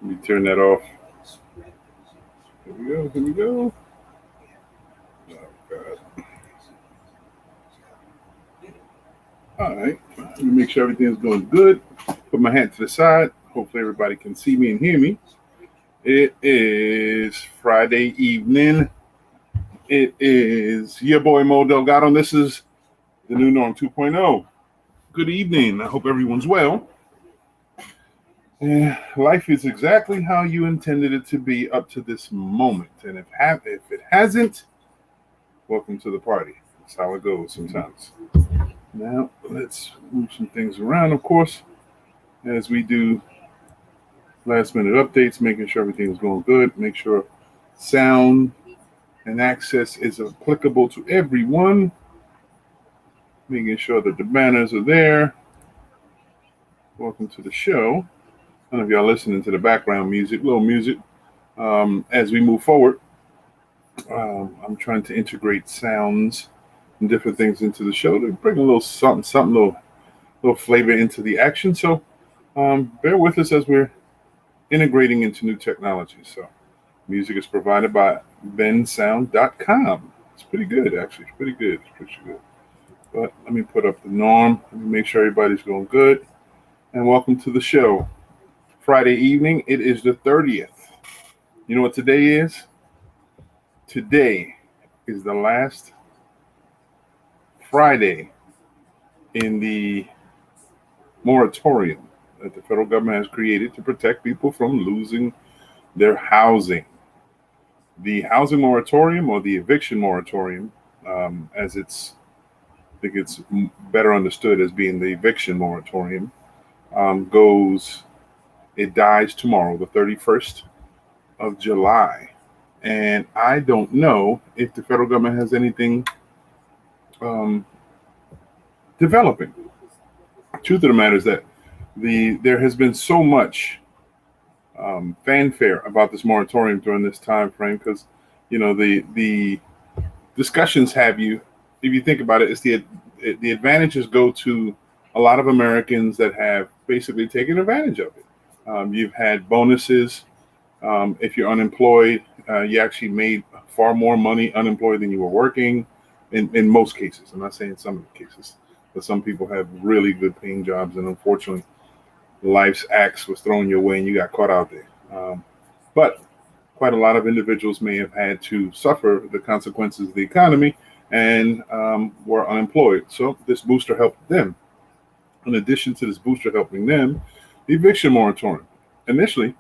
Let me turn that off. Here we go. Here we go. Oh, God. All right. Let me make sure everything is going good. Put my hand to the side. Hopefully, everybody can see me and hear me. It is Friday evening. It is your boy Mo Delgado, and this is the New Norm 2.0. Good evening. I hope everyone's well. Life is exactly how you intended it to be up to this moment. And if it hasn't, welcome to the party. That's how it goes sometimes. Now, let's move some things around, of course, as we do last minute updates, making sure everything is going good, make sure sound and access is applicable to everyone, making sure that the banners are there. Welcome to the show. None of y'all listening to the background music, little music. As we move forward, I'm trying to integrate sounds and different things into the show to bring a little something, little flavor into the action. So bear with us as we're integrating into new technology. So music is provided by bensound.com. It's pretty good, actually. It's pretty good. But let me put up the norm. Let me make sure everybody's going good. And welcome to the show. Friday evening, it is the 30th. You know what today is? Today is the last Friday in the moratorium that the federal government has created to protect people from losing their housing. The housing moratorium, or the eviction moratorium, as I think it's better understood as being the eviction moratorium, it dies tomorrow, the 31st of July. And I don't know if the federal government has anything um, developing. Truth of the matter is that there has been so much fanfare about this moratorium during this time frame because, the discussions have you, if you think about it, the advantages go to a lot of Americans that have basically taken advantage of it. You've had bonuses. If you're unemployed, you actually made far more money unemployed than you were working in most cases. I'm not saying some of the cases, but some people have really good paying jobs. And unfortunately, life's axe was thrown your way and you got caught out there. But quite a lot of individuals may have had to suffer the consequences of the economy and were unemployed. So this booster helped them. In addition to this booster helping them, the eviction moratorium. Initially,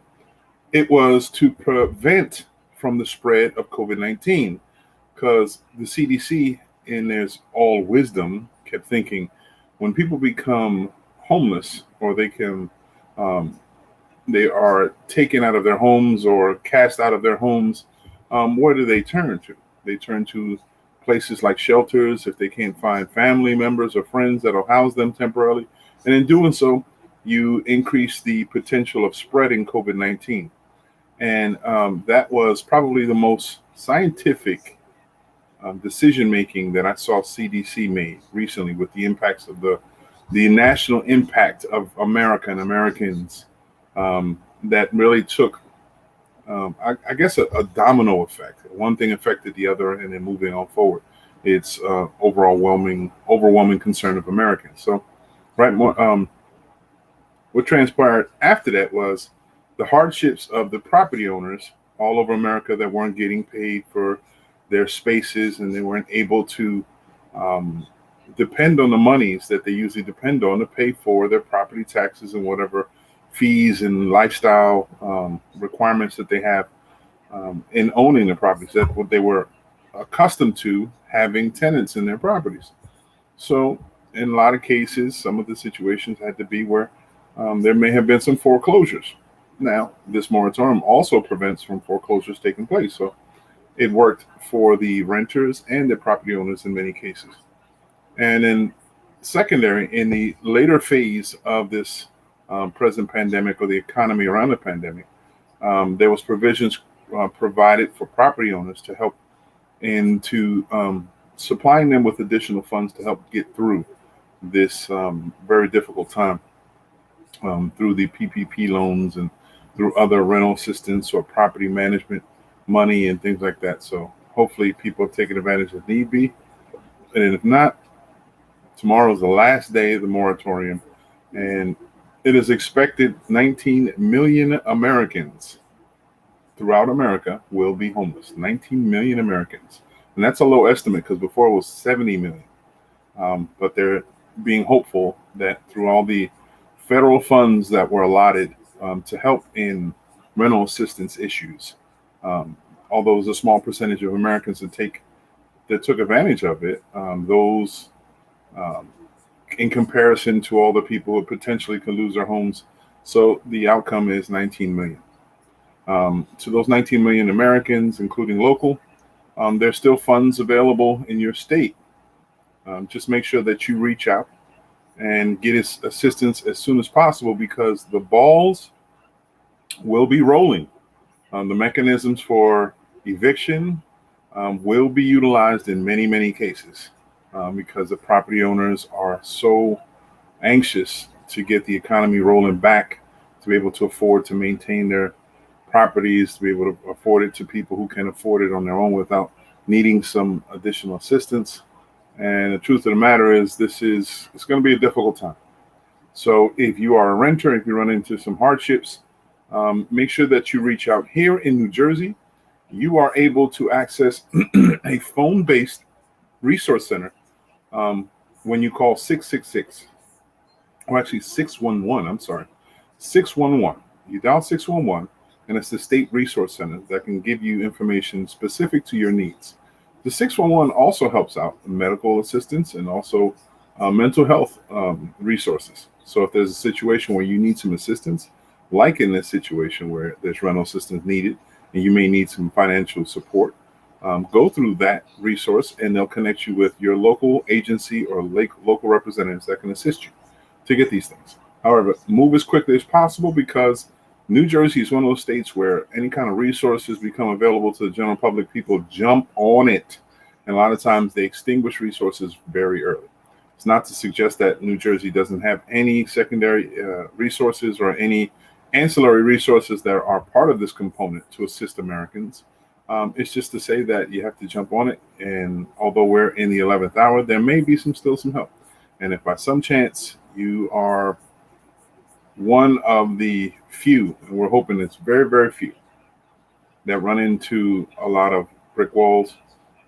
it was to prevent from the spread of COVID-19 because the CDC, in their all wisdom, kept thinking when people become homeless or they are taken out of their homes or cast out of their homes, where do they turn to? They turn to places like shelters if they can't find family members or friends that'll house them temporarily. And in doing so, you increase the potential of spreading COVID-19. And that was probably the most scientific decision making that I saw CDC made recently with the impacts of the national impact of America and Americans that really took, I guess, a domino effect. One thing affected the other, and then moving on forward, it's overwhelming concern of Americans. So, right, what transpired after that was the hardships of the property owners all over America that weren't getting paid for their spaces and they weren't able to depend on the monies that they usually depend on to pay for their property taxes and whatever fees and lifestyle requirements that they have in owning the properties, that what they were accustomed to having tenants in their properties. So in a lot of cases, some of the situations had to be where there may have been some foreclosures. Now, this moratorium also prevents from foreclosures taking place. So it worked for the renters and the property owners in many cases. And then secondary, in the later phase of this present pandemic or the economy around the pandemic, there was provisions provided for property owners to help into supplying them with additional funds to help get through this very difficult time through the PPP loans and through other rental assistance or property management money and things like that. So hopefully people have taken advantage if need be. And if not, tomorrow is the last day of the moratorium, and it is expected 19 million Americans throughout America will be homeless. 19 million Americans. And that's a low estimate because before it was 70 million. But they're being hopeful that through all the federal funds that were allotted to help in rental assistance issues, although it was a small percentage of Americans that took advantage of it, those in comparison to all the people who potentially could lose their homes. So the outcome is 19 million. To those 19 million Americans, including local, there's still funds available in your state. Just make sure that you reach out and get assistance as soon as possible because the balls will be rolling. The mechanisms for eviction will be utilized in many, many cases because the property owners are so anxious to get the economy rolling back, to be able to afford to maintain their properties, to be able to afford it to people who can afford it on their own without needing some additional assistance. And the truth of the matter is it's going to be a difficult time. So if you are a renter, if you run into some hardships, make sure that you reach out. Here in New Jersey, you are able to access a phone-based resource center when you call 666, or actually 611, I'm sorry, 611. You dial 611, and it's the State Resource Center that can give you information specific to your needs. The 611 also helps out medical assistance and also Mental health resources. So if there's a situation where you need some assistance, like in this situation where there's rental assistance needed and you may need some financial support, go through that resource and they'll connect you with your local agency or local representatives that can assist you to get these things. However, move as quickly as possible because New Jersey is one of those states where any kind of resources become available to the general public, people jump on it. And a lot of times they extinguish resources very early. It's not to suggest that New Jersey doesn't have any secondary resources or any ancillary resources that are part of this component to assist Americans. It's just to say that you have to jump on it. And although we're in the 11th hour, there may be still some help. And if by some chance you are one of the few, and we're hoping it's very, very few, that run into a lot of brick walls,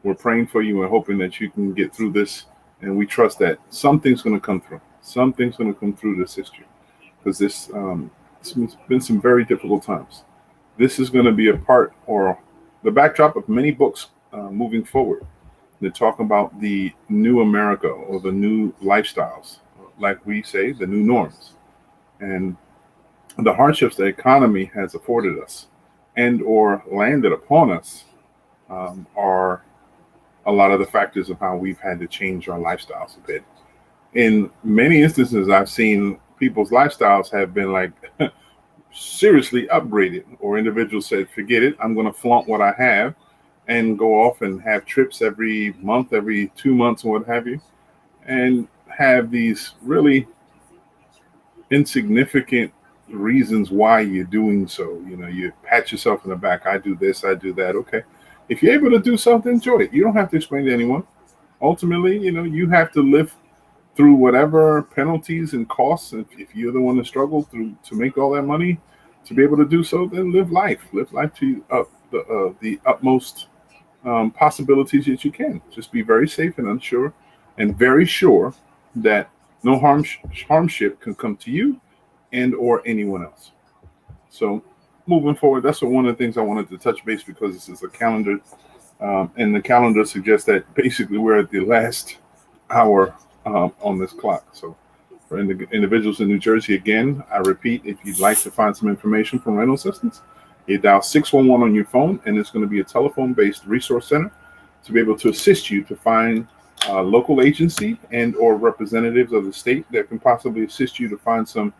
we're praying for you and hoping that you can get through this. And we trust that something's going to come through. Something's going to come through to assist you because it's been some very difficult times. This is going to be a part or the backdrop of many books moving forward. They talk about the new America or the new lifestyles, like we say, the new norms, and the hardships the economy has afforded us and or landed upon us are a lot of the factors of how we've had to change our lifestyles a bit. In many instances, I've seen people's lifestyles have been like seriously upgraded, or individuals said, forget it, I'm going to flaunt what I have and go off and have trips every month, every 2 months, and what have you, and have these really insignificant reasons why you're doing so. You know, you pat yourself in the back. I do this, I do that. Okay. If you're able to do something, enjoy it. You don't have to explain to anyone. Ultimately, you know, you have to live through whatever penalties and costs. If you're the one that struggled through to make all that money, to be able to do so, then live life. Live life to the utmost possibilities that you can. Just be very safe and unsure, and very sure that no harmship can come to you and or anyone else. So moving forward, that's one of the things I wanted to touch base because this is a calendar, and the calendar suggests that basically we're at the last hour on this clock. So for individuals in New Jersey, again, I repeat, if you'd like to find some information from rental assistance, you dial 611 on your phone, and it's going to be a telephone-based resource center to be able to assist you to find a local agency and or representatives of the state that can possibly assist you to find some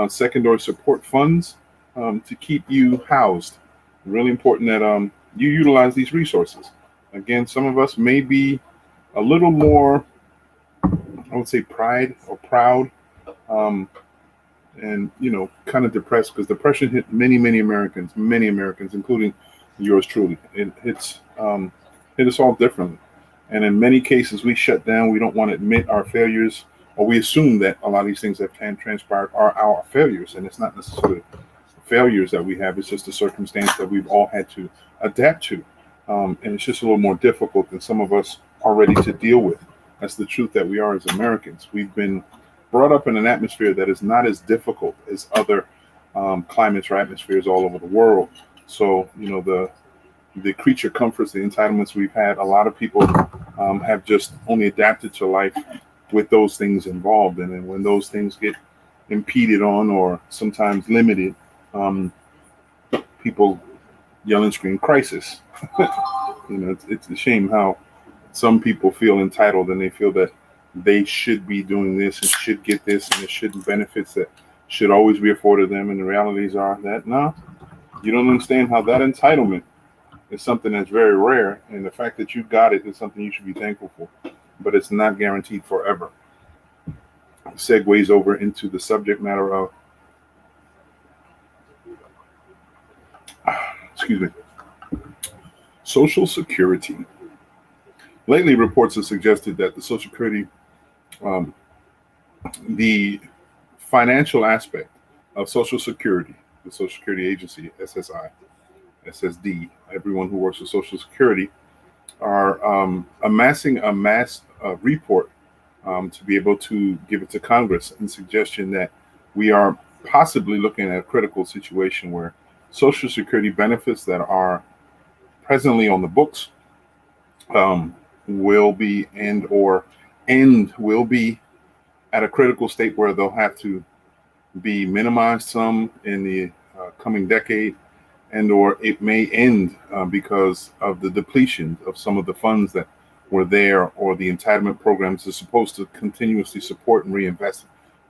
secondary support funds to keep you housed. Really important that you utilize these resources. Again, some of us may be a little more, I would say, pride or proud, and kind of depressed because depression hit many Americans, including yours truly. It hit us all differently, and in many cases we shut down. We don't want to admit our failures, or we assume that a lot of these things that can transpire are our failures, and it's not necessarily failures that we have. It's just a circumstance that we've all had to adapt to, and it's just a little more difficult than some of us are ready to deal with. That's the truth that we are as Americans. We've been brought up in an atmosphere that is not as difficult as other climates or atmospheres all over the world. So, the creature comforts, the entitlements we've had, a lot of people have just only adapted to life with those things involved. And then when those things get impeded on or sometimes limited, people yell and scream crisis. It's a shame how some people feel entitled and they feel that they should be doing this and should get this and there should be benefits that should always be afforded them. And the realities are that, no, you don't understand how that entitlement is something that's very rare. And the fact that you got it is something you should be thankful for, but it's not guaranteed forever. Segues over into the subject matter of, Social Security. Lately, reports have suggested that the Social Security, the financial aspect of Social Security, the Social Security Agency, SSI, SSD, everyone who works with Social Security, are amassing a mass report to be able to give it to Congress in suggestion that we are possibly looking at a critical situation where Social Security benefits that are presently on the books will be at a critical state where they'll have to be minimized some in the coming decade, and or it may end because of the depletion of some of the funds that were there, or the entitlement programs are supposed to continuously support and reinvest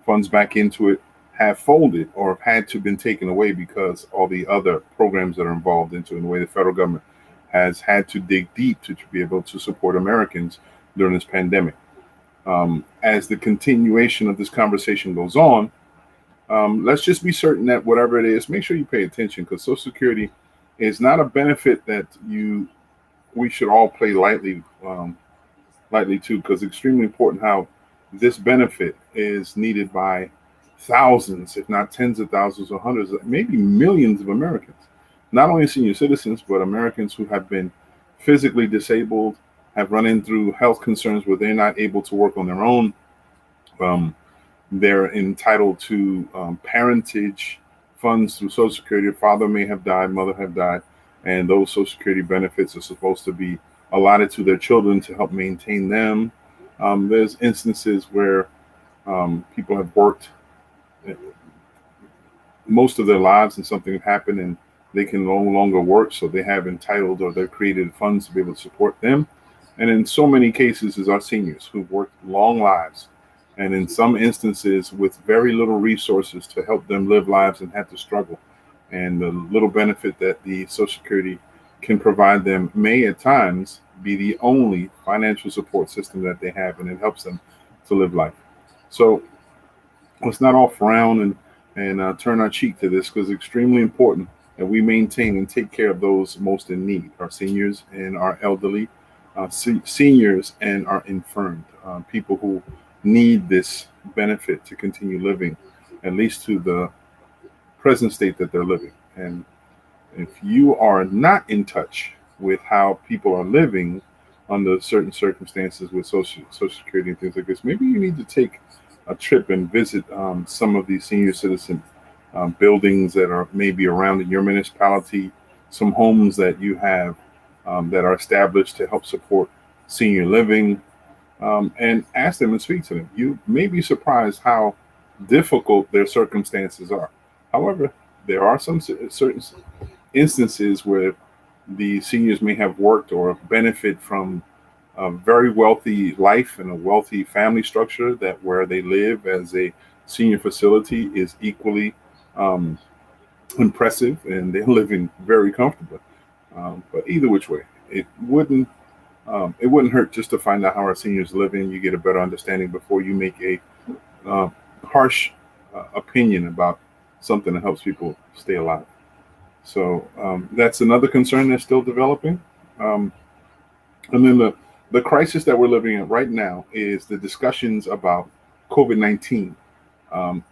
funds back into it have folded or have had to been taken away because all the other programs that are involved into it, in the way the federal government has had to dig deep to be able to support Americans during this pandemic. As the continuation of this conversation goes on, let's just be certain that whatever it is, make sure you pay attention, because Social Security is not a benefit that we should all play lightly too, because it's extremely important how this benefit is needed by thousands, if not tens of thousands or hundreds, maybe millions of Americans. Not only senior citizens, but Americans who have been physically disabled, have run in through health concerns where they're not able to work on their own. They're entitled to parentage funds through Social Security. Father may have died, mother have died, and those Social Security benefits are supposed to be allotted to their children to help maintain them. There's instances where people have worked most of their lives and something happened and they can no longer work, so they have entitled or they've created funds to be able to support them. And in so many cases is our seniors who've worked long lives, and in some instances with very little resources to help them live lives and have to struggle. And the little benefit that the Social Security can provide them may at times be the only financial support system that they have, and it helps them to live life. So let's not all frown and turn our cheek to this, because it's extremely important that we maintain and take care of those most in need, our seniors and our elderly, seniors and our infirmed, people who need this benefit to continue living, at least to the present state that they're living. And if you are not in touch with how people are living under certain circumstances with Social Security and things like this, maybe you need to take a trip and visit some of these senior citizen buildings that are maybe around in your municipality, some homes that you have that are established to help support senior living, and ask them and speak to them. You may be surprised how difficult their circumstances are. However, there are some certain instances where the seniors may have worked or benefit from a very wealthy life and a wealthy family structure, that where they live as a senior facility is equally impressive, and they're living very comfortably. But either which way, it wouldn't hurt just to find out how our seniors live, and you get a better understanding before you make a harsh opinion about something that helps people stay alive. So that's another concern that's still developing. And then the crisis that we're living in right now is the discussions about COVID-19,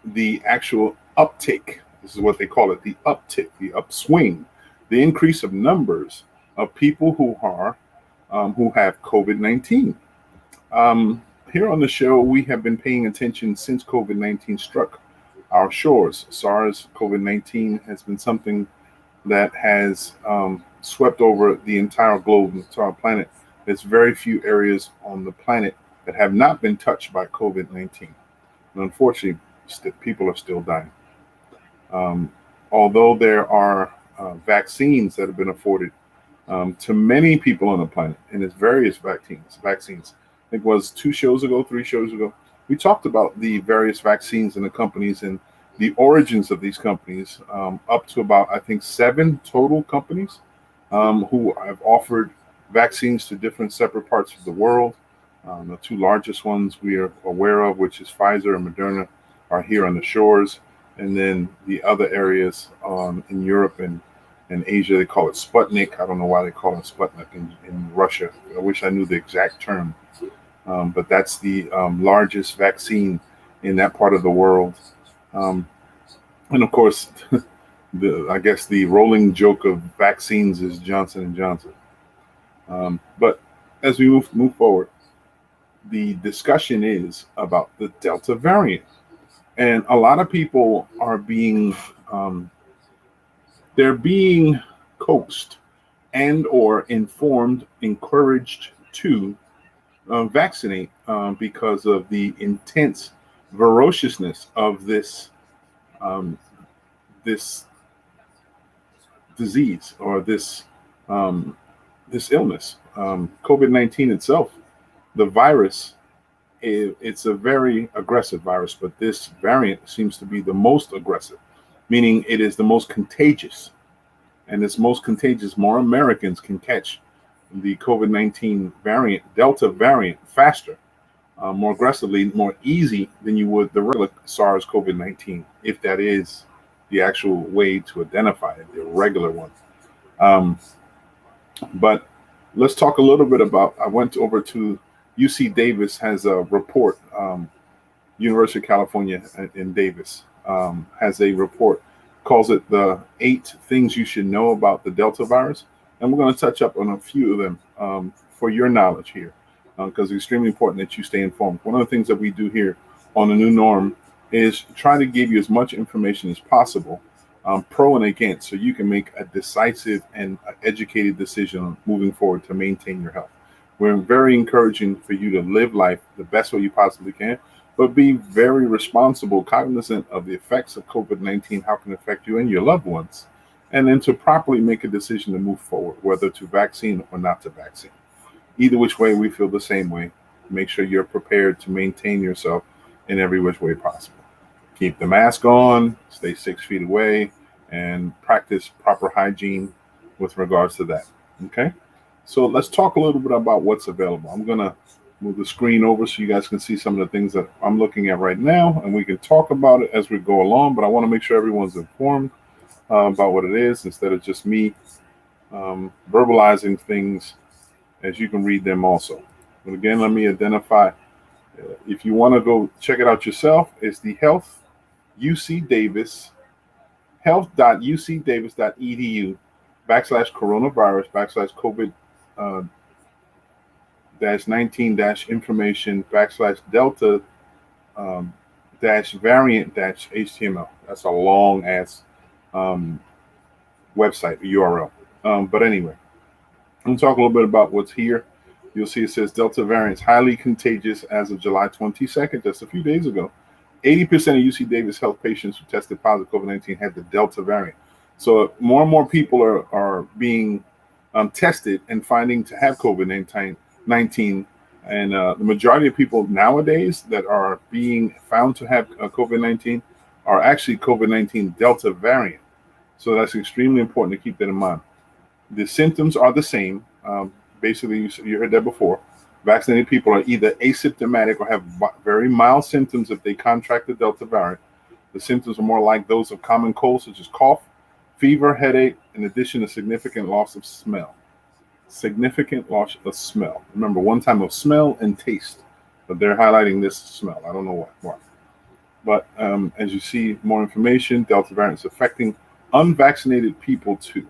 the actual uptick. This is what they call it, the uptick, the upswing, the increase of numbers of people who have COVID-19. Here on the show, we have been paying attention since COVID-19 struck our shores. SARS-CoV-19 has been something that has swept over the entire globe, the entire planet. There's very few areas on the planet that have not been touched by COVID-19. And unfortunately, people are still dying. Although there are vaccines that have been afforded to many people on the planet, and there's various vaccines. I think it was 3 shows ago, we talked about the various vaccines and the companies and the origins of these companies, up to about, I think, 7 total companies who have offered vaccines to different separate parts of the world. The 2 largest ones we are aware of, which is Pfizer and Moderna, are here on the shores. And then the other areas in Europe and Asia, they call it Sputnik. I don't know why they call it Sputnik in Russia. I wish I knew the exact term. But that's the largest vaccine in that part of the world. And of course, I guess the rolling joke of vaccines is Johnson and Johnson. But as we move forward, the discussion is about the Delta variant. And a lot of people are being coaxed and or informed, encouraged to vaccinate because of the intense ferociousness of this disease or this illness. COVID-19 itself, the virus, it's a very aggressive virus, but this variant seems to be the most aggressive, meaning it is the most contagious. And it's most contagious. More Americans can catch the COVID-19 variant, Delta variant, faster, more aggressively, more easy than you would the regular SARS COVID-19, if that is the actual way to identify it, the regular one. But let's talk a little bit about, I went over to UC Davis has a report, University of California in Davis has a report, calls it the 8 things you should know about the Delta virus. And we're going to touch up on a few of them for your knowledge here, because it's extremely important that you stay informed. One of the things that we do here on the New Norm is try to give you as much information as possible, pro and against, so you can make a decisive and educated decision moving forward to maintain your health. We're very encouraging for you to live life the best way you possibly can, but be very responsible, cognizant of the effects of COVID-19, how it can affect you and your loved ones, and then to properly make a decision to move forward, whether to vaccine or not to vaccine. Either which way, we feel the same way. Make sure you're prepared to maintain yourself in every which way possible. Keep the mask on, stay 6 feet away, and practice proper hygiene with regards to that. Okay? So let's talk a little bit about what's available. I'm going to move the screen over so you guys can see some of the things that I'm looking at right now, and we can talk about it as we go along, but I want to make sure everyone's informed about what it is instead of just me verbalizing things as you can read them also. But again, let me identify. If you want to go check it out yourself, it's the health.ucdavis.edu/coronavirus/COVID -19-information/Delta -variant-HTML. That's a long ass website URL. But anyway, I'm going to talk a little bit about what's here. You'll see it says Delta variant is highly contagious as of July 22nd, just a few days ago. 80% of UC Davis health patients who tested positive COVID-19 had the Delta variant. So more and more people are being tested and finding to have COVID-19. And the majority of people nowadays that are being found to have COVID-19 are actually COVID-19 Delta variant. So that's extremely important to keep that in mind. The symptoms are the same. Basically, you heard that before. Vaccinated people are either asymptomatic or have very mild symptoms if they contract the Delta variant. The symptoms are more like those of common cold, such as cough, fever, headache, in addition to significant loss of smell. Significant loss of smell. Remember, one time of smell and taste, but they're highlighting this smell. I don't know why. But as you see more information, Delta variant is affecting unvaccinated people too,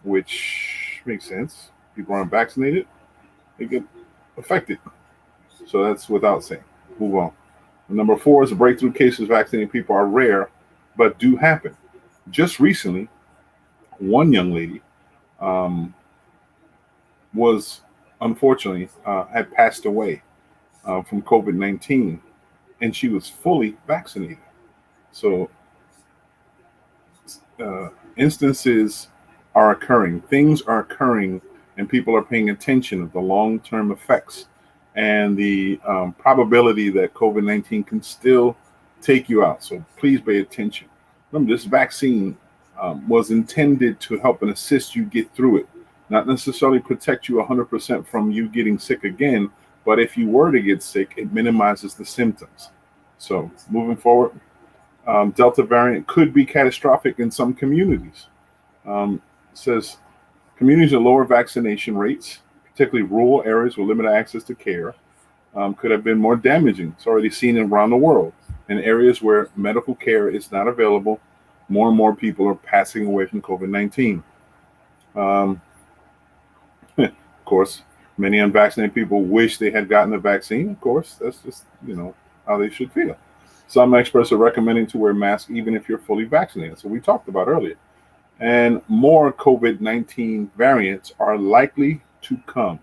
which makes sense. People aren't vaccinated, they get affected. So that's without saying. Move on. Number 4 is the breakthrough cases. Vaccinated people are rare, but do happen. Just recently, one young lady was unfortunately had passed away from COVID-19, and she was fully vaccinated. So instances are occurring, things are occurring, and people are paying attention of the long-term effects and the probability that COVID-19 can still take you out. So please pay attention. Remember, this vaccine was intended to help and assist you get through it, not necessarily protect you 100% from you getting sick again, but if you were to get sick, it minimizes the symptoms. So moving forward, Delta variant could be catastrophic in some communities. It says communities with lower vaccination rates, particularly rural areas with limited access to care, could have been more damaging. It's already seen around the world. In areas where medical care is not available, more and more people are passing away from COVID-19. Of course, many unvaccinated people wish they had gotten the vaccine. Of course, that's just, how they should feel. Some experts are recommending to wear masks even if you're fully vaccinated. So we talked about earlier. And more COVID-19 variants are likely to come.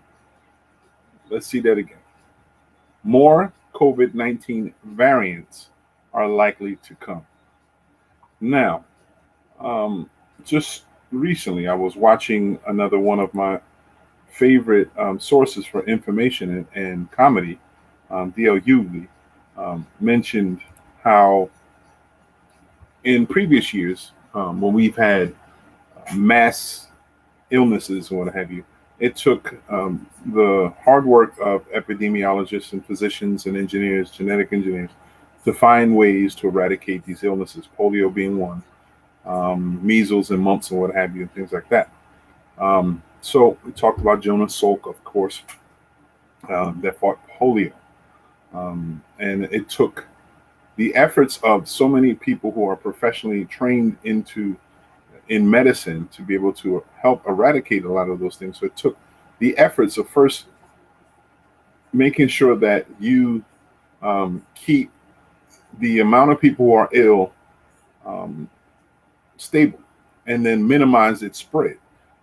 Let's see that again. More COVID-19 variants are likely to come. Now, just recently, I was watching another one of my favorite sources for information and comedy, D.L. Hughley, mentioned how in previous years, when we've had mass illnesses or what have you, it took the hard work of epidemiologists and physicians and engineers, genetic engineers, to find ways to eradicate these illnesses, polio being one, measles and mumps and what have you, and things like that. So we talked about Jonas Salk, of course, that fought polio. And it took the efforts of so many people who are professionally trained in medicine to be able to help eradicate a lot of those things. So it took the efforts of first making sure that you keep the amount of people who are ill stable, and then minimize its spread.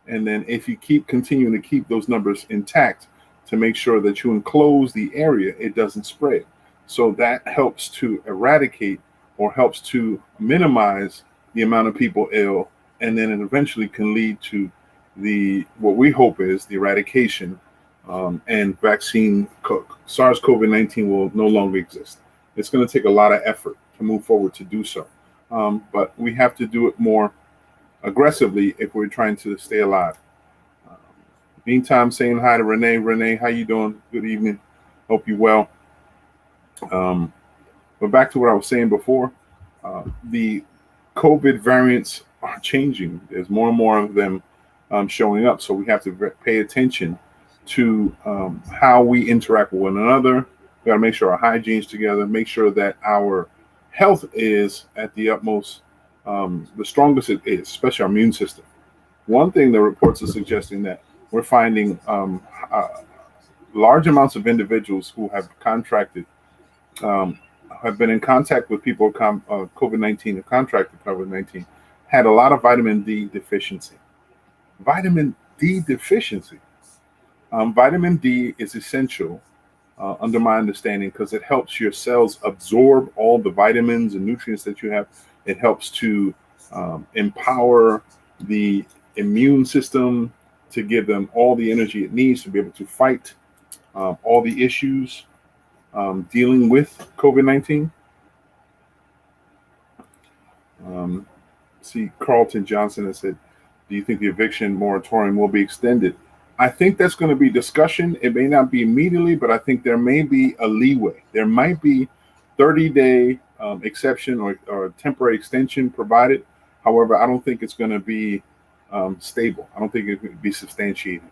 And then if you continuing to keep those numbers intact, to make sure that you enclose the area, it doesn't spread. So that helps to eradicate or helps to minimize the amount of people ill, and then it eventually can lead to what we hope is the eradication and vaccine. SARS-CoV-19 will no longer exist. It's going to take a lot of effort to move forward to do so, but we have to do it more aggressively if we're trying to stay alive. Meantime, saying hi to Renee. Renee, how you doing? Good evening. Hope you're well. But back to what I was saying before, the COVID variants are changing. There's more and more of them showing up. So we have to pay attention to how we interact with one another. We got to make sure our hygiene's together, make sure that our health is at the utmost, the strongest it is, especially our immune system. One thing the reports are suggesting that we're finding large amounts of individuals who have contracted, have been in contact with people with COVID-19 or contracted COVID-19, had a lot of vitamin D deficiency. Vitamin D deficiency. Vitamin D is essential, under my understanding, because it helps your cells absorb all the vitamins and nutrients that you have. It helps to empower the immune system to give them all the energy it needs to be able to fight all the issues dealing with COVID-19. See, Carlton Johnson has said, do you think the eviction moratorium will be extended? I think that's going to be discussion. It may not be immediately, but I think there may be a leeway. There might be 30-day exception or temporary extension provided. However, I don't think it's going to be stable. I don't think it could be substantiated.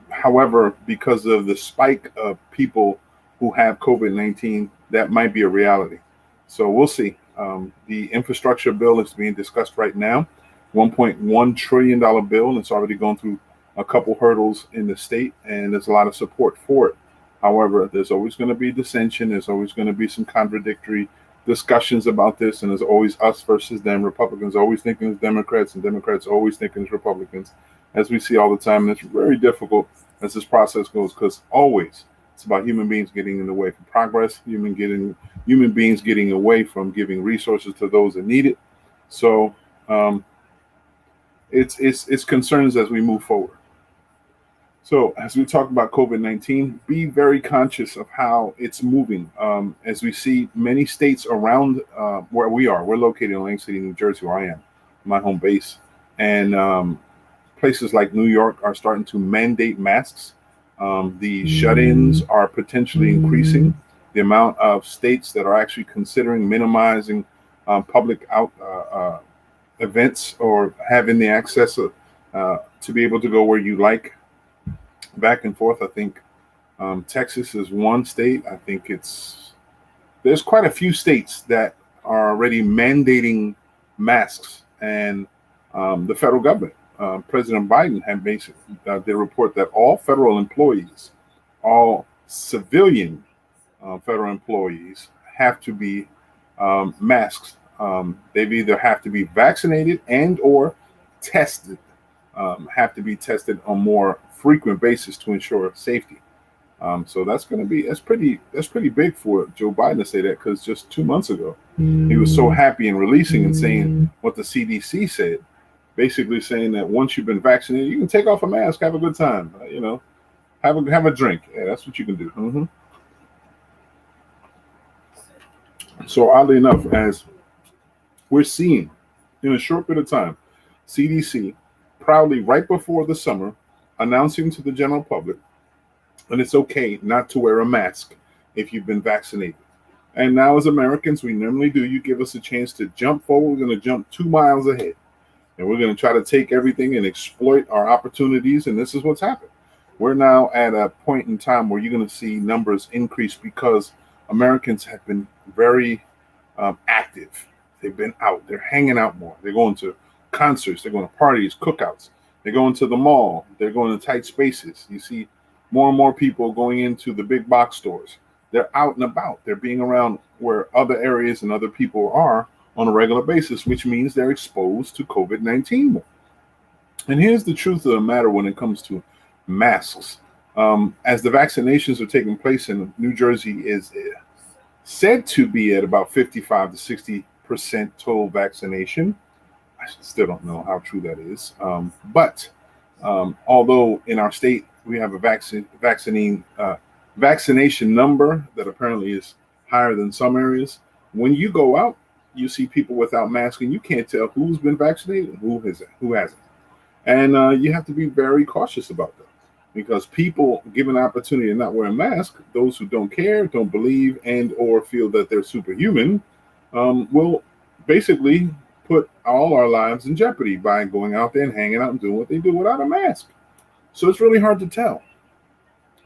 However, because of the spike of people who have COVID-19, that might be a reality. So we'll see. The infrastructure bill is being discussed right now, $1.1 trillion bill, and it's already gone through a couple hurdles in the state, and there's a lot of support for it. However, there's always going to be dissension. There's always going to be some contradictory discussions about this, and there's always us versus them. Republicans always thinking as Democrats, and Democrats always thinking as Republicans, as we see all the time. And it's very difficult as this process goes, because always it's about human beings getting in the way from progress, human beings getting away from giving resources to those that need it. So it's concerns as we move forward. So as we talk about COVID-19, be very conscious of how it's moving. As we see many states around where we are, we're located in Atlantic City, New Jersey, where I am, my home base. And places like New York are starting to mandate masks. The shut-ins are potentially increasing. The amount of states that are actually considering minimizing public events or having the access to be able to go where you like, back and forth. I think Texas is one state. I think there's quite a few states that are already mandating masks, and the federal government, President Biden had basically did a report that all federal employees, all civilian federal employees, have to be masked. They either have to be vaccinated and or tested, have to be tested on more frequent basis to ensure safety. So that's pretty big for Joe Biden to say that, because just 2 months ago he was so happy and releasing and saying what the CDC said, basically saying that once you've been vaccinated, you can take off a mask, have a good time, have a drink. Yeah, that's what you can do. So oddly enough, as we're seeing in a short bit of time, CDC proudly right before the summer announcing to the general public that it's okay not to wear a mask if you've been vaccinated. And now, as Americans, we normally do. You give us a chance to jump forward. We're going to jump 2 miles ahead. And we're going to try to take everything and exploit our opportunities. And this is what's happened. We're now at a point in time where you're going to see numbers increase because Americans have been very active. They've been out. They're hanging out more. They're going to concerts. They're going to parties, cookouts. They're going to the mall. They're going to tight spaces. You see more and more people going into the big box stores. They're out and about. They're being around where other areas and other people are on a regular basis, which means they're exposed to COVID-19 more. And here's the truth of the matter when it comes to masks. As the vaccinations are taking place in New Jersey is said to be at about 55 to 60% total vaccination. I still don't know how true that is. But although in our state we have a vaccination number that apparently is higher than some areas, when you go out, you see people without masks, and you can't tell who's been vaccinated and who hasn't. And you have to be very cautious about that, because people given an opportunity to not wear a mask, those who don't care, don't believe, and or feel that they're superhuman, will basically put all our lives in jeopardy by going out there and hanging out and doing what they do without a mask. So it's really hard to tell.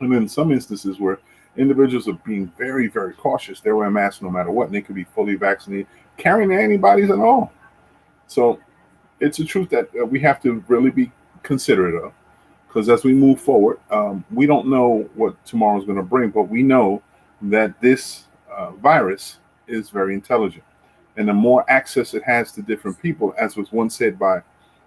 And in some instances where individuals are being very, very cautious, they're wearing masks no matter what, and they could be fully vaccinated, carrying antibodies and all. So it's a truth that we have to really be considerate of, because as we move forward, we don't know what tomorrow's going to bring, but we know that this virus is very intelligent. And the more access it has to different people, as was once said by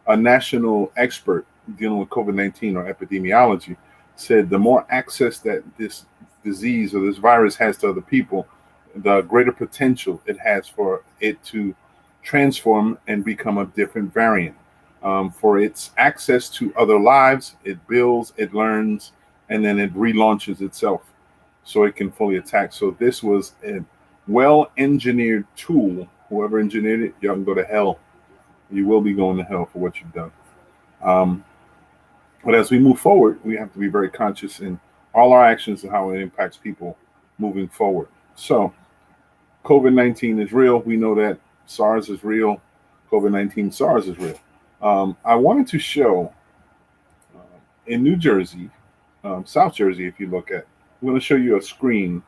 a national expert dealing with COVID-19 or epidemiology, said the more access that this disease or this virus has to other people, the greater potential it has for it to transform and become a different variant. For its access to other lives, it builds, it learns, and then it relaunches itself so it can fully attack. So this was a well-engineered tool. Whoever engineered it, y'all can go to hell. You will be going to hell for what you've done. But as we move forward, we have to be very conscious in all our actions and how it impacts people moving forward. So COVID-19 is real. We know that SARS is real. COVID-19 SARS is real. I wanted to show in New Jersey, South Jersey, if you look at, I'm going to show you a screen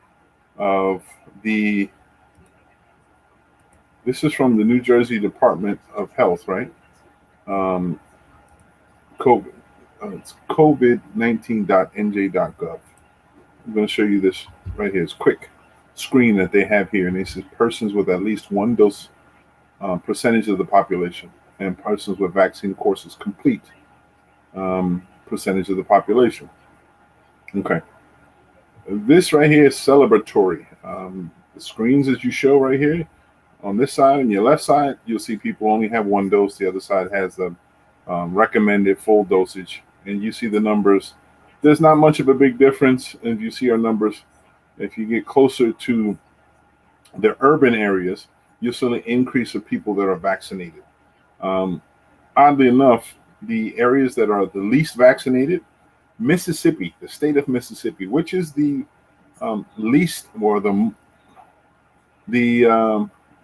of this is from the New Jersey Department of Health, right? COVID. It's covid19.nj.gov. I'm going to show you this right here. It's a quick screen that they have here, and it says persons with at least one dose, percentage of the population, and persons with vaccine courses complete, percentage of the population. Okay. This right here is celebratory. The screens that you show right here, on this side and your left side, you'll see people only have one dose. The other side has the recommended full dosage. And you see the numbers. There's not much of a big difference. And you see our numbers. If you get closer to the urban areas, you'll see an increase of people that are vaccinated. Oddly enough, the areas that are the least vaccinated, Mississippi, the state of Mississippi, which is the least or the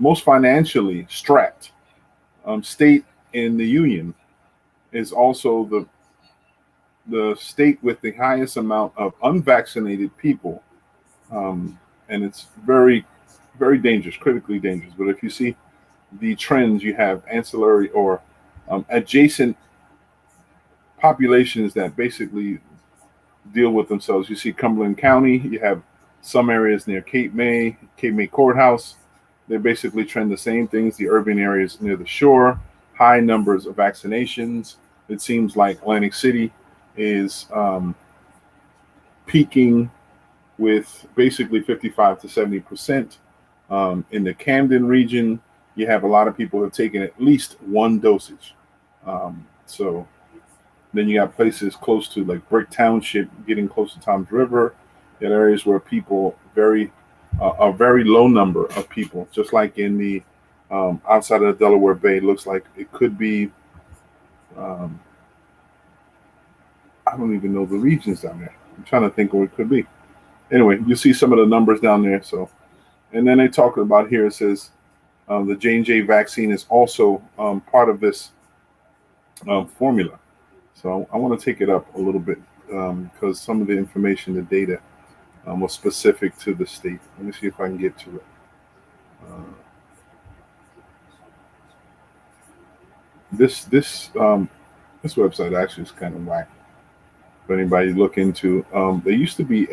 most financially strapped state in the union, is also the state with the highest amount of unvaccinated people, and it's very, very dangerous, critically dangerous. But if you see the trends, you have ancillary or adjacent populations that basically deal with themselves. You see Cumberland County, you have some areas near Cape May Courthouse. They basically trend the same things. The urban areas near the shore, high numbers of vaccinations. It seems like Atlantic City is peaking with basically 55 to 70%. In the Camden region, you have a lot of people who have taken at least one dosage. So then you got places close to like Brick Township, getting close to Tom's River. You got areas where people a very low number of people, just like in the outside of the Delaware Bay. It looks like it could be. I don't even know the regions down there. I'm trying to think where it could be. Anyway, you see some of the numbers down there. So, and then they talk about here. It says the J&J vaccine is also part of this formula. So I want to take it up a little bit because some of the information, the data, was specific to the state. Let me see if I can get to it. This website actually is kind of whack. If anybody look into, there used to be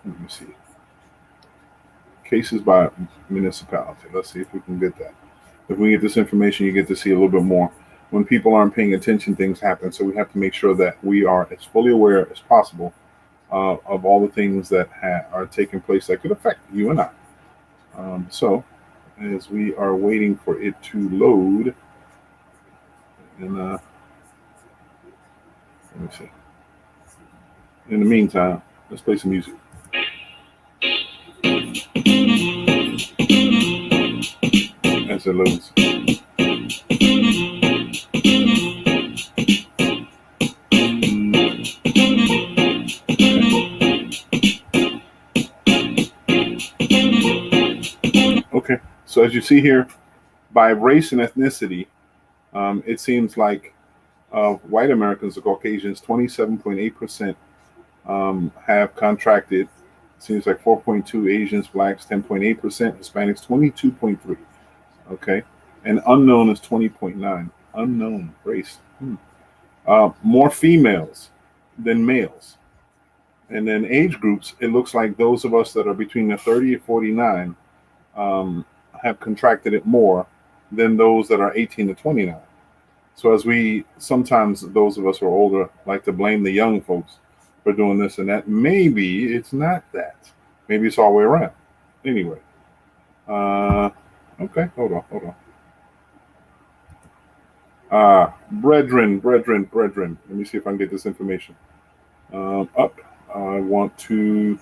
let me see, cases by municipality. Let's see if we can get that. If we get this information, you get to see a little bit more. When people aren't paying attention, things happen. So we have to make sure that we are as fully aware as possible of all the things that are taking place that could affect you and I. So as we are waiting for it to load, and let me see. In the meantime, let's play some music. As it loads. Okay, so as you see here, by race and ethnicity, it seems like white Americans, the Caucasians, 27.8% have contracted. It seems like 4.2 Asians, blacks, 10.8%, Hispanics, 22.3. Okay, and unknown is 20.9. Unknown race. More females than males. And then age groups, it looks like those of us that are between the 30 and 49 have contracted it more than those that are 18 to 29. So as sometimes those of us who are older like to blame the young folks for doing this and that. Maybe it's not that. Maybe it's all the way around. Anyway. Okay, hold on. Brethren. Let me see if I can get this information. Up. I want to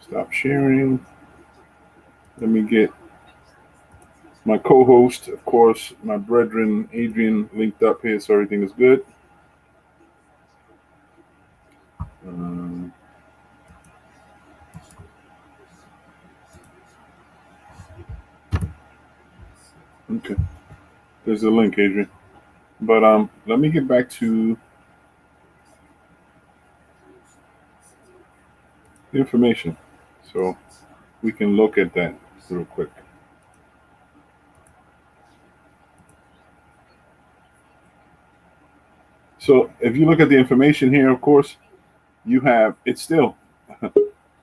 stop sharing. Let me get my co-host, of course, my brethren, Adrian, linked up here so everything is good. Okay. There's the link, Adrian. But let me get back to the information so we can look at that real quick. So if you look at the information here, of course, you have, it's still,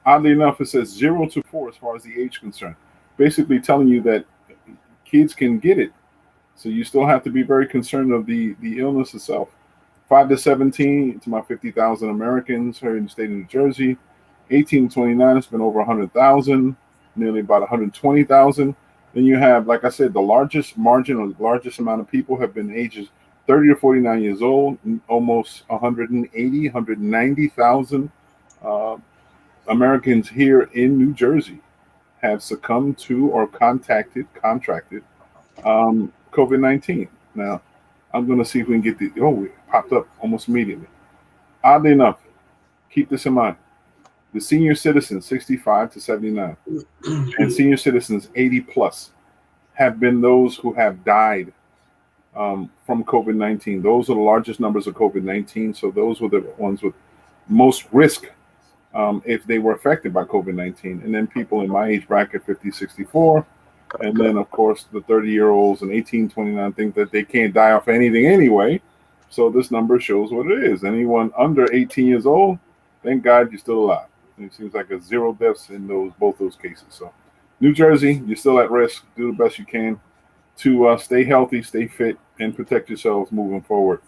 oddly enough, it says 0 to 4 as far as the age concerned. Basically telling you that kids can get it. So you still have to be very concerned of the illness itself. 5 to 17 to my 50,000 Americans here in the state of New Jersey. 18 to 29, it's been over 100,000, nearly about 120,000. Then you have, like I said, the largest margin or the largest amount of people have been ages 30 to 49 years old, almost 180, 190,000 Americans here in New Jersey have succumbed to or contracted COVID-19. Now, I'm going to see if we can get it popped up almost immediately. Oddly enough, keep this in mind. The senior citizens, 65 to 79, and senior citizens, 80 plus, have been those who have died from COVID-19. Those are the largest numbers of COVID-19. So those were the ones with most risk if they were affected by COVID-19. And then people in my age bracket, 50, 64. And then, of course, the 30-year-olds and 18, 29 think that they can't die off anything anyway. So this number shows what it is. Anyone under 18 years old, thank God you're still alive. And it seems like a 0 deaths in both those cases. So New Jersey, you're still at risk. Do the best you can to stay healthy, stay fit, and protect yourselves moving forward.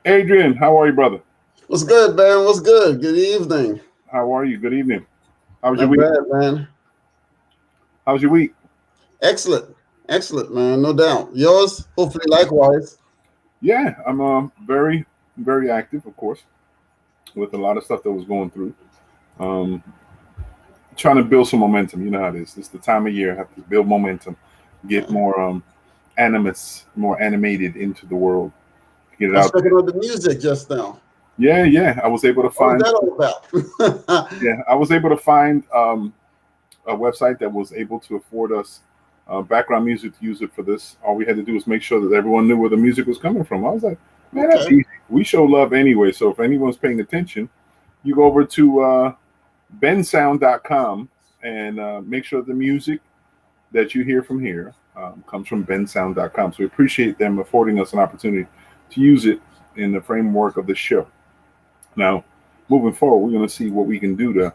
Adrian, how are you, brother? What's good, man? What's good? Good evening. How are you? Good evening. How was your Not week? bad, man. How was your week? Excellent. Excellent, man. No doubt. Yours, hopefully, likewise. Yeah, I'm very, very active, of course, with a lot of stuff that was going through. Um, Trying to build some momentum. You know how it is. It's the time of year. I have to build momentum, get Yeah. more animus, more animated into the world, get it I was out checking there. out the music just now. Yeah, yeah. I was able to What was find. that all about? Yeah, I was able to find a website that was able to afford us background music to use it for this. All we had to do was make sure that everyone knew where the music was coming from. I was like, man, that's Okay. easy. We show love anyway. So if anyone's paying attention, you go over to bensound.com and make sure the music that you hear from here comes from bensound.com. So we appreciate them affording us an opportunity to use it in the framework of the show. Now, moving forward, we're going to see what we can do to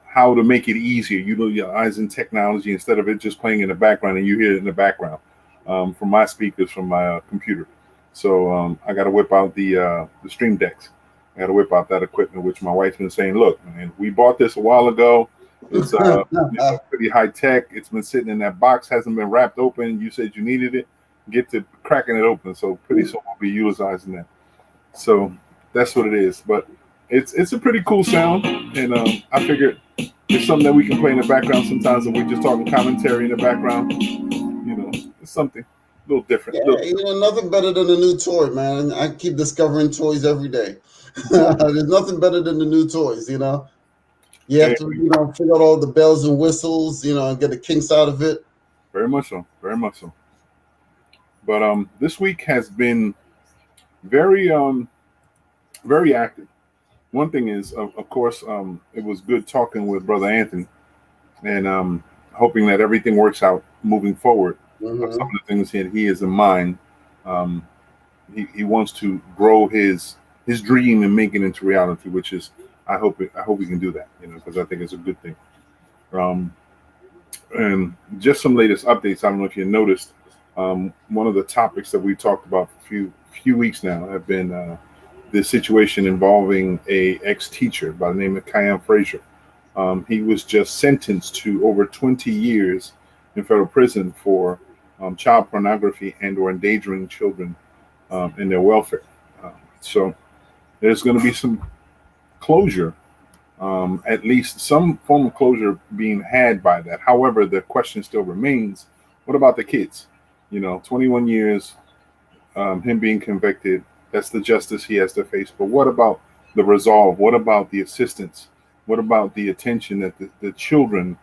how to make it easier, utilizing technology instead of it just playing in the background and you hear it in the background from my speakers from my computer. So I got to whip out the Stream Decks. I got to whip out that equipment, which my wife's been saying, look, man, we bought this a while ago. It's pretty high tech. It's been sitting in that box, hasn't been wrapped open. You said you needed it. Get to cracking it open. So pretty soon we'll be utilizing that. So that's what it is. But it's a pretty cool sound, and I figured it's something that we can play in the background sometimes, and we're just talking commentary in the background. It's something a little different. Yeah, nothing better than a new toy, man. I keep discovering toys every day. There's nothing better than the new toys. You have Hey, to, figure out all the bells and whistles, and get the kinks out of it. very much so, very much so. But this week has been very very active. One thing is, of course, it was good talking with Brother Anthony, and hoping that everything works out moving forward. Of some Hmm. of the things that he has in mind, um, he wants to grow his dream and make it into reality, which is I hope we can do that, because I think it's a good thing. Um, and just some latest updates. I don't know if you noticed. One of the topics that we talked about for a few weeks now have been the situation involving a ex teacher by the name of Keyon Frazier. He was just sentenced to over 20 years in federal prison for child pornography and or endangering children in their welfare. So there's going to be some closure, at least some form of closure being had by that. However, the question still remains: what about the kids? 21 years, him being convicted. That's the justice he has to face. But what about the resolve? What about the assistance? What about the attention that the children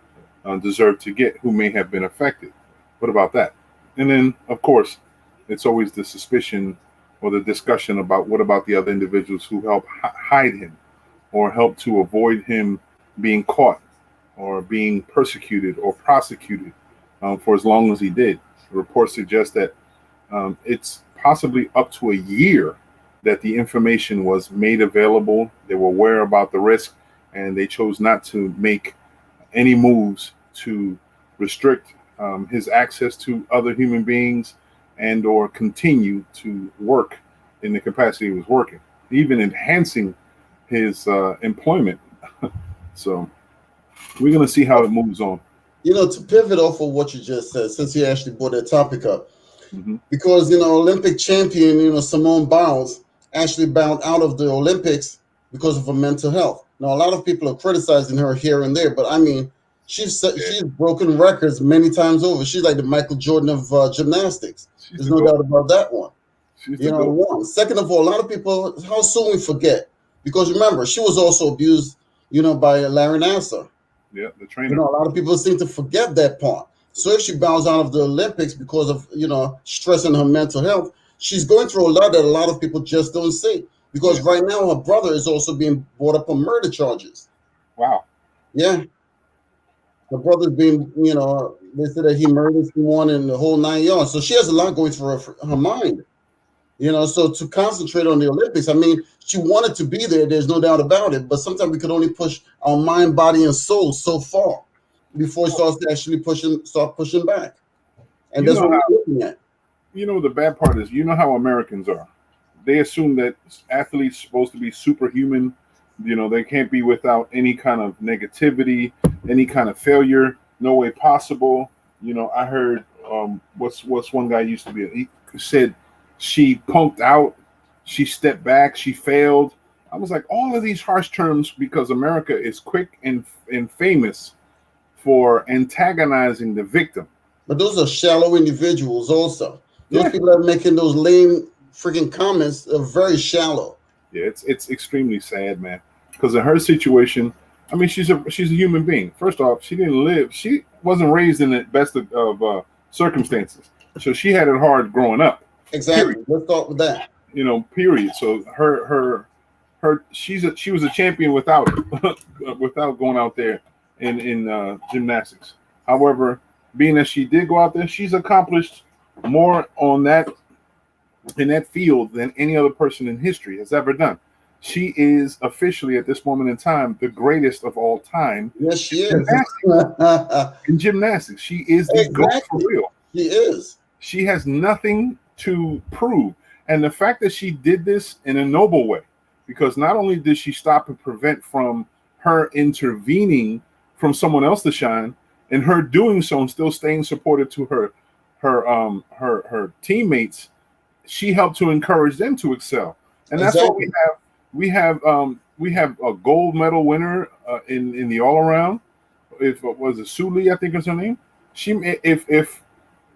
deserve to get who may have been affected? What about that? And then, of course, it's always the suspicion or the discussion about what about the other individuals who help hide him or help to avoid him being caught or being persecuted or prosecuted for as long as he did. The report suggests that it's possibly up to a year that the information was made available. They were aware about the risk, and they chose not to make any moves to restrict his access to other human beings and or continue to work in the capacity he was working, even enhancing his employment. So we're going to see how it moves on. To pivot off of what you just said, since you actually brought that topic up, Hmm. because Olympic champion Simone Biles actually bowed out of the Olympics because of her mental health. Now a lot of people are criticizing her here and there, but I mean Yeah, she's broken records many times over. She's like the Michael Jordan of gymnastics. she's There's the no goat. doubt about that one. She's the goat. One. Second of all, a lot of people, how soon we forget, because remember she was also abused, by Larry Nassar. Yeah, the trainer. A lot of people seem to forget that part. So if she bows out of the Olympics because of, stress in her mental health, she's going through a lot that a lot of people just don't see. Yeah. Because right now her brother is also being brought up on murder charges. Wow. Yeah. Her brother's being, they said that he murdered someone and the whole 9 yards. So she has a lot going through her mind. So to concentrate on the Olympics, I mean, she wanted to be there. There's no doubt about it. But sometimes we could only push our mind, body, and soul so far before it starts to actually start pushing back. And You that's know what how we're looking at. the bad part is how Americans are. they assume that athletes supposed to be superhuman. They can't be without any kind of negativity, any kind of failure. No way possible. I heard what's one guy used to be. He said she punked out, she stepped back, she failed. I was like, all of these harsh terms because America is quick and famous for antagonizing the victim. But those are shallow individuals also. Those Yeah. people that are making those lame freaking comments are very shallow. Yeah, it's extremely sad, man. Because in her situation, I mean, she's a human being. First off, she didn't live. She wasn't raised in the best of circumstances, so she had it hard growing up. Exactly. Period. Let's start with that. Period. So she was a champion without it, without going out there in gymnastics. However, being that she did go out there, she's accomplished more in that field than any other person in history has ever done. She is officially at this moment in time the greatest of all time. Yes, she is. In gymnastics, she is the GOAT for real. She is. She has nothing to prove, and the fact that she did this in a noble way, because not only did she stop and prevent from her intervening from someone else to shine, and her doing so and still staying supported to her teammates, she helped to encourage them to excel, and that's what we have. We have a gold medal winner in the all around. If it was Suli, I think is her name.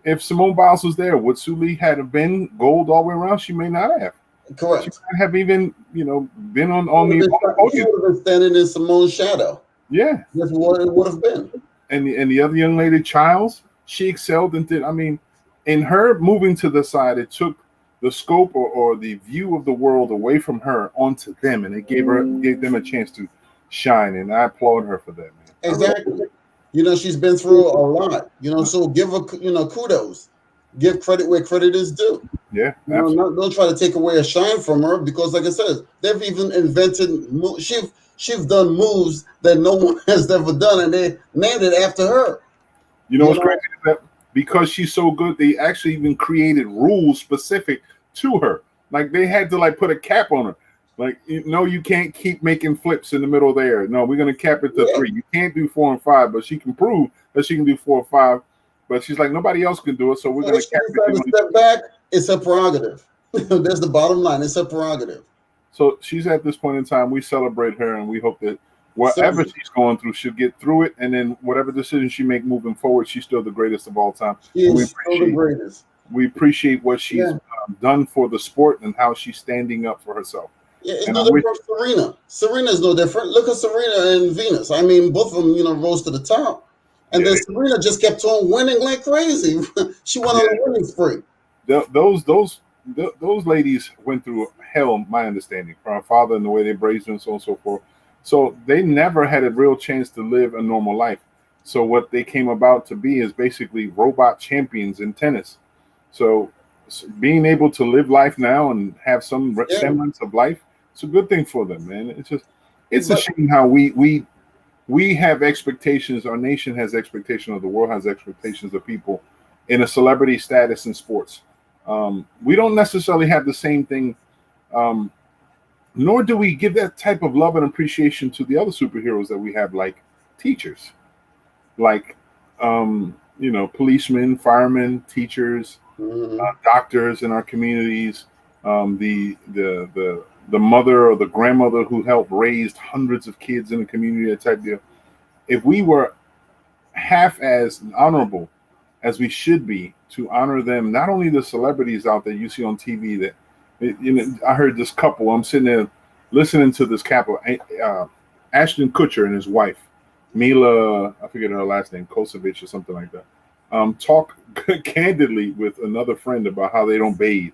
If Simone Biles was there, would Suli have been gold all the way around? She may not have. Correct. She might have even been on the podium. She would have been standing in Simone's shadow. Yeah, that's what it would have been. And the other young lady, Childs, she excelled and did. I mean, in her moving to the side, it took the scope or the view of the world away from her onto them, and it gave them a chance to shine. And I applaud her for that, man. Exactly. She's been through a lot. So give her kudos, give credit where credit is due. Yeah, don't try to take away a shine from her, because, like I said, they've even invented. She's done moves that no one has ever done, and they named it after her. What's crazy is that because she's so good, they actually even created rules specific to her. Like they had to put a cap on her. Like, you can't keep making flips in the middle there. No, we're gonna cap it to 3. You can't do 4 and 5, but she can prove that she can do 4 or 5. But she's like, nobody else can do it, so we're gonna cap it. To step back, it's a prerogative. That's the bottom line. It's a prerogative. So she's at this point in time. We celebrate her, and we hope that whatever she's going through, she'll get through it, and then whatever decision she make moving forward, she's still the greatest of all time. She is still the greatest. We appreciate what she's done for the sport and how she's standing up for herself. Yeah, it's no different from Serena. Serena's no different. Look at Serena and Venus. I mean, both of them, rose to the top. And then Serena just kept on winning like crazy. She went on a winning spree. Those ladies went through hell, my understanding, from her father and the way they raised her and so on and so forth. So they never had a real chance to live a normal life. So what they came about to be is basically robot champions in tennis. So being able to live life now and have some semblance of life, it's a good thing for them, man. It's a shame how we have expectations. Our nation has expectations, of the world has expectations of people in a celebrity status in sports. We don't necessarily have the same thing, nor do we give that type of love and appreciation to the other superheroes that we have, like teachers, like policemen, firemen, teachers, doctors in our communities, the mother or the grandmother who helped raise hundreds of kids in the community, that type deal. If we were half as honorable as we should be to honor them, not only the celebrities out there you see on TV that, I heard this couple, I'm sitting there listening to this couple, Ashton Kutcher and his wife, Mila, I forget her last name, Kosovich or something like that, talk candidly with another friend about how they don't bathe.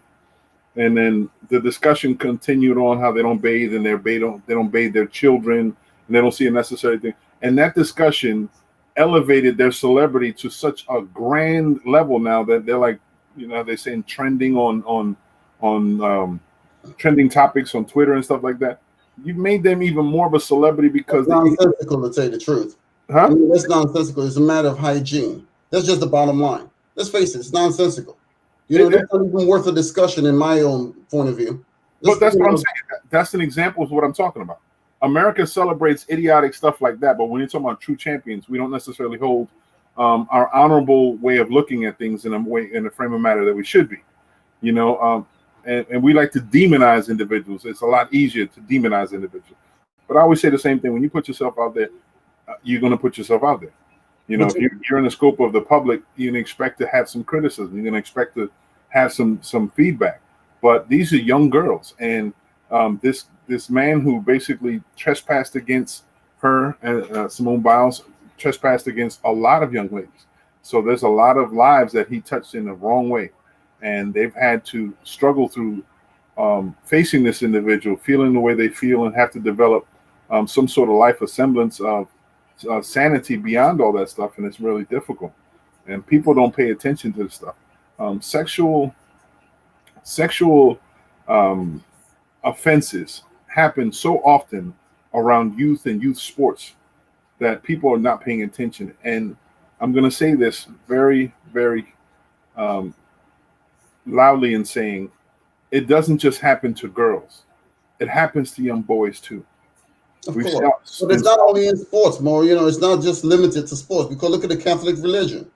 And then the discussion continued on how they don't bathe and they don't bathe their children and they don't see a necessary thing. And that discussion elevated their celebrity to such a grand level now that they're like, they're saying trending on trending topics on Twitter and stuff like that. You've made them even more of a celebrity because it's nonsensical, to tell you the truth. I mean, that's nonsensical. It's a matter of hygiene. That's just the bottom line. Let's face it, it's nonsensical. That's not even worth a discussion in my own point of view. But Just, that's you what I'm know, saying. That's an example of what I'm talking about. America celebrates idiotic stuff like that, but when you're talking about true champions, we don't necessarily hold our honorable way of looking at things in a frame of matter that we should be. You know, and we like to demonize individuals. It's a lot easier to demonize individuals. But I always say the same thing: when you put yourself out there, you're going to put yourself out there. You know, but if you're in the scope of the public, you can expect to have some criticism. You're going to expect to have some feedback. But these are young girls, and this man who basically trespassed against her, Simone Biles, trespassed against a lot of young ladies. So there's a lot of lives that he touched in the wrong way, and they've had to struggle through facing this individual, feeling the way they feel, and have to develop some sort of life, a semblance of sanity beyond all that stuff, and it's really difficult. And people don't pay attention to this stuff. Sexual um, offenses happen so often around youth and youth sports that people are not paying attention. And I'm going to say this very, very um, loudly in saying it doesn't just happen to girls; it happens to young boys too. of We've course. But it's not only in sports, more. You know, it's not just limited to sports. Because look at the Catholic religion.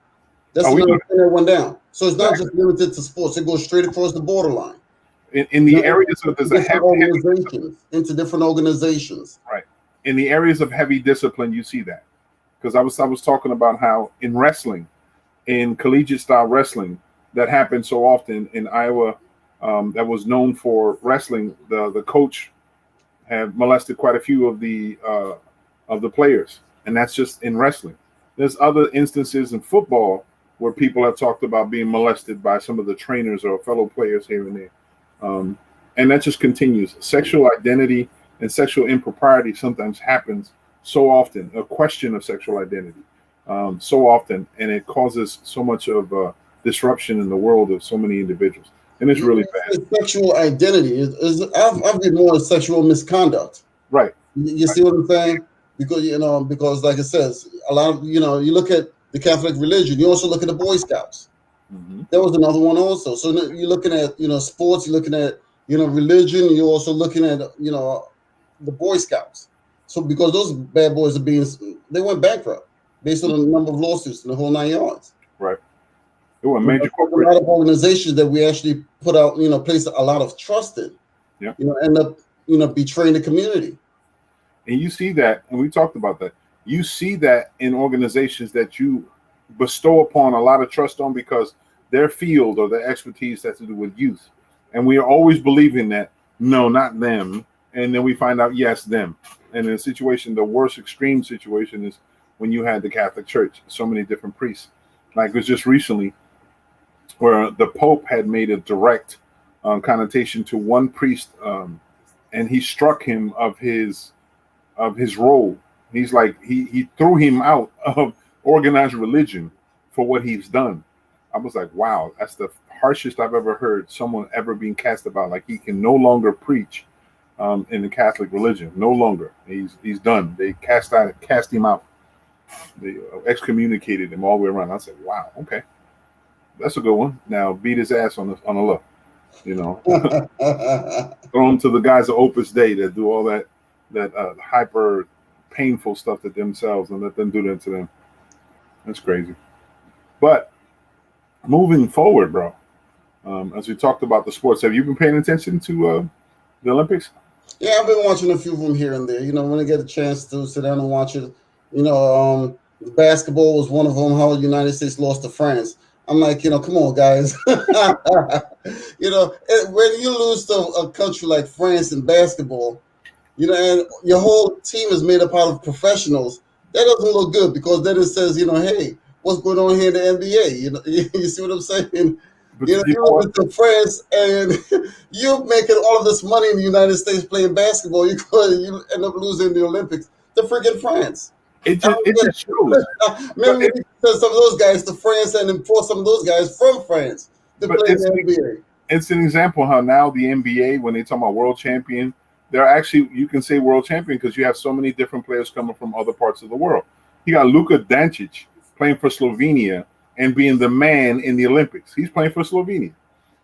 That's we another know thing that went down. So it's not exactly just limited to sports. It goes straight across the borderline. in You the know, areas of into there's a different organizations, into different organizations. right in the areas of heavy discipline. You see that because I was talking about how in wrestling, in collegiate style wrestling, that happened so often in Iowa. That was known for wrestling. The coach had molested quite a few of the players, and that's just in wrestling. There's other instances in football where people have talked about being molested by some of the trainers or fellow players here and there, and that just continues. Sexual identity and sexual impropriety sometimes happens so often. A question of sexual identity so often, and it causes so much of disruption in the world of so many individuals, and it's really bad. It's sexual identity I've been more sexual misconduct. Right. You see what I'm saying? Because because like it says, a lot of you look at the Catholic religion. You also look at the Boy Scouts. Hmm. That was another one also. So you're looking at sports. You're looking at religion. You're also looking at the Boy Scouts. So because those bad boys they went bankrupt based on the number of lawsuits and the whole 9 yards. Right. It was a There's major a lot corporation. of organizations that we actually put out, place a lot of trust in, Yeah. end up, betraying the community. And you see that, and we talked about that. You see that in organizations that you bestow upon a lot of trust on because their field or their expertise has to do with youth. And we are always believing that, no, not them. And then we find out, yes, them. And in a situation, the worst extreme situation is when you had the Catholic Church, so many different priests. Like it was just recently where the Pope had made a direct connotation to one priest, and he struck him of his role. He's like he threw him out of organized religion for what he's done. I was like, wow, that's the harshest I've ever heard someone ever being cast about. Like he can no longer preach in the Catholic religion. No longer. He's done. They cast him out. They excommunicated him all the way around. I said, wow, okay, that's a good one. Now beat his ass on the low. You know, throw him to the guys of Opus Dei that do all that hyper painful stuff to themselves and let them do that to them. That's crazy. But moving forward, bro, as we talked about the sports, have you been paying attention to the Olympics? Yeah, I've been watching a few of them here and there. When I get a chance to sit down and watch it, basketball was one of them. How the United States lost to France. I'm like, come on, guys. When you lose to a country like France in basketball, and your whole team is made up out of professionals, that doesn't look good because then it says, hey, what's going on here in the NBA? You see what I'm saying? But You look into France and you're making all of this money in the United States playing basketball. You end up losing the Olympics to freaking France. it just shows. Maybe we need to send some of those guys to France and import some of those guys from France to But play in the NBA. it's an example how now the NBA, when they talk about world champion, they're actually, you can say world champion because you have so many different players coming from other parts of the world. You got Luka Doncic playing for Slovenia and being the man in the Olympics. He's playing for Slovenia.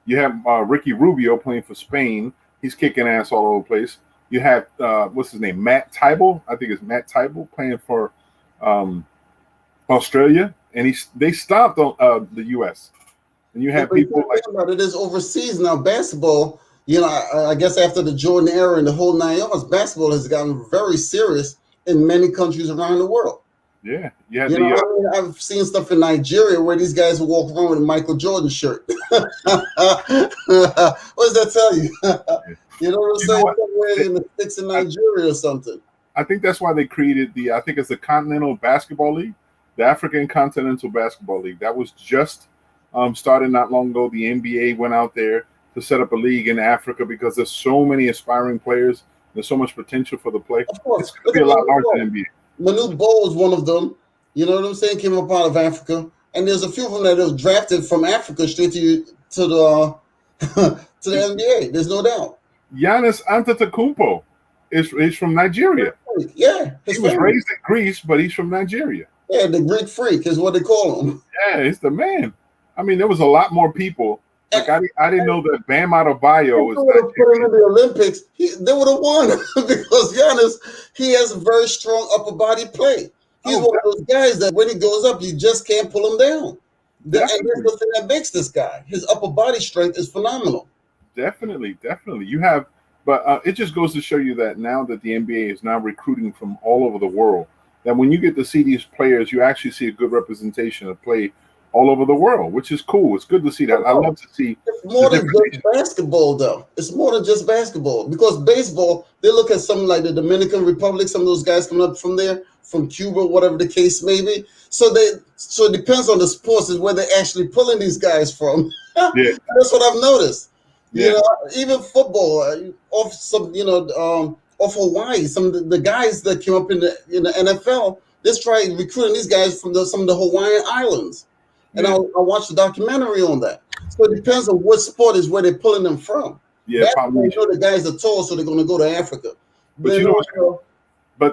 You have Ricky Rubio playing for Spain, He's kicking ass all over the place. You have what's his name, Matt Tybalt. I think it's Matt Tybalt playing for um, Australia, and they stopped the U.S. And you have people like about it is overseas now. Basketball, I guess after the Jordan era and the whole 9 yards, basketball has gotten very serious in many countries around the world. Yeah, yeah. I've seen stuff in Nigeria where these guys will walk around with a Michael Jordan shirt. What does that tell you? You know what I'm saying? Somewhere in the sticks in Nigeria or something. I think that's why they created I think it's the Continental Basketball League, the African Continental Basketball League. That was just started not long ago. The NBA went out there to set up a league in Africa because there's so many aspiring players. There's so much potential for the play. Of course. It's going to be a lot larger than NBA. Manute Bol is one of them. You know what I'm saying? Came up out of Africa, and there's a few of them that are drafted from Africa straight to the to the NBA. There's no doubt. Giannis Antetokounmpo is from Nigeria. Yeah, he was raised in Greece, but he's from Nigeria. Yeah, the Greek freak is what they call him. Yeah, it's the man. I mean, there was a lot more people. Like I didn't know that Bam Adebayo was. Put him in the Olympics. They would have won because Giannis, he has a very strong upper body play. He's one of those guys that when he goes up, you just can't pull him down. And that's the thing that makes this guy. His upper body strength is phenomenal. Definitely. You have, but it just goes to show you that now that the NBA is now recruiting from all over the world, that when you get to see these players, you actually see a good representation of play all over the world, which is cool. It's good to see that. I love to see. It's more than just basketball, though. It's more than just basketball because baseball, they look at something like the Dominican Republic, some of those guys coming up from there, from Cuba, whatever the case may be. So it depends on the sports is where they're actually pulling these guys from. Yeah. That's what I've noticed. Yeah. Even football, off Hawaii, some of the guys that came up in the NFL, let's try recruiting these guys from some of the Hawaiian islands. And I watched the documentary on that. So it depends on what sport is where they're pulling them from. Yeah, probably. The guys are tall, so they're going to go to Africa. But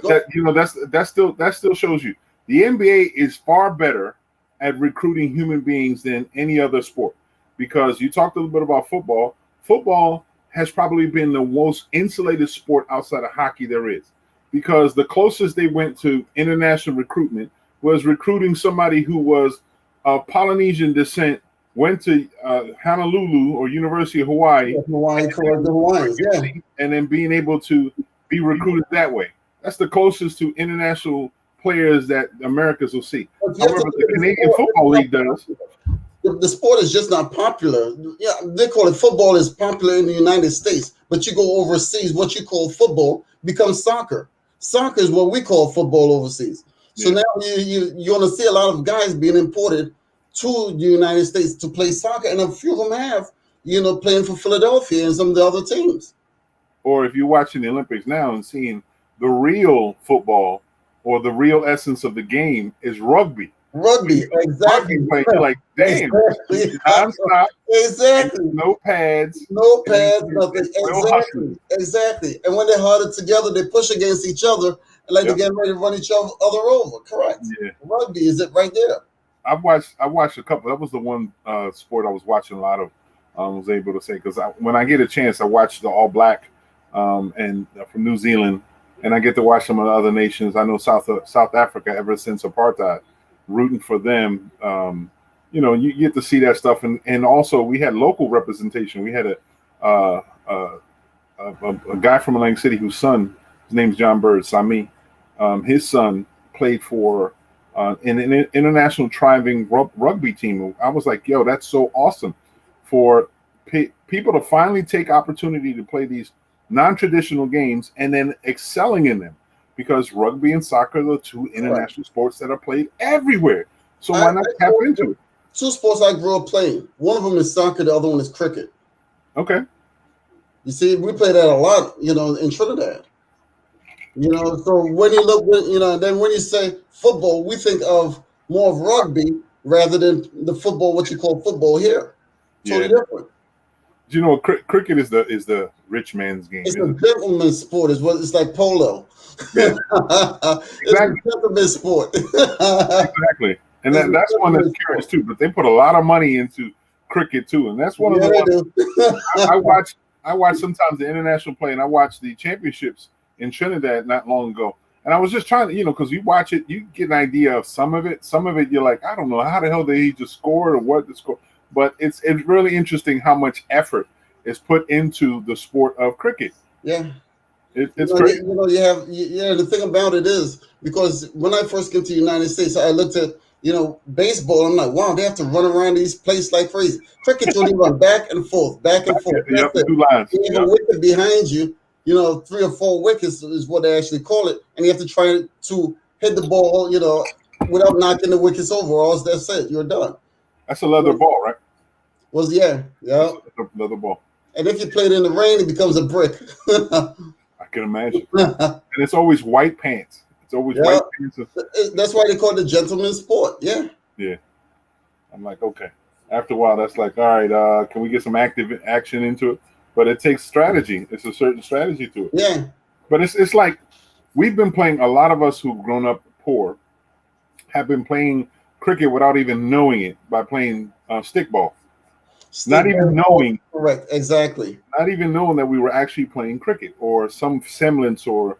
that still shows you the NBA is far better at recruiting human beings than any other sport. Because you talked a little bit about football. Football has probably been the most insulated sport outside of hockey there is. Because the closest they went to international recruitment was recruiting somebody who was of Polynesian descent, went to Honolulu or University of Hawaii, and then being able to be recruited that way. That's the closest to international players that Americans will see. However, the Canadian Football League does. The sport is just not popular. Yeah, they call it football is popular in the United States, but you go overseas, what you call football becomes soccer. Soccer is what we call football overseas. So now you're going to see a lot of guys being imported to the United States to play soccer, and a few of them have, playing for Philadelphia and some of the other teams. Or if you're watching the Olympics now and seeing the real football or the real essence of the game is rugby. Exactly. You're like, damn, nonstop. Exactly. No pads, nothing. Exactly. And when they're harder together, they push against each other. Like they're getting ready to run each other over. Correct. Yeah. Rugby is it right there. I watched a couple. That was the one sport I was watching a lot of. Was able to say because when I get a chance, I watch the All Black and from New Zealand, and I get to watch some of the other nations. I know South Africa ever since apartheid, rooting for them. You get to see that stuff, and also we had local representation. We had a guy from Atlantic City whose son, his name's John Bird, Sami. His son played for an international thriving rugby team. I was like, yo, that's so awesome for people to finally take opportunity to play these non-traditional games and then excelling in them, because rugby and soccer are the two international sports that are played everywhere. So why not tap into it? Two sports I grew up playing. One of them is soccer. The other one is cricket. Okay. You see, we play that a lot, in Trinidad. So when you look, then when you say football, we think of more of rugby rather than the football, what you call football here. Totally different. Cricket is the rich man's game. It's a gentleman's sport. It's like polo. Yeah. It's a gentleman's sport. Exactly. And that's one that's curious too. But they put a lot of money into cricket too, and that's one of the ones I watch sometimes the international play, and I watch the championships in Trinidad not long ago. And I was just trying to, because you watch it, you get an idea of some of it. Some of it, you're like, I don't know how the hell did he just score or what the score. But it's really interesting how much effort is put into the sport of cricket. Yeah. It's crazy. The thing about it is, because when I first came to the United States, I looked at, baseball. I'm like, wow, they have to run around these places like crazy. Cricket, you only run back and forth, back and forth. You have the 2 lines. You have a wicket behind you, 3 or 4 wickets is what they actually call it. And you have to try to hit the ball, without knocking the wickets over, or else that's it. You're done. That's a leather ball, right? Yeah. Leather ball. And if you play it in the rain, it becomes a brick. I can imagine. And it's always white pants. It's always white pants. That's why they call it the gentleman's sport. Yeah. Yeah. I'm like, okay. After a while, that's like, all right, can we get some active action into it? But it takes strategy. It's a certain strategy to it. Yeah. But it's like we've been playing, a lot of us who've grown up poor have been playing cricket without even knowing it by playing stickball. Not even knowing. Correct. Exactly. Not even knowing that we were actually playing cricket or some semblance or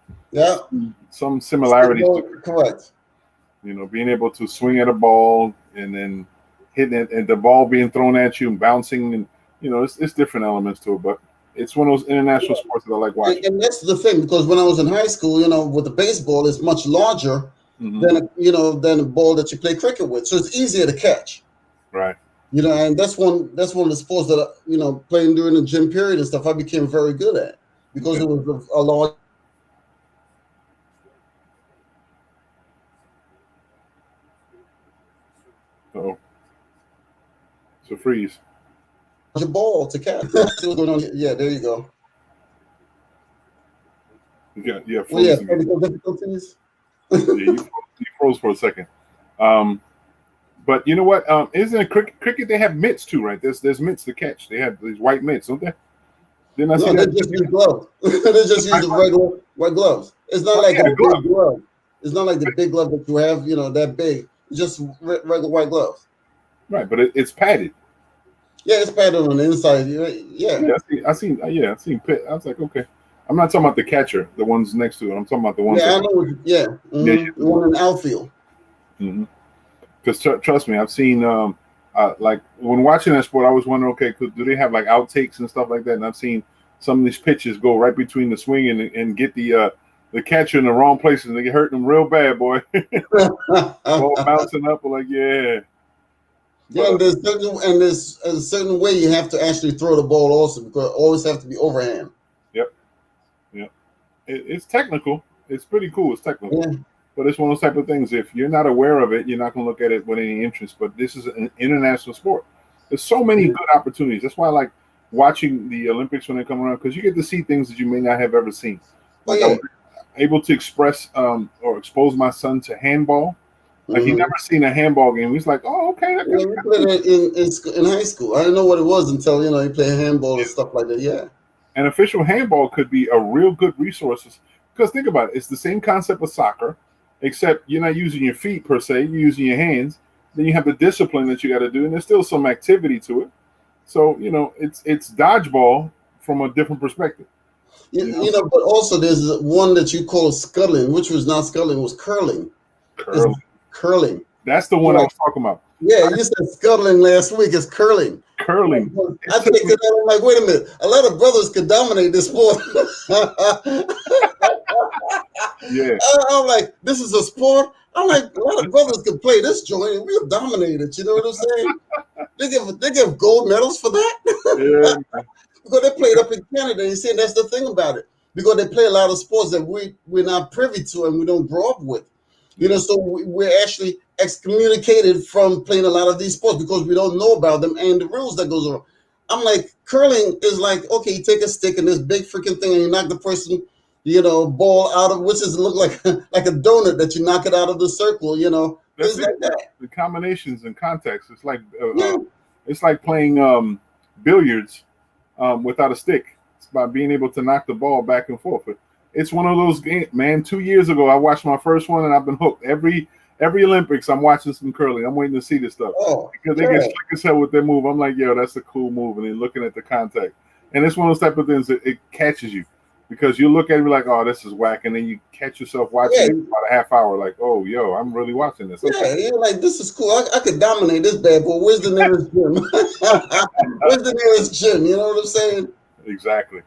some similarities. Correct. Being able to swing at a ball and then hitting it and the ball being thrown at you and bouncing and it's different elements to it, but it's one of those international sports that I like watching. And that's the thing, because when I was in high school, with the baseball, it's much larger than than a ball that you play cricket with, so it's easier to catch. Right. And that's one of the sports that playing during the gym period and stuff I became very good at, because it was a large. Uh-oh. So freeze. A ball to catch. What's going on here? Yeah, there you go. Yeah, technical difficulties. You froze for a second. But you know what? Isn't it cricket? They have mitts too, right? There's mitts to catch. They have these white mitts, don't they? Didn't I see that? They just use gloves. They just use the regular white gloves. It's not like a big glove. It's not like the big glove that you have, that big. Just regular white gloves. Right, but it's padded. Yeah, it's padded on the inside. Yeah. I seen. I was like, okay. I'm not talking about the catcher, the ones next to it. I'm talking about the ones. Yeah, I know. The one in the outfield. Because trust me, I've seen like when watching that sport, I was wondering, okay, do they have like outtakes and stuff like that? And I've seen some of these pitches go right between the swing and get the catcher in the wrong places, and they get hurting them real bad, boy. Ball bouncing up, like Yeah, and there's a certain way you have to actually throw the ball also, because it always have to be overhand. Yep. It's technical. It's pretty cool. It's technical. Yeah. But it's one of those type of things. If you're not aware of it, you're not going to look at it with any interest. But this is an international sport. There's so many good opportunities. That's why I like watching the Olympics when they come around, because you get to see things that you may not have ever seen. Like I was able to express or expose my son to handball. Like he never seen a handball game. He's like, oh, okay. We played it in high school. I didn't know what it was until he played handball and stuff like that. Yeah. And official handball could be a real good resource, because think about it. It's the same concept of soccer, except you're not using your feet per se. You're using your hands. Then you have the discipline that you got to do, and there's still some activity to it. So it's dodgeball from a different perspective. But also there's one that you call sculling, which was not sculling, was curling. Curling. That's the one I was talking about. Yeah, you said scuttling last week. It's curling. Curling. I picked it up. I'm like, wait a minute. A lot of brothers could dominate this sport. Yeah. I'm like, this is a sport. I'm like, a lot of brothers could play this joint and we'll dominate it. You know what I'm saying? They give gold medals for that. Yeah. Because they played up in Canada. And you see, that's the thing about it. Because they play a lot of sports that we're not privy to and we don't grow up with. So we're actually excommunicated from playing a lot of these sports because we don't know about them and the rules that goes around. I'm like, curling is like, okay, you take a stick and this big freaking thing and you knock the person, ball out of, which is look like like a donut that you knock it out of the circle, That's like that. The combinations and context. It's like playing billiards without a stick. It's about being able to knock the ball back and forth. It's one of those games, man. 2 years ago, I watched my first one, and I've been hooked. Every Olympics, I'm watching some curling. I'm waiting to see this stuff because they get slick as hell with their move. I'm like, yo, that's a cool move, and then looking at the contact, And it's one of those type of things that it catches you because you look at it like, oh, this is whack, and then you catch yourself watching it for about a half hour, like, oh, yo, I'm really watching this. Okay. Yeah, you're like, this is cool. I could dominate this bad boy. Where's the nearest gym? Where's the nearest gym? You know what I'm saying? Exactly.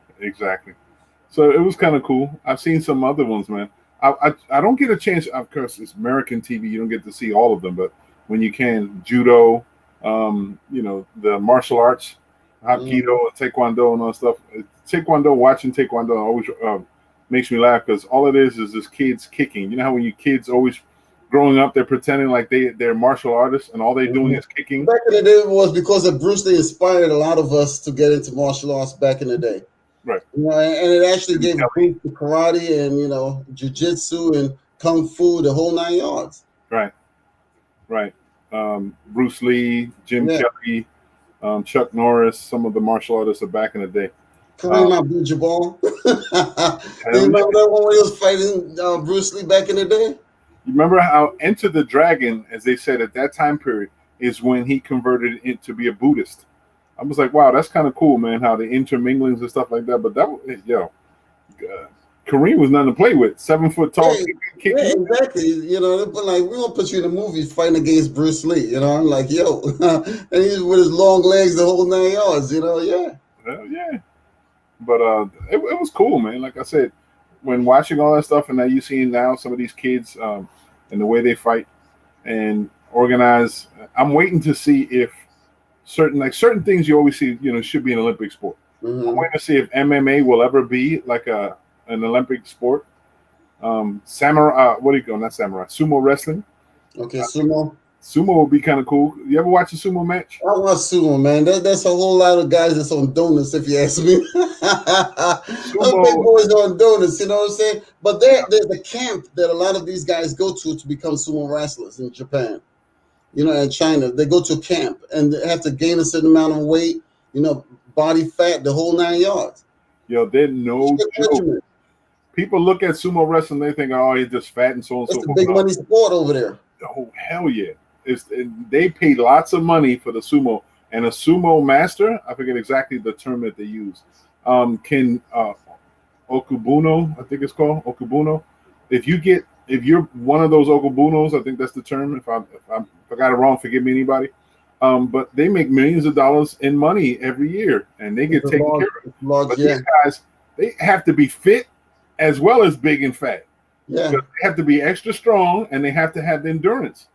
So it was kind of cool. I've seen some other ones, man. I don't get a chance. Of course, it's American TV. You don't get to see all of them, but when you can, judo, the martial arts, Hapkido, Taekwondo, and all that stuff. Watching Taekwondo always makes me laugh because all it is this kids kicking. You know how when you kids always growing up, they're pretending like they're martial artists and all they're doing is kicking. Back in the day, it was because of Bruce Lee inspired a lot of us to get into martial arts back in the day. Right. And it actually gave a boost to karate and jiu-jitsu and kung fu, the whole 9 yards. Right. Bruce Lee, Jim Kelly, Chuck Norris, some of the martial artists of back in the day. Kareem Abdul-Jabbar. You remember that one when he was fighting Bruce Lee back in the day? You remember how Enter the Dragon, as they said at that time period, is when he converted it to be a Buddhist. I was like, wow, that's kind of cool, man, how the interminglings and stuff like that. But Kareem was nothing to play with. 7 foot tall. Yeah, exactly. But like, we're going to put you in a movie fighting against Bruce Lee. I'm like, yo. And he's with his long legs the whole 9 yards, yeah. Hell yeah. But it was cool, man. Like I said, when watching all that stuff, and now you see now some of these kids and the way they fight and organize, I'm waiting to see if certain things you always see, should be an Olympic sport. I'm waiting to see if MMA will ever be like an Olympic sport. Samurai, what do you call not samurai? Sumo wrestling. Okay, sumo. Sumo would be kind of cool. You ever watch a sumo match? I watch sumo, man. That's a whole lot of guys that's on donuts, if you ask me. Some big boys on donuts, you know what I'm saying? But there's a camp that a lot of these guys go to become sumo wrestlers in Japan. In China. They go to a camp and they have to gain a certain amount of weight, body fat, the whole 9 yards. Yo, they're no joke. People look at sumo wrestling, they think, oh, he's just fat and so on and so forth. It's a big money sport over there. Oh, hell yeah. They pay lots of money for the sumo, and a sumo master, I forget exactly the term that they use, can okubuno, I think it's called okubuno. If you're one of those okubunos, I think that's the term. If I got it wrong, forgive me, anybody. But they make millions of dollars in money every year, and they get taken care of. But these guys, they have to be fit as well as big and fat. Yeah, they have to be extra strong, and they have to have the endurance.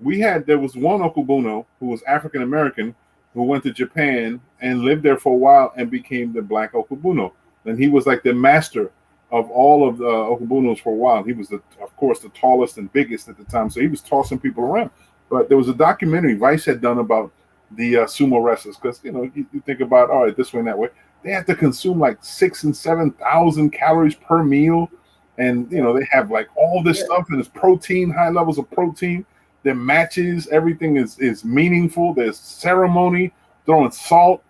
There was one okubuno who was African American who went to Japan and lived there for a while and became the black okubuno. And he was like the master of all of the okubunos for a while. He was, of course, the tallest and biggest at the time. So he was tossing people around. But there was a documentary Vice had done about the sumo wrestlers because, you think about, all right, this way and that way. They have to consume like 6,000 and 7,000 calories per meal. And, they have like all this stuff and it's protein, high levels of protein. Their matches, everything is meaningful. There's ceremony, throwing salt,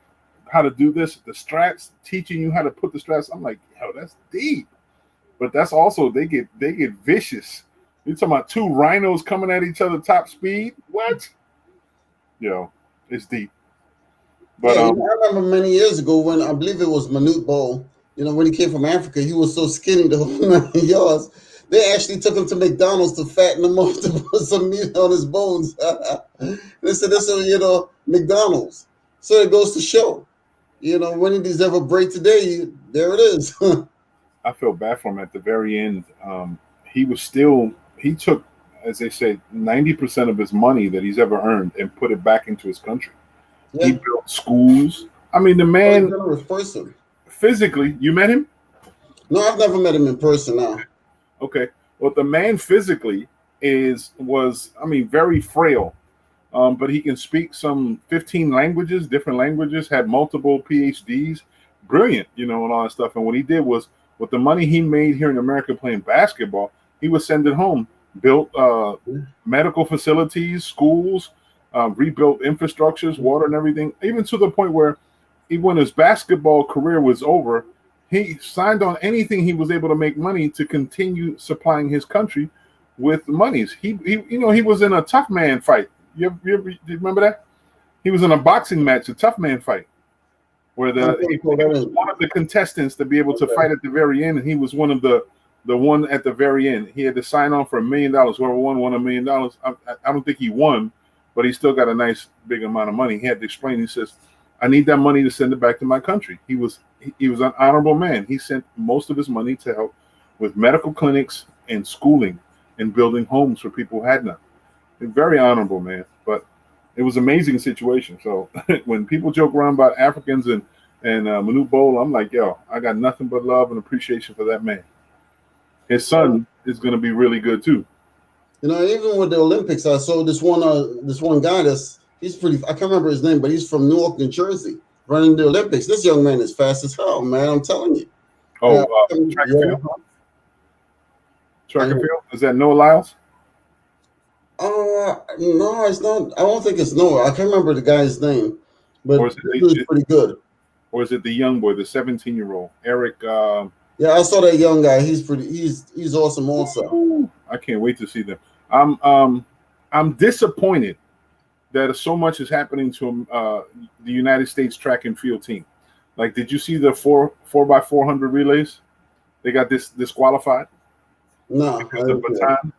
how to do this, the straps, teaching you how to put the straps. I'm like, yo, that's deep. But that's also they get vicious. You're talking about two rhinos coming at each other top speed. What? Yo, it's deep. But I remember many years ago when I believe it was Manute Bol. When he came from Africa, he was so skinny the whole 9 yards. They actually took him to McDonald's to fatten him up to put some meat on his bones. They said, this is, McDonald's. So it goes to show, when did these ever break today? There it is. I feel bad for him at the very end. He took, as they say, 90% of his money that he's ever earned and put it back into his country. Yeah. He built schools. I mean, the man. Generous person. Physically, you met him? No, I've never met him in person now. Okay. Well, the man physically was very frail, but he can speak some 15 languages, different languages, had multiple PhDs, brilliant, and all that stuff. And what he did was, with the money he made here in America playing basketball, he would send it home, built medical facilities, schools, rebuilt infrastructures, water and everything, even to the point where even when his basketball career was over, he signed on anything he was able to make money to continue supplying his country with monies. He was in a tough man fight. You remember that? He was in a boxing match, a tough man fight. where I'm he gonna call was that in. one of the contestants to be able to Okay. fight at the very end, and he was one of the one at the very end. He had to sign on for $1 million. Whoever won $1 million. I don't think he won, but he still got a nice big amount of money. He had to explain. He says, "I need that money to send it back to my country." He was an honorable man. He sent most of his money to help with medical clinics and schooling and building homes for people who had none. A very honorable man, but it was an amazing situation. So when people joke around about Africans and Manute Bol, I'm like, yo, I got nothing but love and appreciation for that man. His son is going to be really good too. You know, even with the Olympics, I saw this one guy he's pretty. I can't remember his name, but he's from Newark, New Jersey, running the Olympics. This young man is fast as hell, man. I'm telling you. Oh, track and field. Track and field. Is that Noah Lyles? No, it's not. I don't think it's Noah. I can't remember the guy's name, but he's pretty good. Or is it the young boy, the 17-year-old Eric? Yeah, I saw that young guy. He's pretty. He's awesome also. I can't wait to see them. I'm disappointed that so much is happening to the United States track and field team. Like, did you see the 4x400 relays? They got disqualified. No, the baton.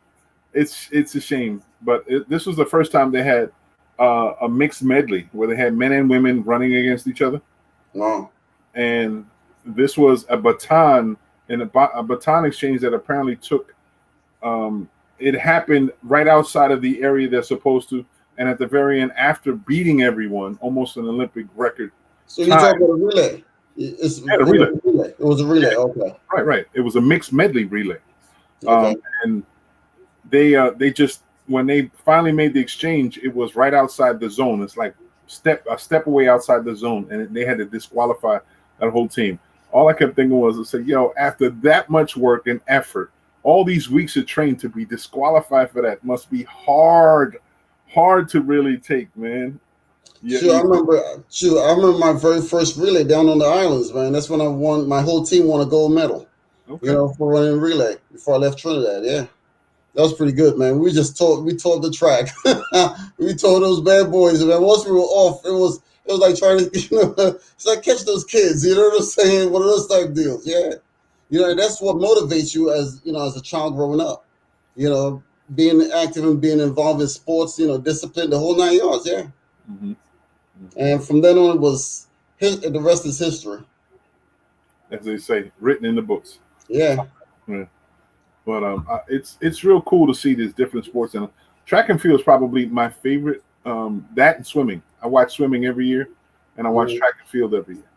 It's a shame, but this was the first time they had a mixed medley where they had men and women running against each other. Wow. And this was a baton and a baton exchange that apparently took. It happened right outside of the area they're supposed to, and at the very end, after beating everyone, almost an Olympic record. So you're talking about a relay? A relay. It was a relay. Okay. Right. It was a mixed medley relay. Okay. And they just, when they finally made the exchange, it was right outside the zone. It's like a step away outside the zone, and they had to disqualify that whole team. All I kept thinking was, I said, yo, after that much work and effort, all these weeks of training, to be disqualified for that must be hard to really take, man. I remember my very first relay down on the islands, man. That's when I won. My whole team won a gold medal. Okay. You know, for running relay before I left Trinidad. Yeah, that was pretty good, man. We taught the track. We taught those bad boys, man. Once we were off, it was like trying to, it's like catch those kids. You know what I'm saying? One of those type deals. Yeah, and that's what motivates you as a child growing up. Being active and being involved in sports. Discipline, the whole 9 yards. Yeah. Mm-hmm. And from then on, the rest is history. As they say, written in the books. Yeah. But it's real cool to see these different sports, and track and field is probably my favorite. That and swimming. I watch swimming every year, and I watch track and field every year.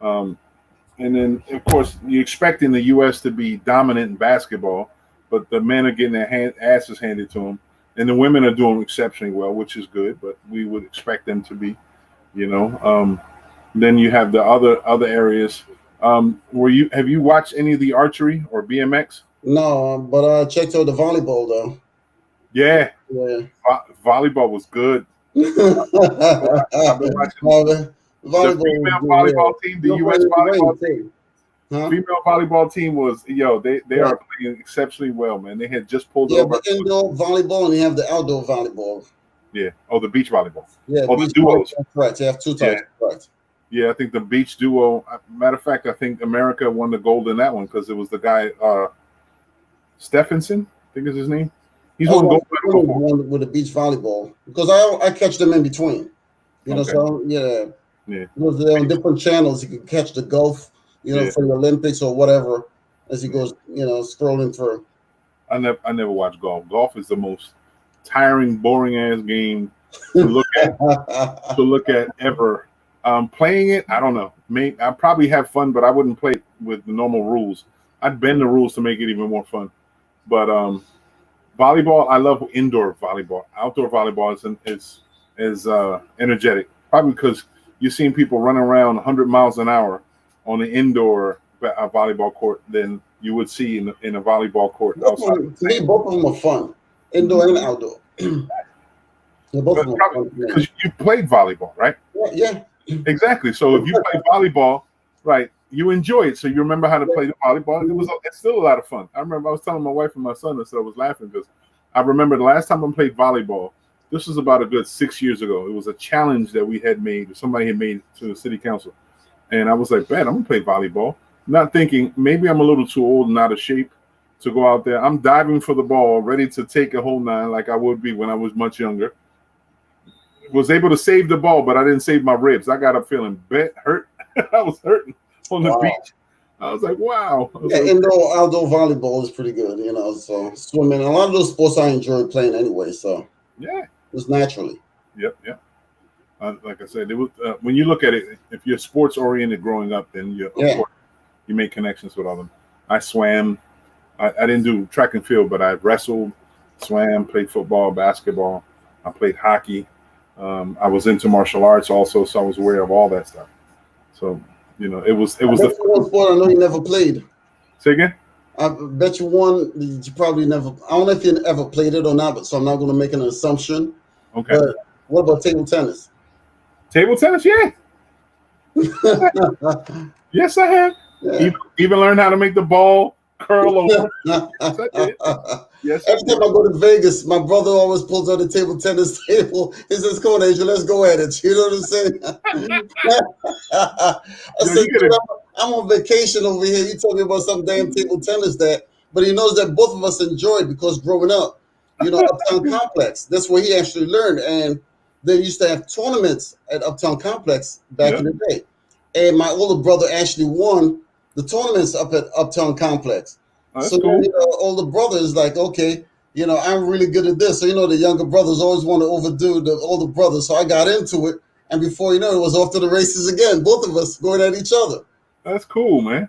And then, of course, you expect in the U.S. to be dominant in basketball, but the men are getting their asses handed to them, and the women are doing exceptionally well, which is good. But we would expect them to be, Then you have the other areas. Have you watched any of the archery or BMX? No, but I checked out the volleyball though. Yeah. Volleyball was good. I've been watching the female volleyball team, the U.S. volleyball team. Huh? Female volleyball team was they are playing exceptionally well, man. They had just pulled over. Yeah, the indoor volleyball and you have the outdoor volleyball. Yeah. Oh, the beach volleyball. Yeah. The duos. Correct. You have two types. Correct. Yeah, I think the beach duo. Matter of fact, I think America won the gold in that one because it was the guy Stephenson, I think is his name. He's won gold medal before with the beach volleyball because I catch them in between. So yeah. Because they're on different channels. You can catch the golf, for the Olympics or whatever as he goes, scrolling through. I never watch golf. Golf is the most tiring, boring ass game to look at ever. Playing it, I don't know. I probably have fun, but I wouldn't play it with the normal rules. I'd bend the rules to make it even more fun. But volleyball, I love indoor volleyball. Outdoor volleyball is energetic. Probably because you're seeing people running around 100 miles an hour on an indoor volleyball court than you would see in a volleyball court outside. To me, both of them are fun, indoor and outdoor. Because you played volleyball, right? Yeah. Exactly. So if you play volleyball, right, you enjoy it. So you remember how to play the volleyball. It's still a lot of fun. I remember I was telling my wife and my son this, so I was laughing because I remember the last time I played volleyball. This was about a good 6 years ago. It was a challenge that we had made, or somebody had made to the city council. And I was like, "Bet I'm gonna play volleyball." Not thinking maybe I'm a little too old and out of shape to go out there. I'm diving for the ball, ready to take a whole nine like I would be when I was much younger. Was able to save the ball, but I didn't save my ribs. I got up feeling hurt. I was hurting on the beach. I was like, wow. Yeah, outdoor volleyball is pretty good, you know. So swimming, a lot of those sports I enjoy playing anyway. So yeah, just naturally. Yep. Like I said, it was when you look at it, if you're sports oriented growing up, then of course you make connections with all them. I swam. I didn't do track and field, but I wrestled, swam, played football, basketball. I played hockey. I was into martial arts also, so I was aware of all that stuff. So, you know, it was the one sport I know you never played. Say again? I bet you one you probably never. I don't know if you ever played it or not, but so I'm not going to make an assumption. Okay. But what about table tennis? Table tennis, yeah. Yes, I have. Yeah. Even learned how to make the ball curl over. Yes, I did. Yes. Every time I go to Vegas, my brother always pulls out the table tennis table. He says, "Come on, Angel, let's go at it." You know what I'm saying? I said, I'm on vacation over here. You told me about some damn table tennis but he knows that both of us enjoyed because growing up, you know, Uptown Complex. That's where he actually learned, and they used to have tournaments at Uptown Complex back in the day. And my older brother actually won the tournaments up at Uptown Complex. So cool. You know, older brother is like, okay, you know, I'm really good at this. So, you know, the younger brothers always want to overdo the older brothers. So I got into it. And before you know it was off to the races again. Both of us going at each other. That's cool, man.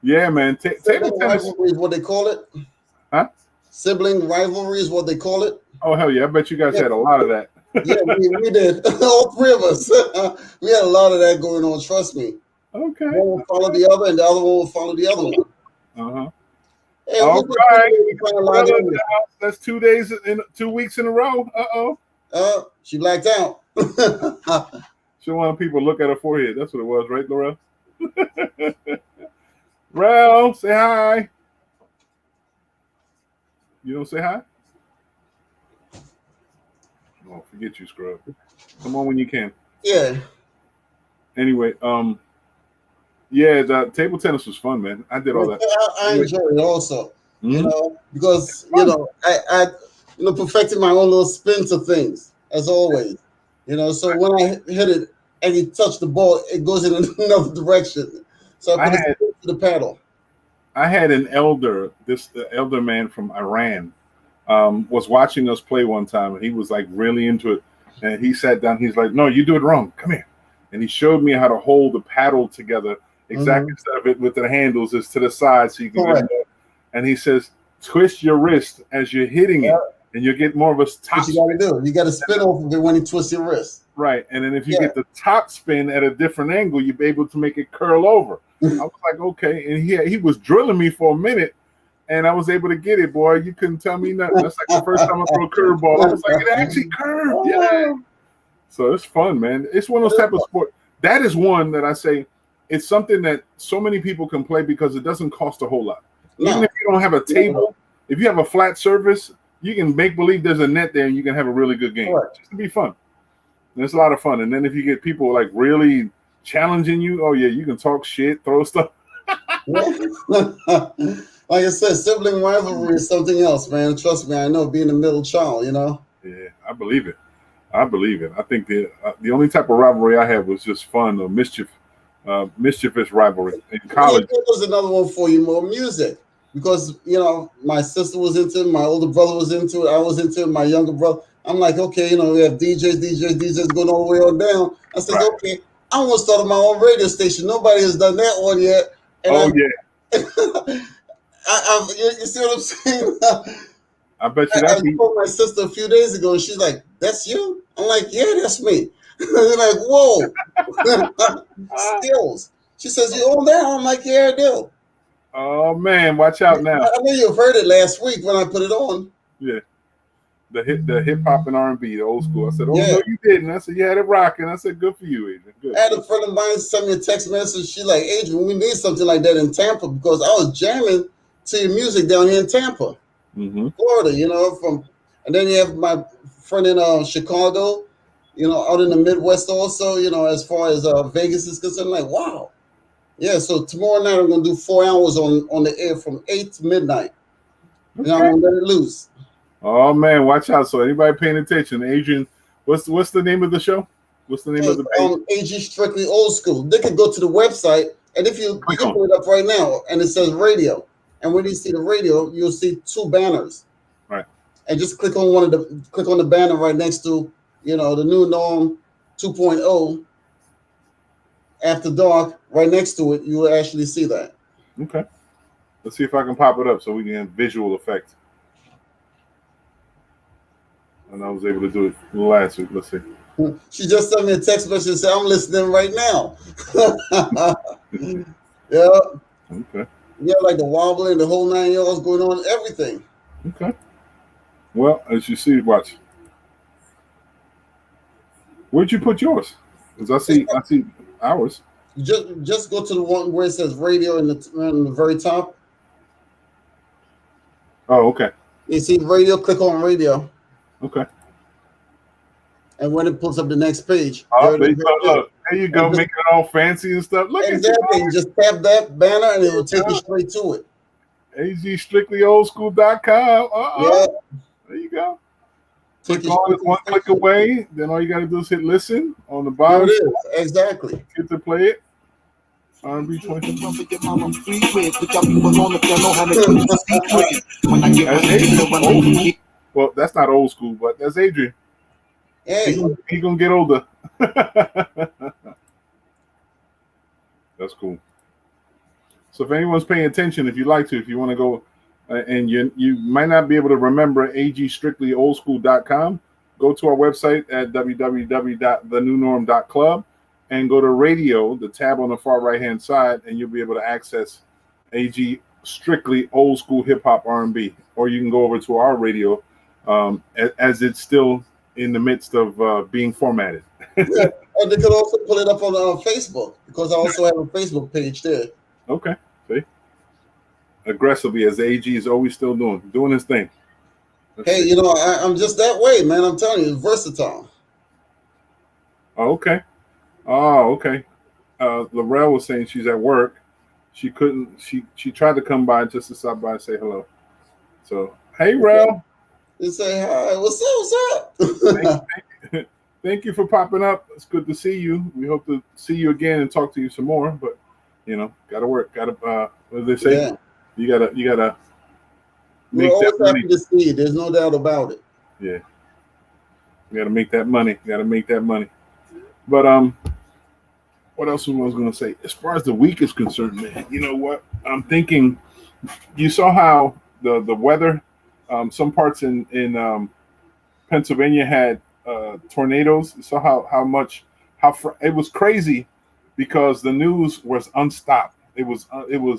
Yeah, man. Table tennis rivalry is what they call it. Huh? Sibling rivalry is what they call it. Oh, hell yeah. I bet you guys had a lot of that. Yeah, we did. All three of us. We had a lot of that going on. Trust me. Okay. One will follow the other, and the other one will follow the other one. Uh-huh. Hey, all right. That's 2 days in 2 weeks in a row. She blacked out. She wanted people to look at her forehead. That's what it was, right, Laurel? Rel, say hi. You don't say hi? Oh, forget you, scrub. Come on when you can. Yeah. Anyway, yeah, the table tennis was fun, man. I did all that. I enjoyed it also. Mm-hmm. You know, because you know, I perfected my own little spin to things as always. You know, so when I hit it and you touch the ball, it goes in another direction. So I put it to the paddle. I had an elder, the elder man from Iran, was watching us play one time, and he was like really into it. And he sat down. He's like, "No, you do it wrong. Come here." And he showed me how to hold the paddle together exactly instead of it with the handles is to the side, so you can get it. And he says, "Twist your wrist as you're hitting it, and you'll get more of a top." What you got to do? You got to spin off of it when you twist your wrist. Right, and then if you get the top spin at a different angle, you'll be able to make it curl over. I was like, okay, and he was drilling me for a minute, and I was able to get it, boy. You couldn't tell me nothing. That's like the first time I threw a curveball. I was like, it actually curved. Yeah. So it's fun, man. It's one of those type of sport. That is one that I say it's something that so many people can play because it doesn't cost a whole lot. No. Even if you don't have a table, if you have a flat surface, you can make believe there's a net there and you can have a really good game. Just to be fun. And it's a lot of fun. And then if you get people like really challenging you, oh yeah, you can talk shit, throw stuff. Like I said, sibling rivalry is something else, man. Trust me, I know, being a middle child, you know. Yeah, I believe it. I think the only type of rivalry I had was just fun or mischievous rivalry in college. There was another one for you, more music, because you know my sister was into it, my older brother was into it, I was into it, my younger brother. I'm like, okay, you know, we have DJs going all the way on down. I said, okay, I want to start my own radio station. Nobody has done that one yet. And you see what I'm saying? I bet you that. I told my sister a few days ago, and she's like, "That's you?" I'm like, "Yeah, that's me." They're like, "Whoa, skills." She says, "You own that?" I'm like, "Yeah, I do." Oh man, watch out now! I know you've heard it last week when I put it on. Yeah, the hip hop and R&B, the old school. I said, "Oh no, you didn't." I said, "You had it rocking." I said, "Good for you, Adrian." Good. I had a friend of mine send me a text message. She's like, "Adrian, we need something like that in Tampa because I was jamming to your music down here in Tampa." Florida, you know, and then you have my friend in Chicago, out in the Midwest also, as far as Vegas is concerned, like, wow. Yeah, so tomorrow night I'm going to do 4 hours on the air from 8 to midnight. And I'm Okay. going to let it loose. Oh man, watch out! So anybody paying attention, Adrian, what's the name of the show? What's the name of Hey, the page? AG Strictly Old School. They can go to the website, and if you Click can on. pull it up right now, and it says radio. And when you see the radio, you'll see 2 banners. Right. And just click on the banner right next to, the new norm 2.0 after dark, right next to it, you will actually see that. Okay. Let's see if I can pop it up so we can have visual effect. And I was able to do it last week. Let's see. She just sent me a text message and said, I'm listening right now. Yeah. Okay. Yeah, like the wobbling, the whole 9 yards going on, everything. Okay. Well, as you see, watch. Where'd you put yours? Because I see ours. Just go to the one where it says radio in the very top. Oh, okay. You see radio, click on radio. Okay. And when it pulls up the next page, Oh, look, there you go, making it all fancy and stuff. Look exactly. at You just tap that banner and it will take you straight to it. AGStrictlyOldSchool.com. Yeah. There you go. Take Click on it, one click away. Then all you got to do is hit listen on the bottom. There it is. Exactly. Get to play it. R&B 20. Well, that's not old school, but that's Adrian. Hey. He gonna get older. That's cool. So if anyone's paying attention, if you like to, if you want to go, and you might not be able to remember agstrictlyoldSchool.com, go to our website at www.thenewnorm.club and go to radio, the tab on the far right hand side, and you'll be able to access AG Strictly Old School Hip Hop R&B. Or you can go over to our radio, as it's still in the midst of being formatted. Yeah. Or they could also pull it up on Facebook, because I also have a Facebook page there. Okay. See? Aggressively, as AG is always still doing his thing. Hey, I'm just that way, man. I'm telling you, it's versatile. Oh, okay. Oh, okay. Laurel was saying she's at work. She couldn't. She tried to come by just to stop by and say hello. So, hey, Rel. You say hi. What's up? Thank you for popping up. It's good to see you. We hope to see you again and talk to you some more. But gotta work. Gotta. What do they say? Yeah. You gotta. We're always happy to see you. There's no doubt about it. Yeah. You gotta make that money. But what else was I going to say? As far as the week is concerned, man, you know what? I'm thinking. You saw how the weather, some parts in Pennsylvania had tornadoes. You saw how it was crazy, because the news was unstopped. It was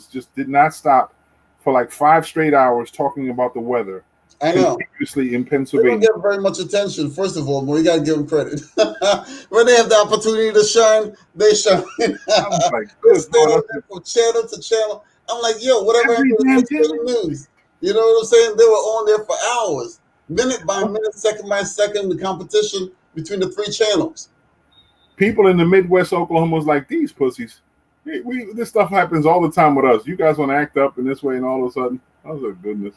just did not stop for like 5 straight hours talking about the weather. I know. Continuously in They Pennsylvania. don't get very much attention. First of all, we gotta give them credit. When they have the opportunity to shine, they shine. I'm like, They stay on there from channel to channel. I'm like, yo, whatever happened to the news? You know what I'm saying? They were on there for hours, minute by minute, second by second, the competition between the 3 channels. People in the Midwest Oklahoma was like, these pussies. This stuff happens all the time with us. You guys want to act up in this way, and all of a sudden, oh goodness.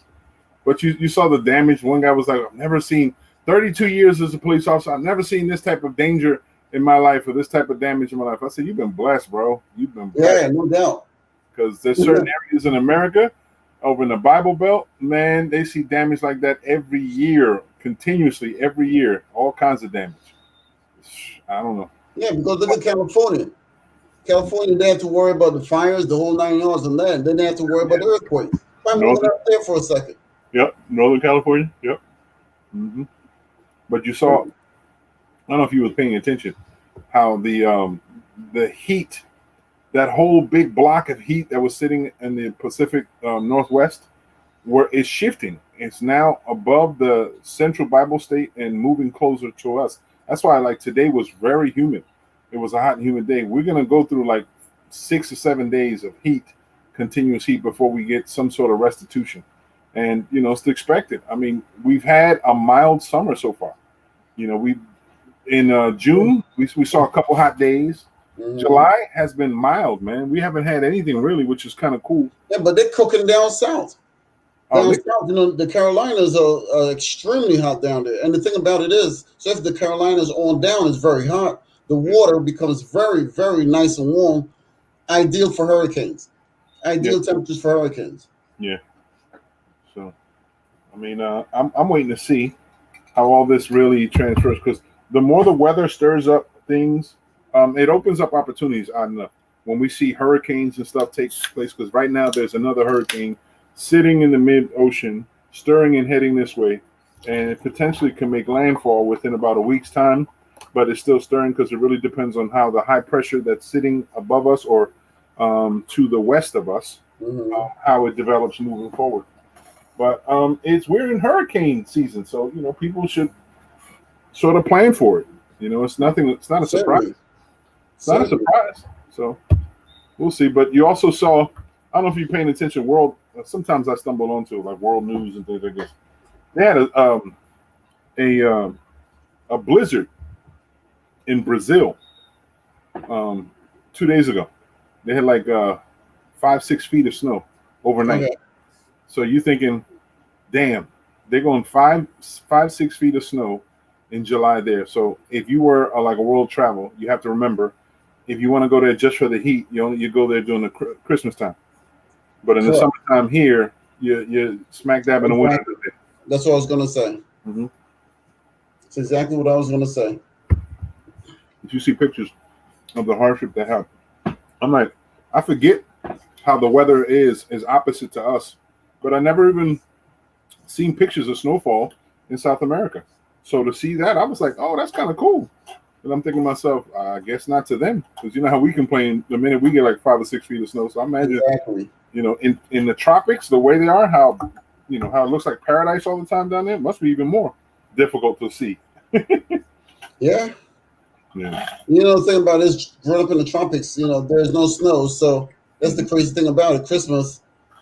But you saw the damage. One guy was like, I've never seen 32 years as a police officer. I've never seen this type of danger in my life, or this type of damage in my life. I said, you've been blessed, bro. You've been blessed. Yeah, no doubt. Because there's certain areas in America, over in the Bible Belt, man, they see damage like that every year, continuously, every year, all kinds of damage. I don't know. Yeah, because look at California. California, they have to worry about the fires, the whole 9 yards and that. Then they have to worry about the earthquakes. I'm moving out there for a second. Yep, Northern California. Yep. Mm-hmm. But you saw, I don't know if you were paying attention, how the heat, that whole big block of heat that was sitting in the Pacific Northwest, is shifting. It's now above the Central Bible State and moving closer to us. That's why, like, today was very humid. It was a hot and humid day. We're gonna go through like 6 or 7 days of heat, continuous heat, before we get some sort of restitution. And it's expected. I mean, we've had a mild summer so far. In June, we saw a couple hot days. Mhm. July has been mild, man. We haven't had anything really, which is kind of cool. Yeah, but they're cooking down south. Oh, Down south, the Carolinas are extremely hot down there. And the thing about it is, so if the Carolinas on down is very hot, the water becomes very, very nice and warm, ideal for hurricanes. Ideal temperatures for hurricanes. Yeah. So, I mean, I'm waiting to see how all this really transfers, because the more the weather stirs up things, it opens up opportunities. Odd enough, when we see hurricanes and stuff take place, because right now there's another hurricane sitting in the mid-ocean, stirring and heading this way, and it potentially can make landfall within about a week's time. But it's still stirring because it really depends on how the high pressure that's sitting above us or to the west of us, how it develops moving forward. But we're in hurricane season, so people should sort of plan for it. It's nothing. It's not a surprise. It's not a surprise. So we'll see. But you also saw. I don't know if you're paying attention. Sometimes I stumble onto like world news and things like this. They had a blizzard in Brazil 2 days ago. They had like 5-6 feet of snow overnight. Okay. So you're thinking, damn, they're going 5-6 feet of snow in July there. So if you were like a world travel, you have to remember, if you want to go there just for the heat, you go there during the Christmas time. But in the summertime here, you're smack dab in the winter. That's what I was going to say. Mm-hmm. That's exactly what I was going to say. If you see pictures of the hardship they have, I'm like, I forget how the weather is opposite to us, but I never even seen pictures of snowfall in South America. So to see that, I was like, oh, that's kind of cool. And I'm thinking to myself, I guess not to them, because you know how we complain the minute we get like 5 or 6 feet of snow. So I imagine, in the tropics, the way they are, how it looks like paradise all the time down there, must be even more difficult to see. Yeah. Yeah. The thing about it is, growing up in the tropics, there's no snow. So that's the crazy thing about it. Christmas,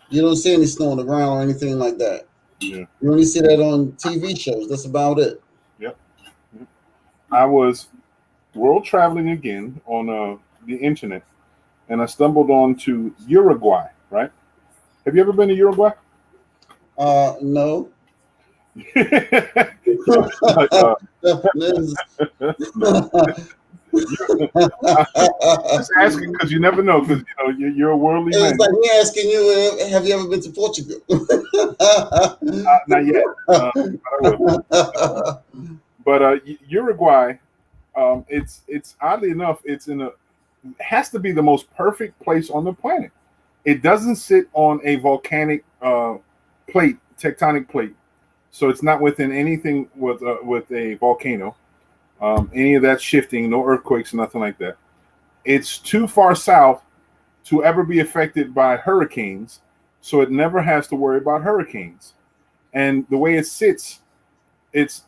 you don't see any snow on the ground or anything like that. Yeah. You only see that on TV shows. That's about it. Yep. I was world traveling again on the internet, and I stumbled onto Uruguay, right? Have you ever been to Uruguay? No. Just asking because you never know, because you're a worldly man. It's like me asking you, have you ever been to Portugal? Not yet, but I will. But Uruguay, it's oddly enough, it has to be the most perfect place on the planet. It doesn't sit on a volcanic tectonic plate. So it's not within anything with a volcano, any of that shifting, no earthquakes, nothing like that. It's too far south to ever be affected by hurricanes, so it never has to worry about hurricanes. And the way it sits, it's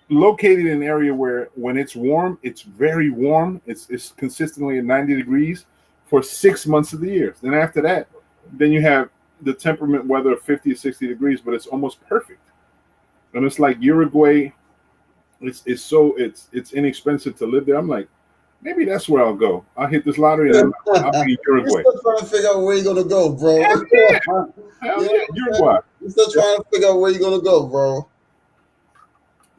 located in an area where when it's warm, it's very warm. It's consistently at 90 degrees for 6 months of the year. Then after that, then you have the temperament weather of 50 or 60 degrees, but it's almost perfect. And it's like Uruguay, it's inexpensive to live there. I'm like, maybe that's where I'll go. I'll hit this lottery and I'll be in Uruguay. You're still trying to figure out where you're gonna go, bro. Hell yeah, Uruguay. You're still trying to figure out where you're gonna go, bro.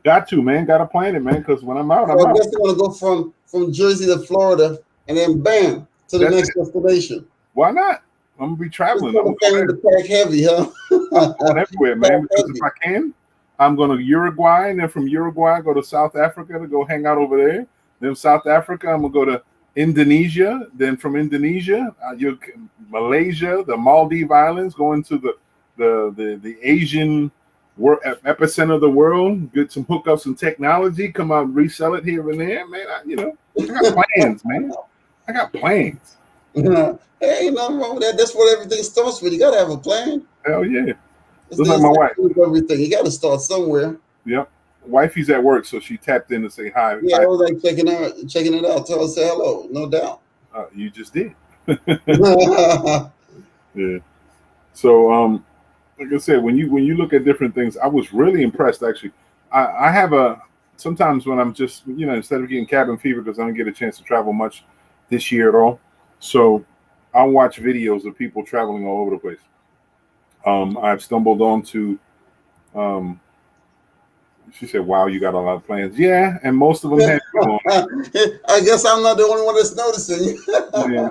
Got to, man. Got to plan it, man, because when I'm out, I'm out. I guess I'm gonna go from Jersey to Florida and then bam to the next destination. Why not? I'm gonna be traveling. I'm going to pack heavy, huh? I'm going everywhere, man. Because if I can, I'm going to Uruguay, and then from Uruguay, I go to South Africa to go hang out over there. Then South Africa, I'm gonna go to Indonesia. Then from Indonesia, Malaysia, the Maldives Islands, going to the Asian epicenter of the world. Get some hookups and technology. Come out and resell it here and there, man. I got plans, man. I got plans. Hey, nothing wrong with that. That's what everything starts with. You gotta have a plan. Hell yeah. Just like my wife. Everything. You gotta start somewhere. Yep. Wifey's at work, so she tapped in to say hi. Yeah, I was like checking it out. Tell her, say hello. No doubt. You just did. Yeah. So like I said, when you look at different things, I was really impressed actually. I have sometimes when I'm just, instead of getting cabin fever because I don't get a chance to travel much this year at all, so I'll watch videos of people traveling all over the place. I've stumbled onto. She said, "Wow, you got a lot of plans." Yeah, and most of them had you on. I guess I'm not the only one that's noticing. Yeah,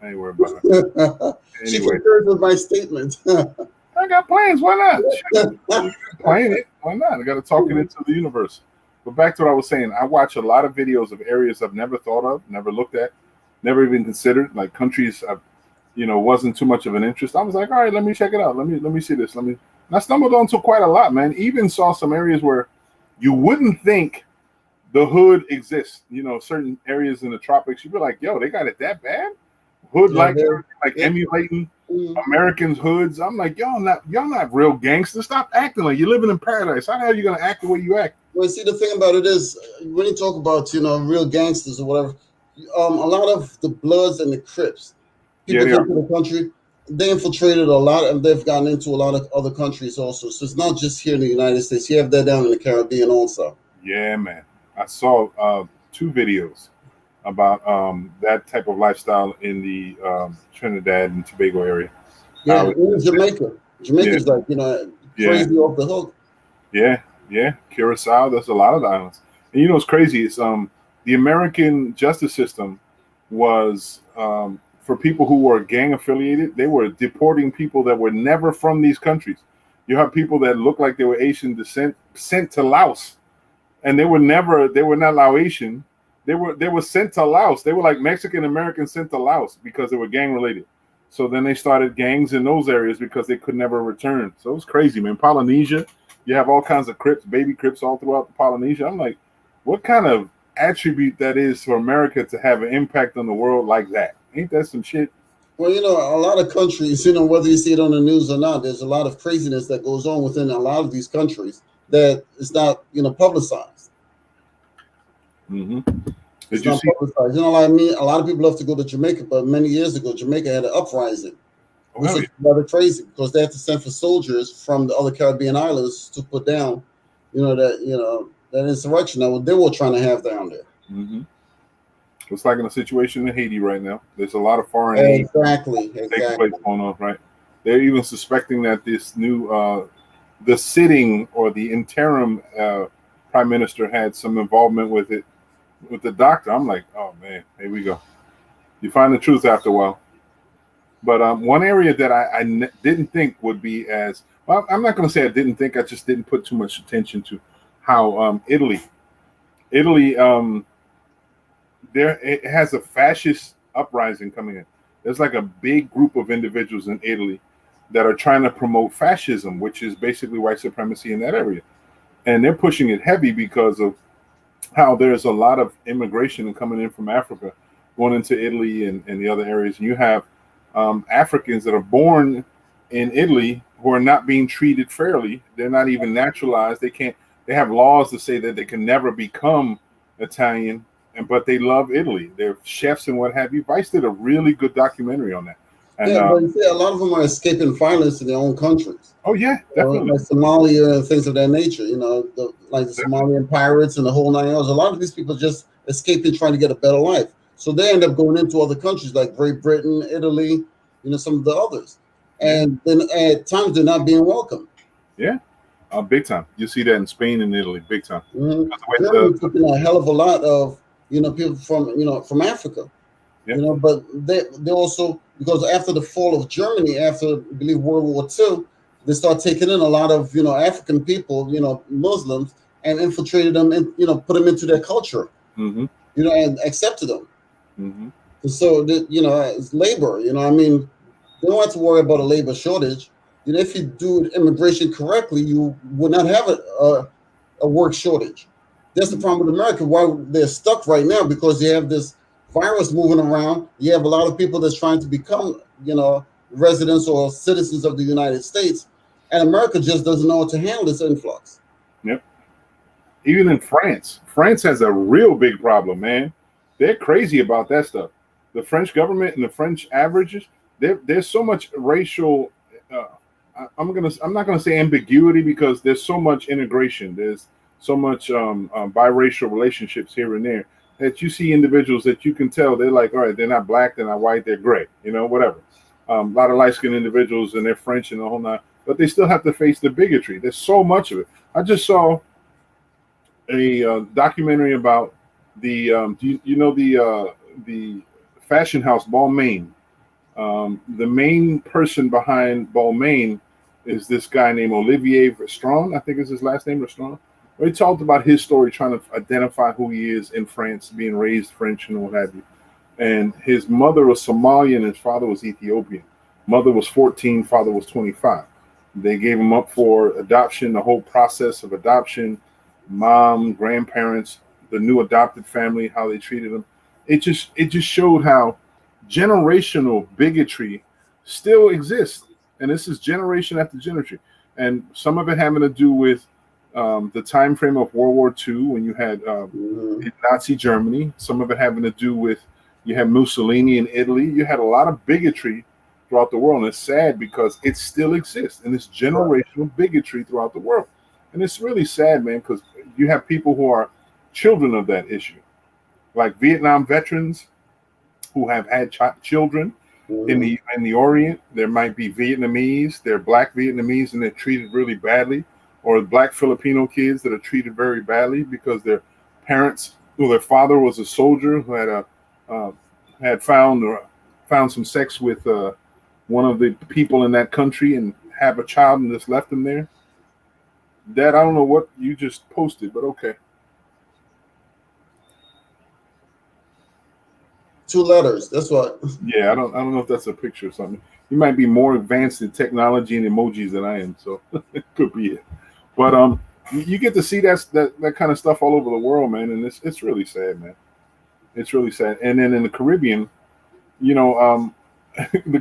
I ain't worried about it. She Anyway, concurs with my statement. I got plans. Why not? Shoot. Plan it. Why not? I got to talk it into the universe. But back to what I was saying, I watch a lot of videos of areas I've never thought of, never looked at, never even considered, like countries I've, wasn't too much of an interest. I was like, all right, let me check it out. Let me see this. And I stumbled onto quite a lot, man. Even saw some areas where you wouldn't think the hood exists. Certain areas in the tropics, you'd be like, yo, they got it that bad? Hood like emulating Americans' hoods. I'm like, y'all not real gangsters. Stop acting like you're living in paradise. How the hell are you gonna act the way you act? Well, see, the thing about it is, when you talk about real gangsters or whatever, a lot of the Bloods and the Crips, people came to the country, they infiltrated a lot, and they've gotten into a lot of other countries also. So it's not just here in the United States. You have that down in the Caribbean also. Yeah, man. I saw 2 videos about that type of lifestyle in the Trinidad and Tobago area. Yeah, in Jamaica. Jamaica's like, crazy off the hook. Yeah. Curacao, there's a lot of islands. And what's crazy is the American justice system was for people who were gang affiliated, they were deporting people that were never from these countries. You have people that look like they were Asian descent sent to Laos, and they were not Laotian. They were sent to Laos. They were like Mexican Americans sent to Laos because they were gang related. So then they started gangs in those areas because they could never return. So it was crazy, man. Polynesia, you have all kinds of Crips, baby Crips all throughout Polynesia. I'm like, what kind of attribute that is for America to have an impact on the world like that? Ain't that some shit? Well, a lot of countries, whether you see it on the news or not, there's a lot of craziness that goes on within a lot of these countries that is not, publicized. Mm-hmm. It's not publicized. Like a lot of people love to go to Jamaica, but many years ago, Jamaica had an uprising, which was rather crazy because they had to send for soldiers from the other Caribbean islands to put down, that insurrection that they were trying to have down there. Mm-hmm. It's like in a situation in Haiti right now. There's a lot of foreign aid taking place going on, right? They're even suspecting that this new, the sitting or the interim prime minister had some involvement with it, with the doctor. I'm like, oh man, here we go. You find the truth after a while. But one area that I didn't think would be as well, I'm not going to say I didn't think, I just didn't put too much attention to how Italy, it has a fascist uprising coming in. There's like a big group of individuals in Italy that are trying to promote fascism, which is basically white supremacy in that area. And they're pushing it heavy because of how there's a lot of immigration coming in from Africa going into Italy and the other areas. And you have Africans that are born in Italy who are not being treated fairly. They're not even naturalized. They have laws to say that they can never become Italian, but they love Italy. They're chefs and what have you. Vice did a really good documentary on that. And, but you see, a lot of them are escaping violence in their own countries. Oh yeah, definitely. Like Somalia and things of that nature. The Somalian pirates and the whole 9 yards. A lot of these people just escaping, trying to get a better life. So they end up going into other countries like Great Britain, Italy, some of the others. And then at times they're not being welcome. Yeah. Big time. You see that in Spain and Italy, big time. Mm-hmm. Germany took in a hell of a lot of people from Africa. Yeah. But they also, because after the fall of Germany, after I believe World War II, they start taking in a lot of African people, Muslims, and infiltrated them and put them into their culture, mm-hmm. And accepted them. Mm-hmm. And so it's labor. They don't have to worry about a labor shortage. If you do immigration correctly, you would not have a work shortage. That's the problem with America. Why they're stuck right now, because you have this virus moving around. You have a lot of people that's trying to become, residents or citizens of the United States, and America just doesn't know how to handle this influx. Yep. Even in France has a real big problem, man. They're crazy about that stuff. The French government and the French averages, there's so much racial I'm not gonna say ambiguity because there's so much integration. There's so much biracial relationships here and there that you see individuals that you can tell they're like, all right, they're not black, they're not white, they're gray, whatever. A lot of light skinned individuals and they're French and the whole nine, but they still have to face the bigotry. There's so much of it. I just saw a documentary about the the fashion house Balmain. The main person behind Balmain is this guy named Olivier Verstraun, I think is his last name, Verstraun. Where he talked about his story, trying to identify who he is in France, being raised French and what have you. And his mother was Somalian, his father was Ethiopian. Mother was 14, father was 25. They gave him up for adoption, the whole process of adoption, mom, grandparents, the new adopted family, how they treated him. It just showed how generational bigotry still exists, and this is generation after generation, and some of it having to do with the time frame of World War II when you had in Nazi Germany. Some of it having to do with you had Mussolini in Italy. You had a lot of bigotry throughout the world, and it's sad because it still exists, and it's generational bigotry throughout the world, and it's really sad, man, because you have people who are children of that issue, like Vietnam veterans who have had children in the Orient. There might be Vietnamese, they're black Vietnamese, and they're treated really badly, or black Filipino kids that are treated very badly because their parents, or their father was a soldier who had found some sex with one of the people in that country and have a child and just left them there. Dad, I don't know what you just posted, but okay. 2 letters. That's what. Yeah, I don't know if that's a picture or something. You might be more advanced in technology and emojis than I am, so it could be it. But you get to see that kind of stuff all over the world, man, and it's really sad, man. It's really sad. And then in the Caribbean, the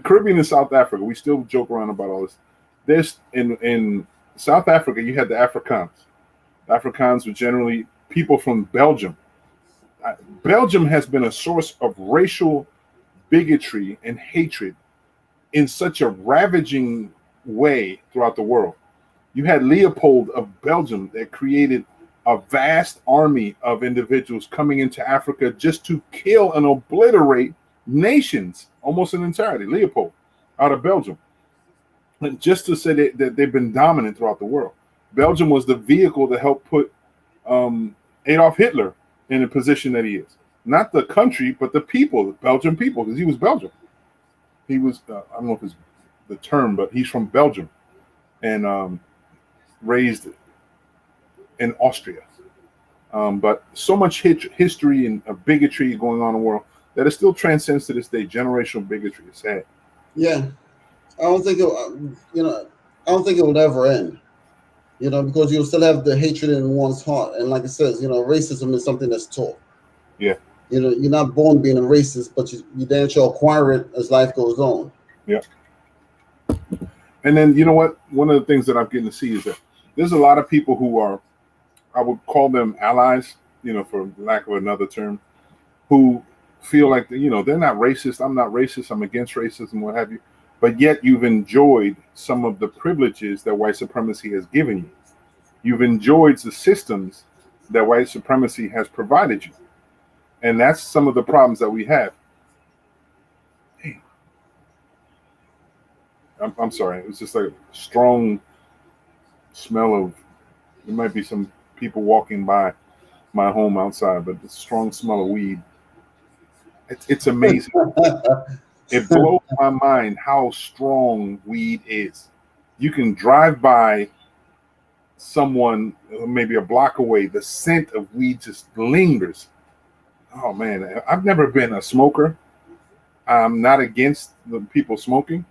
Caribbean and South Africa, we still joke around about all this. There's in South Africa, you had the Afrikaans. The Afrikaans were generally people from Belgium. Belgium has been a source of racial bigotry and hatred in such a ravaging way throughout the world. You had Leopold of Belgium that created a vast army of individuals coming into Africa just to kill and obliterate nations, almost in entirety. Leopold out of Belgium. And just to say that they've been dominant throughout the world. Belgium was the vehicle to help put Adolf Hitler in the position that he is. Not the country, but the people, the Belgian people, because he was Belgium. He was, I don't know if it's the term, but he's from Belgium and raised in Austria. But so much history and bigotry going on in the world that it still transcends to this day. Generational bigotry is sad. Yeah, I don't think it will ever end. Because you'll still have the hatred in one's heart, and like it says, racism is something that's taught. Yeah. You're not born being a racist, but you damn sure acquire it as life goes on. Yeah. And then you know what? One of the things that I'm getting to see is that there's a lot of people who are, I would call them allies, for lack of another term, who feel like they're not racist. I'm not racist. I'm against racism, what have you. But yet you've enjoyed some of the privileges that white supremacy has given you. You've enjoyed the systems that white supremacy has provided you. And that's some of the problems that we have. Hey. I'm sorry. It was just like a strong smell of, there might be some people walking by my home outside, but the strong smell of weed. It's amazing. It blows my mind how strong weed is. You can drive by someone maybe a block away, the scent of weed just lingers. Oh man, I've never been a smoker. I'm not against the people smoking.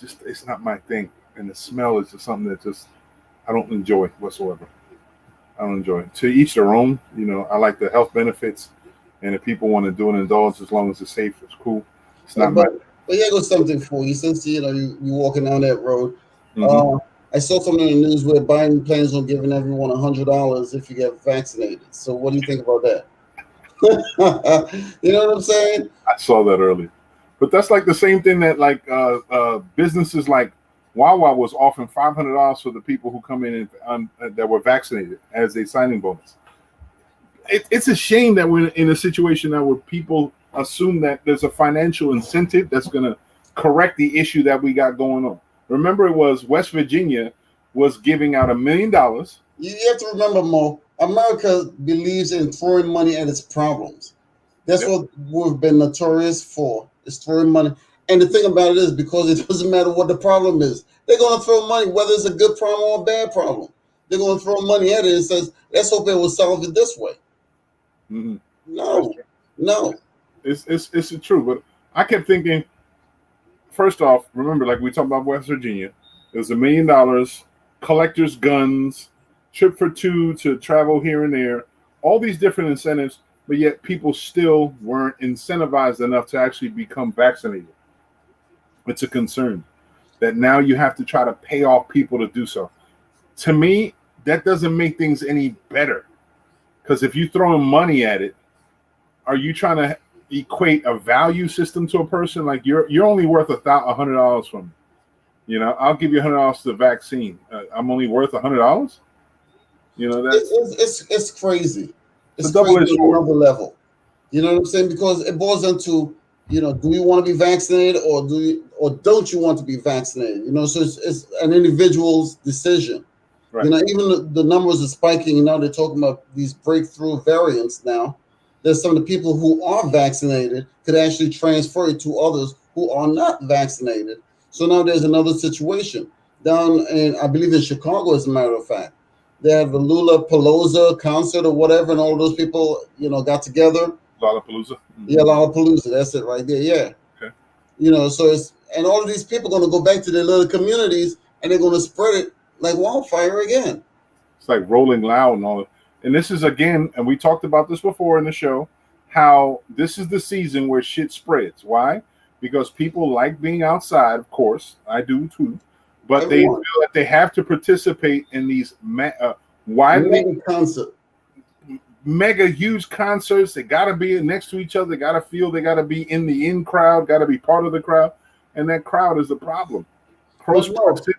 It's not my thing. And the smell is just something that I don't enjoy whatsoever. I don't enjoy it. To each their own. I like the health benefits, and if people want to do an indulge as long as it's safe, it's cool. It's not But here goes something for you. Since you're walking down that road, I saw something in the news where Biden plans on giving everyone $100 if you get vaccinated. So what do you think about that? You know what I'm saying? I saw that earlier, but that's like the same thing that like businesses like Wawa was offering $500 for the people who come in and, that were vaccinated as a signing bonus. It's a shame that we're in a situation now where people assume that there's a financial incentive that's going to correct the issue that we got going on. Remember, it was West Virginia was giving out $1 million. You have to remember, Mo, America believes in throwing money at its problems. That's what we've been notorious for, is throwing money. And the thing about it is, because it doesn't matter what the problem is, they're going to throw money, whether it's a good problem or a bad problem. They're going to throw money at it and says, let's hope it will solve it this way. Mm-hmm. No. It's true. But I kept thinking, first off, remember, like we talked about West Virginia, it was $1 million, collectors' guns, trip for two to travel here and there, all these different incentives, but yet people still weren't incentivized enough to actually become vaccinated. It's a concern that now you have to try to pay off people to do so. To me, that doesn't make things any better. Because if you're throwing money at it, are you trying to equate a value system to a person? Like you're only worth $100 from me. You know, I'll give you $100 to the vaccine. I'm only worth $100. You know, it's crazy. It's a double-edged crazy on another level. You know what I'm saying? Because it boils into, you know, do you want to be vaccinated or don't you want to be vaccinated? You know, so it's an individual's decision. Right. You know, even the numbers are spiking. You know, they're talking about these breakthrough variants now. There's some of the people who are vaccinated could actually transfer it to others who are not vaccinated. So now there's another situation down in, I believe in Chicago, as a matter of fact. They have the Lollapalooza concert or whatever, and all those people, you know, got together. Lollapalooza? Mm-hmm. Yeah, Lollapalooza. That's it right there. Yeah. Okay. You know, so and all of these people are going to go back to their little communities and they're going to spread it like wildfire again. It's like Rolling Loud and all that. And this is, again, and we talked about this before in the show, how this is the season where shit spreads. Why? Because people like being outside, of course. I do too. But Everyone. They feel that they have to participate in these mega huge concerts. They got to be next to each other. They got to feel they got to be in the in crowd, got to be part of the crowd. And that crowd is the problem. But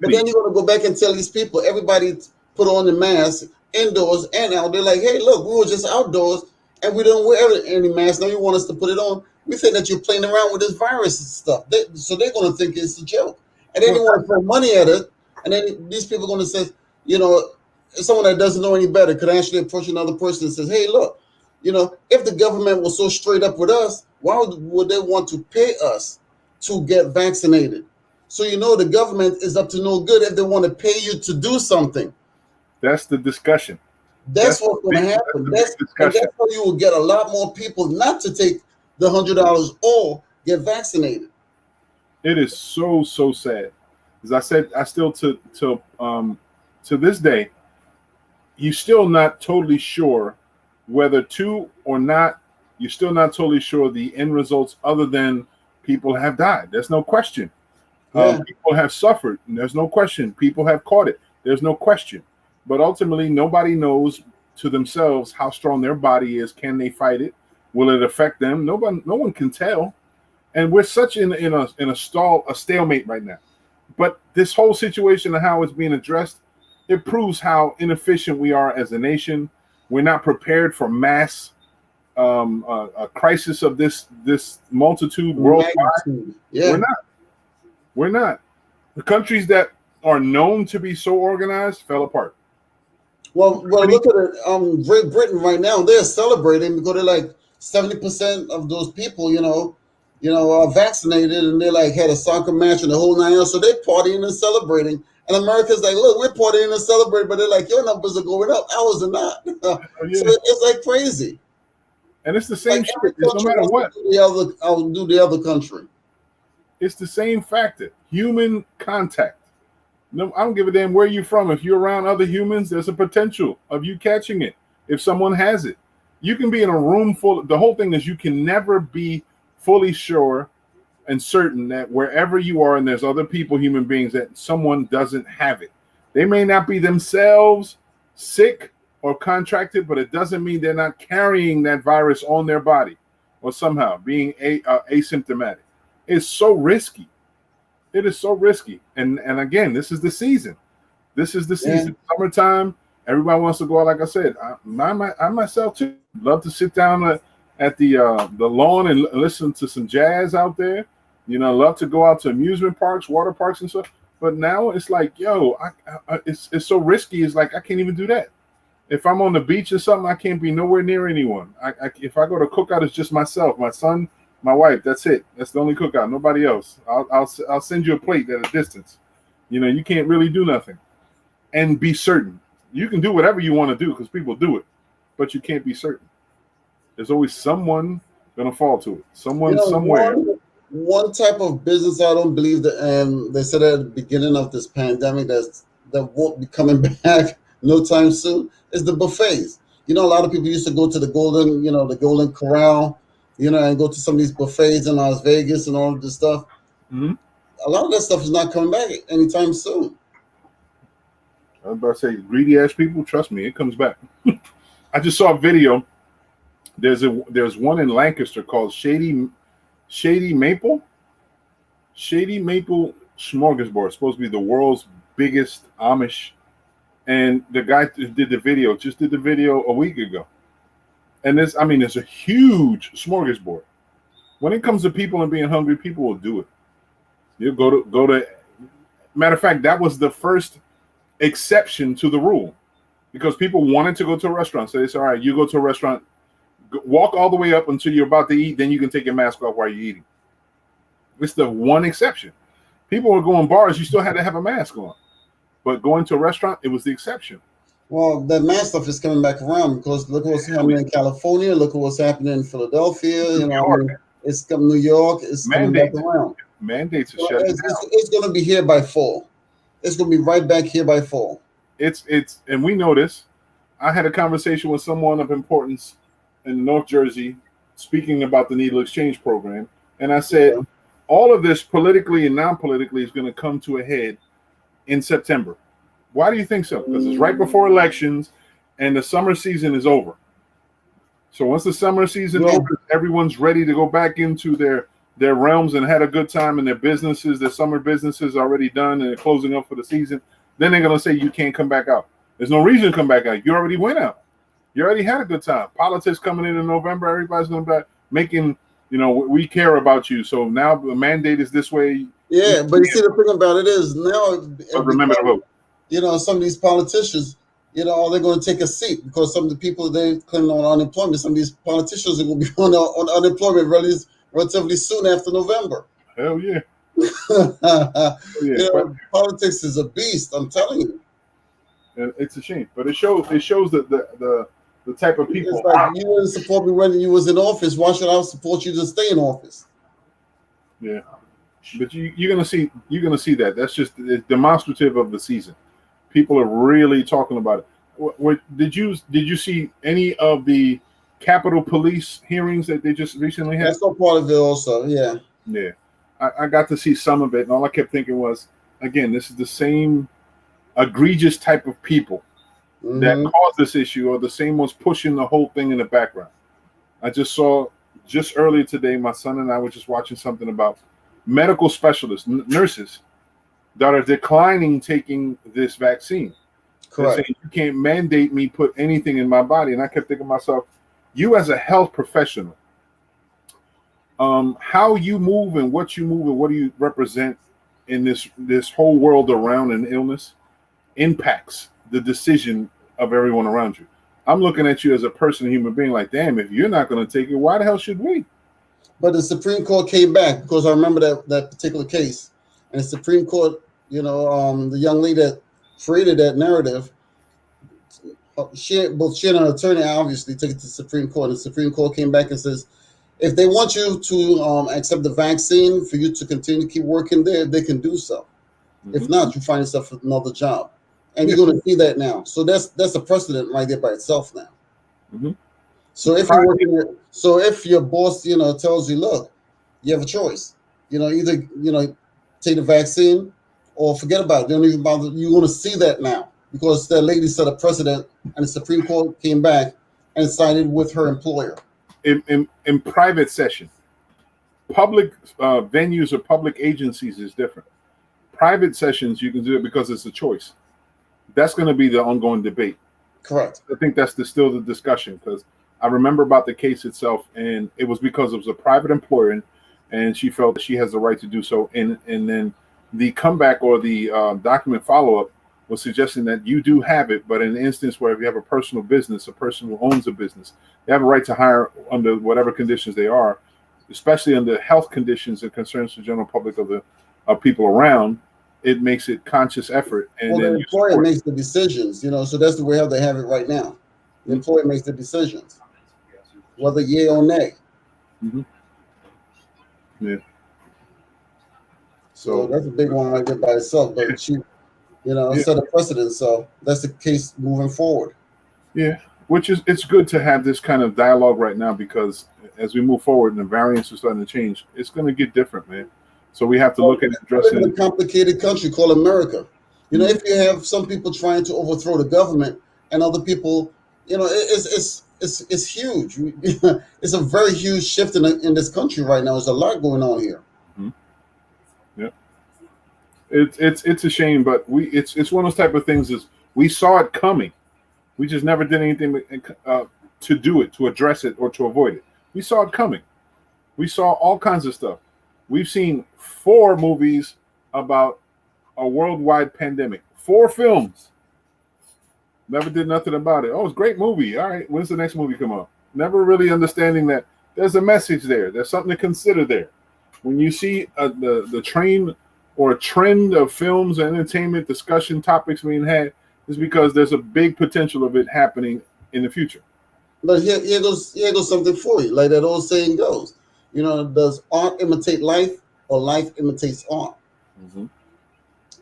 then you're going to go back and tell these people, everybody put on the mask indoors and out. They're like, hey, look, we were just outdoors and we don't wear any mask. Now you want us to put it on. We think that you're playing around with this virus and stuff. So they're going to think it's a joke. And then they want to throw money at it. And then these people are going to say, you know, someone that doesn't know any better could actually approach another person and says, hey, look, you know, if the government was so straight up with us, why would they want to pay us to get vaccinated? So, you know, the government is up to no good if they want to pay you to do something. That's the discussion. That's what's going to happen. That's how you will get a lot more people not to take the $100 or get vaccinated. It is so sad. As I said, I still to this day, you're still not totally sure whether to or not. You're still not totally sure the end results, other than people have died. There's no question. Yeah. People have suffered. There's no question. People have caught it. There's no question. But ultimately, nobody knows to themselves how strong their body is. Can they fight it? Will it affect them? No one can tell. And we're such in a stalemate right now. But this whole situation and how it's being addressed, it proves how inefficient we are as a nation. We're not prepared for mass a crisis of this multitude worldwide. Yeah. We're not. The countries that are known to be so organized fell apart. Well, look at it. Great Britain right now, they're celebrating because they're like 70% of those people, are vaccinated, and they like had a soccer match and the whole 9 years. So they're partying and celebrating. And America's like, look, we're partying and celebrating, but they're like, your numbers are going up, ours are not. So it's like crazy. And it's the same shit. It's no matter what. I'll do the other country. It's the same factor. Human contact. No, I don't give a damn where you're from. If you're around other humans, there's a potential of you catching it. If someone has it, you can be in a room full. The whole thing is you can never be fully sure and certain that wherever you are and there's other people, human beings, that someone doesn't have it. They may not be themselves sick or contracted, but it doesn't mean they're not carrying that virus on their body or somehow being asymptomatic. It's so risky. It is so risky. And again, this is the season. This is the season. Yeah. Summertime. Everybody wants to go out. Like I said, I myself too love to sit down at the lawn and listen to some jazz out there. You know, love to go out to amusement parks, water parks, and stuff. But now it's like, yo, it's so risky. It's like I can't even do that. If I'm on the beach or something, I can't be nowhere near anyone. If I go to cookout, it's just myself, my son, my wife. That's it. That's the only cookout. Nobody else. I'll send you a plate at a distance. You know, you can't really do nothing. And be certain. You can do whatever you want to do because people do it, but you can't be certain. There's always someone gonna fall to it. Someone somewhere. One type of business I don't believe that they said at the beginning of this pandemic that won't be coming back no time soon is the buffets. You know, a lot of people used to go to the Golden Corral, you know, and go to some of these buffets in Las Vegas and all of this stuff. Mm-hmm. A lot of that stuff is not coming back anytime soon. I was about to say, greedy ass people, trust me, it comes back. I just saw a video. There's one in Lancaster called Shady Maple Smorgasbord. It's supposed to be the world's biggest Amish. And the guy just did the video a week ago. And it's a huge smorgasbord. When it comes to people and being hungry, people will do it. You go to. Matter of fact, that was the first exception to the rule, because people wanted to go to a restaurant. So they said, all right, you go to a restaurant, walk all the way up until you're about to eat, then you can take your mask off while you're eating. It's the one exception. People were going bars, you still had to have a mask on. But going to a restaurant, it was the exception. Well, that mask stuff is coming back around because look what's happening in California, look at what's happening in Philadelphia, you know, it's coming New York, it's coming back around. Mandates are shutting down. It's going to be here by fall. It's going to be right back here by fall. It's and we know this. I had a conversation with someone of importance in North Jersey speaking about the needle exchange program. And I said, all of this politically and non-politically is going to come to a head in September. Why do you think so? Because it's right before elections and the summer season is over. So once the summer season opens, everyone's ready to go back into their realms and had a good time in their businesses. Their summer businesses already done and they're closing up for the season. Then they're going to say you can't come back out. There's no reason to come back out. You already went out. You already had a good time. Politics coming in November. Everybody's going to be making, you know, we care about you. So now the mandate is this way. Yeah, but you see, the thing about it is now. But remember to vote. You know, some of these politicians, you know, they're going to take a seat because some of the people they claim on unemployment, some of these politicians are going to be on unemployment relatively soon after November. Hell yeah. You know, politics is a beast. I'm telling you. And it's a shame, but it shows the type of people. It's like you didn't support me when you was in office. Why should I support you to stay in office? Yeah, but you're gonna see that. That's just demonstrative of the season. People are really talking about it. Did you see any of the Capitol Police hearings that they just recently had? That's all part of it, also. Yeah. Yeah, I got to see some of it, and all I kept thinking was, again, this is the same egregious type of people that caused this issue, or the same ones pushing the whole thing in the background. I just saw earlier today, my son and I were just watching something about medical specialists, nurses that are declining taking this vaccine. Correct. They're saying, you can't mandate me put anything in my body. And I kept thinking to myself, you as a health professional, how you move and what you move and what do you represent in this whole world around an illness impacts the decision of everyone around you. I'm looking at you as a person, a human being, like, damn, if you're not going to take it, why the hell should we? But the Supreme Court came back because I remember that particular case. And the Supreme Court, you know, the young lady that created that narrative, she and an attorney obviously took it to the Supreme Court. And the Supreme Court came back and says, if they want you to accept the vaccine for you to continue to keep working there, they can do so. If not, you find yourself another job. And you're going to see that now. So that's a precedent right there by itself now. So if you're working there, so if your boss, you know, tells you, look, you have a choice, you know, either, you know, take the vaccine or forget about it. Don't even bother. You're going to see that now because that lady set a precedent and the Supreme Court came back and sided with her employer. In private session, public venues or public agencies is different. private sessions, you can do it because it's a choice. That's going to be the ongoing debate. Correct. I think that's still the discussion, because I remember about the case itself, and it was because it was a private employer, and she felt that she has the right to do so. And then the comeback or the document follow-up was suggesting that you do have it, but in an instance where if you have a personal business, a person who owns a business, they have a right to hire under whatever conditions they are, especially under health conditions and concerns to the general public of the people around. It makes it conscious effort, and Well, then the employer makes the decisions, so that's the way how they have it right now. The employer makes the decisions, whether yay or nay. Mm-hmm. Yeah. So that's a big one right there by itself. But she, set a precedent. So that's the case moving forward. Yeah, which is, it's good to have this kind of dialogue right now, because as we move forward and the variants are starting to change, it's going to get different, man. So we have to look at addressing a complicated country called America. If you have some people trying to overthrow the government and other people, it's huge. It's a very huge shift in this country right now. There's a lot going on here. Mm-hmm. Yeah, it's a shame, but it's one of those type of things. Is we saw it coming, we just never did anything to do it, to address it, or to avoid it. We saw it coming. We saw all kinds of stuff. We've seen 4 movies about a worldwide pandemic. 4 films. Never did nothing about it. Oh, it's a great movie. All right, when's the next movie come out? Never really understanding that there's a message there. There's something to consider there. When you see the train or a trend of films and entertainment discussion topics being had, is because there's a big potential of it happening in the future. But here goes something for you. Like that old saying goes, does art imitate life, or life imitates art? Mm-hmm.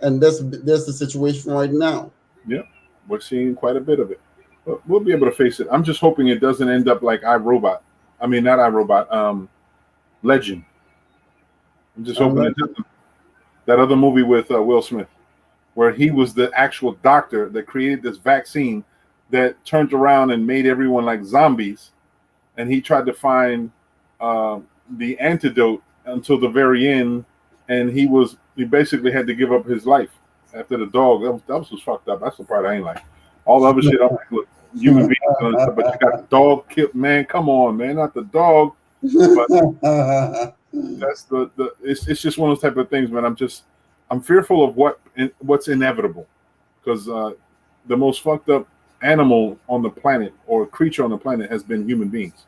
And that's the situation right now. Yeah, we're seeing quite a bit of it. But we'll be able to face it. I'm just hoping it doesn't end up like iRobot. I mean, not iRobot. Legend. I'm just hoping it doesn't. That other movie with Will Smith, where he was the actual doctor that created this vaccine that turned around and made everyone like zombies, and he tried to find the antidote until the very end, and he basically had to give up his life after the dog. That was fucked up. That's the part I ain't like. All the other shit, I'm like, look, human beings, but you got the dog killed. Man, come on, man, not the dog. But that's it's just one of those type of things, man. I'm fearful of what's inevitable, because the most fucked up animal on the planet or creature on the planet has been human beings.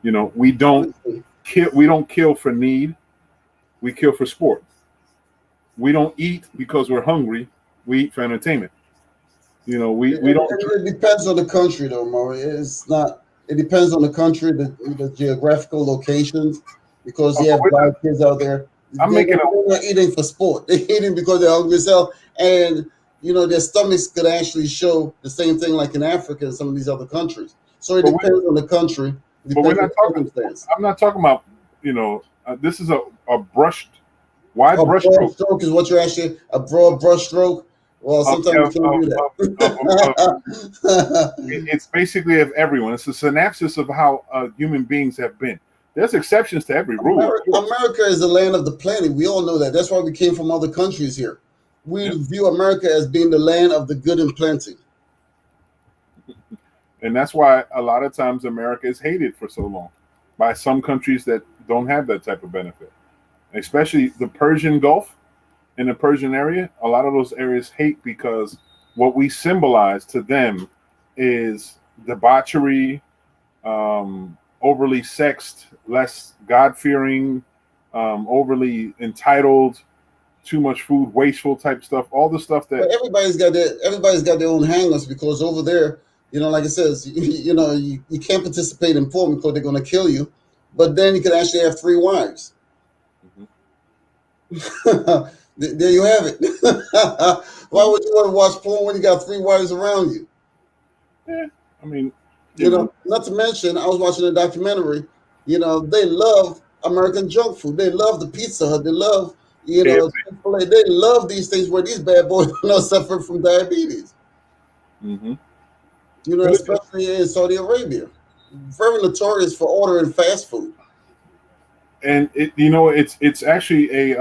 We don't kill for need. We kill for sport. We don't eat because we're hungry. We eat for entertainment. We don't. It depends on the country, though, Maury. It's not. It depends on the country, the geographical locations, because you have black kids out there. They're not eating for sport. They're eating because they're hungry as hell, and their stomachs could actually show the same thing like in Africa and some of these other countries. So it depends on the country. But we're not talking. I'm not talking about. This is a wide brush stroke is what you're actually a broad brush stroke. Well, sometimes you can't do that. It's basically of everyone. It's a synopsis of how human beings have been. There's exceptions to every rule. America is the land of the planet. We all know that. That's why we came from other countries here. We view America as being the land of the good and plenty. And that's why a lot of times America is hated for so long by some countries that don't have that type of benefit, especially the Persian Gulf. In the Persian area, a lot of those areas hate because what we symbolize to them is debauchery, overly sexed, less God-fearing, overly entitled, too much food, wasteful type stuff. All the stuff that everybody's got their own hang-ups, because over there, like it says, you can't participate in porn because they're going to kill you, but then you can actually have 3 wives. Mm-hmm. There you have it. Why would you want to watch porn when you got 3 wives around you? Yeah, I mean, not to mention, I was watching a documentary. They love American junk food. They love the Pizza Hut. They love, Chick-fil-A. They love these things where these bad boys suffer from diabetes. Mm-hmm. Especially in Saudi Arabia, very notorious for ordering fast food. And it's actually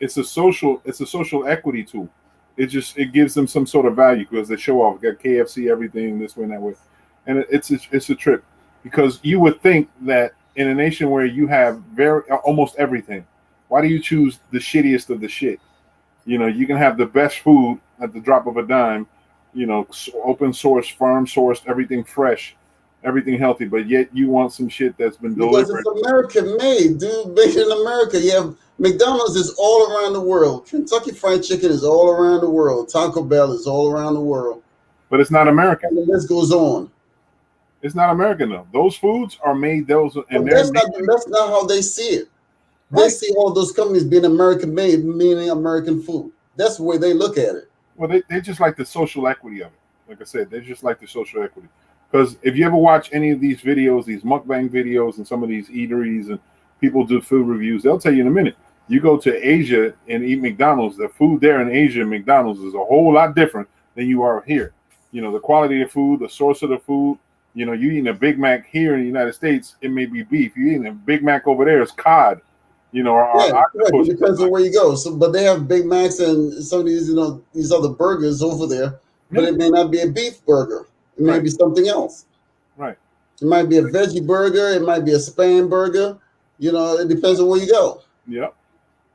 it's a social equity tool. It gives them some sort of value because they show off. Got KFC, everything this way and that way, and it's a trip because you would think that in a nation where you have very almost everything, why do you choose the shittiest of the shit? You know, you can have the best food at the drop of a dime. You know, open source, farm sourced, everything fresh, everything healthy, but yet you want some shit that's been Because delivered. it's American made, dude. Made in America. You have McDonald's is all around the world. Kentucky Fried Chicken is all around the world. Taco Bell is all around the world. But it's not American. And the list goes on. It's not American though. Those foods are made and But that's not how they see it. They Right. see all those companies being American made, meaning American food. That's the way they look at it. Well, they just like the social equity of it. Like I said, they just like the social equity. Because if you ever watch any of these videos, these mukbang videos, and some of these eateries, and people do food reviews, they'll tell you in a minute. You go to Asia and eat McDonald's, the food there in Asia, McDonald's is a whole lot different than you are here. You know, the quality of food, the source of the food. You know, you eating a Big Mac here in the United States, it may be beef. You eating a Big Mac over there, it's cod. You know, Yeah, right. It depends on where you go. So, but they have Big Macs and some of these, these other burgers over there. But it may not be a beef burger. It may be something else. Right. It might be a veggie burger. It might be a Spam burger. You know, it depends on where you go. Yep.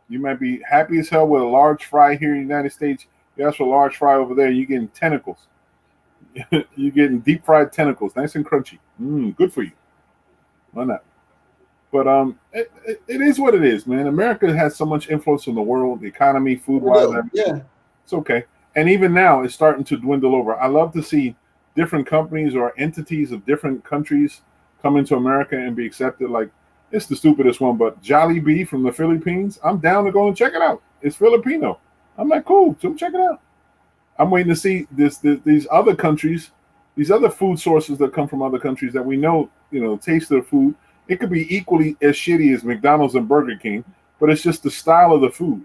You might be happy as hell with a large fry here in the United States. You ask for a large fry over there, you're getting tentacles. You're getting deep fried tentacles, nice and crunchy. Good for you. Why not? But it is what it is, man. America has so much influence on the world, the economy, food wise. Yeah, it's okay. And even now, it's starting to dwindle over. I love to see different companies or entities of different countries come into America and be accepted. Like, it's the stupidest one, but Jollibee from the Philippines, I'm down to go and check it out. It's Filipino. I'm like, cool, so check it out. I'm waiting to see these other countries, these other food sources that come from other countries that we know, taste their food. It could be equally as shitty as McDonald's and Burger King, but it's just the style of the food.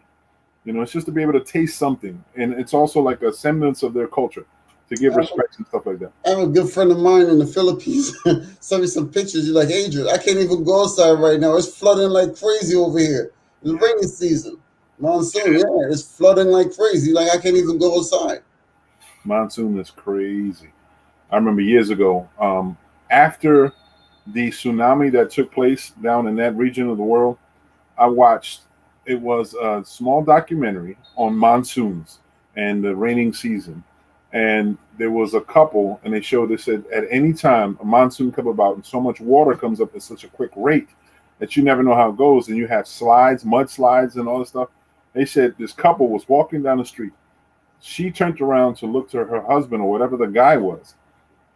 It's just to be able to taste something. And it's also like a semblance of their culture to give respect and stuff like that. I have a good friend of mine in the Philippines. Sent me some pictures. You're like, Adrian, I can't even go outside right now. It's flooding like crazy over here. It's rainy season. Monsoon, it's flooding like crazy. Like, I can't even go outside. Monsoon is crazy. I remember years ago, after the tsunami that took place down in that region of the world, I watched, it was a small documentary on monsoons and the raining season. And there was a couple, and they said at any time a monsoon come about and so much water comes up at such a quick rate that you never know how it goes. And you have slides, mudslides and all this stuff. They said this couple was walking down the street. She turned around to look to her husband or whatever the guy was.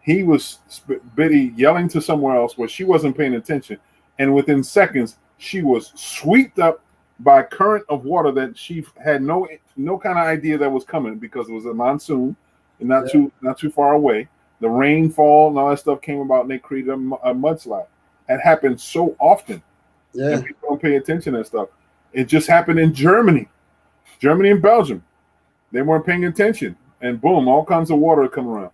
He was yelling to somewhere else where she wasn't paying attention. And within seconds, she was swept up by a current of water that she had no kind of idea that was coming, because it was a monsoon and not too far away. The rainfall and all that stuff came about, and they created a mudslide. That happens so often. And people don't pay attention to that stuff. It just happened in Germany and Belgium. They weren't paying attention, and boom, all kinds of water come around.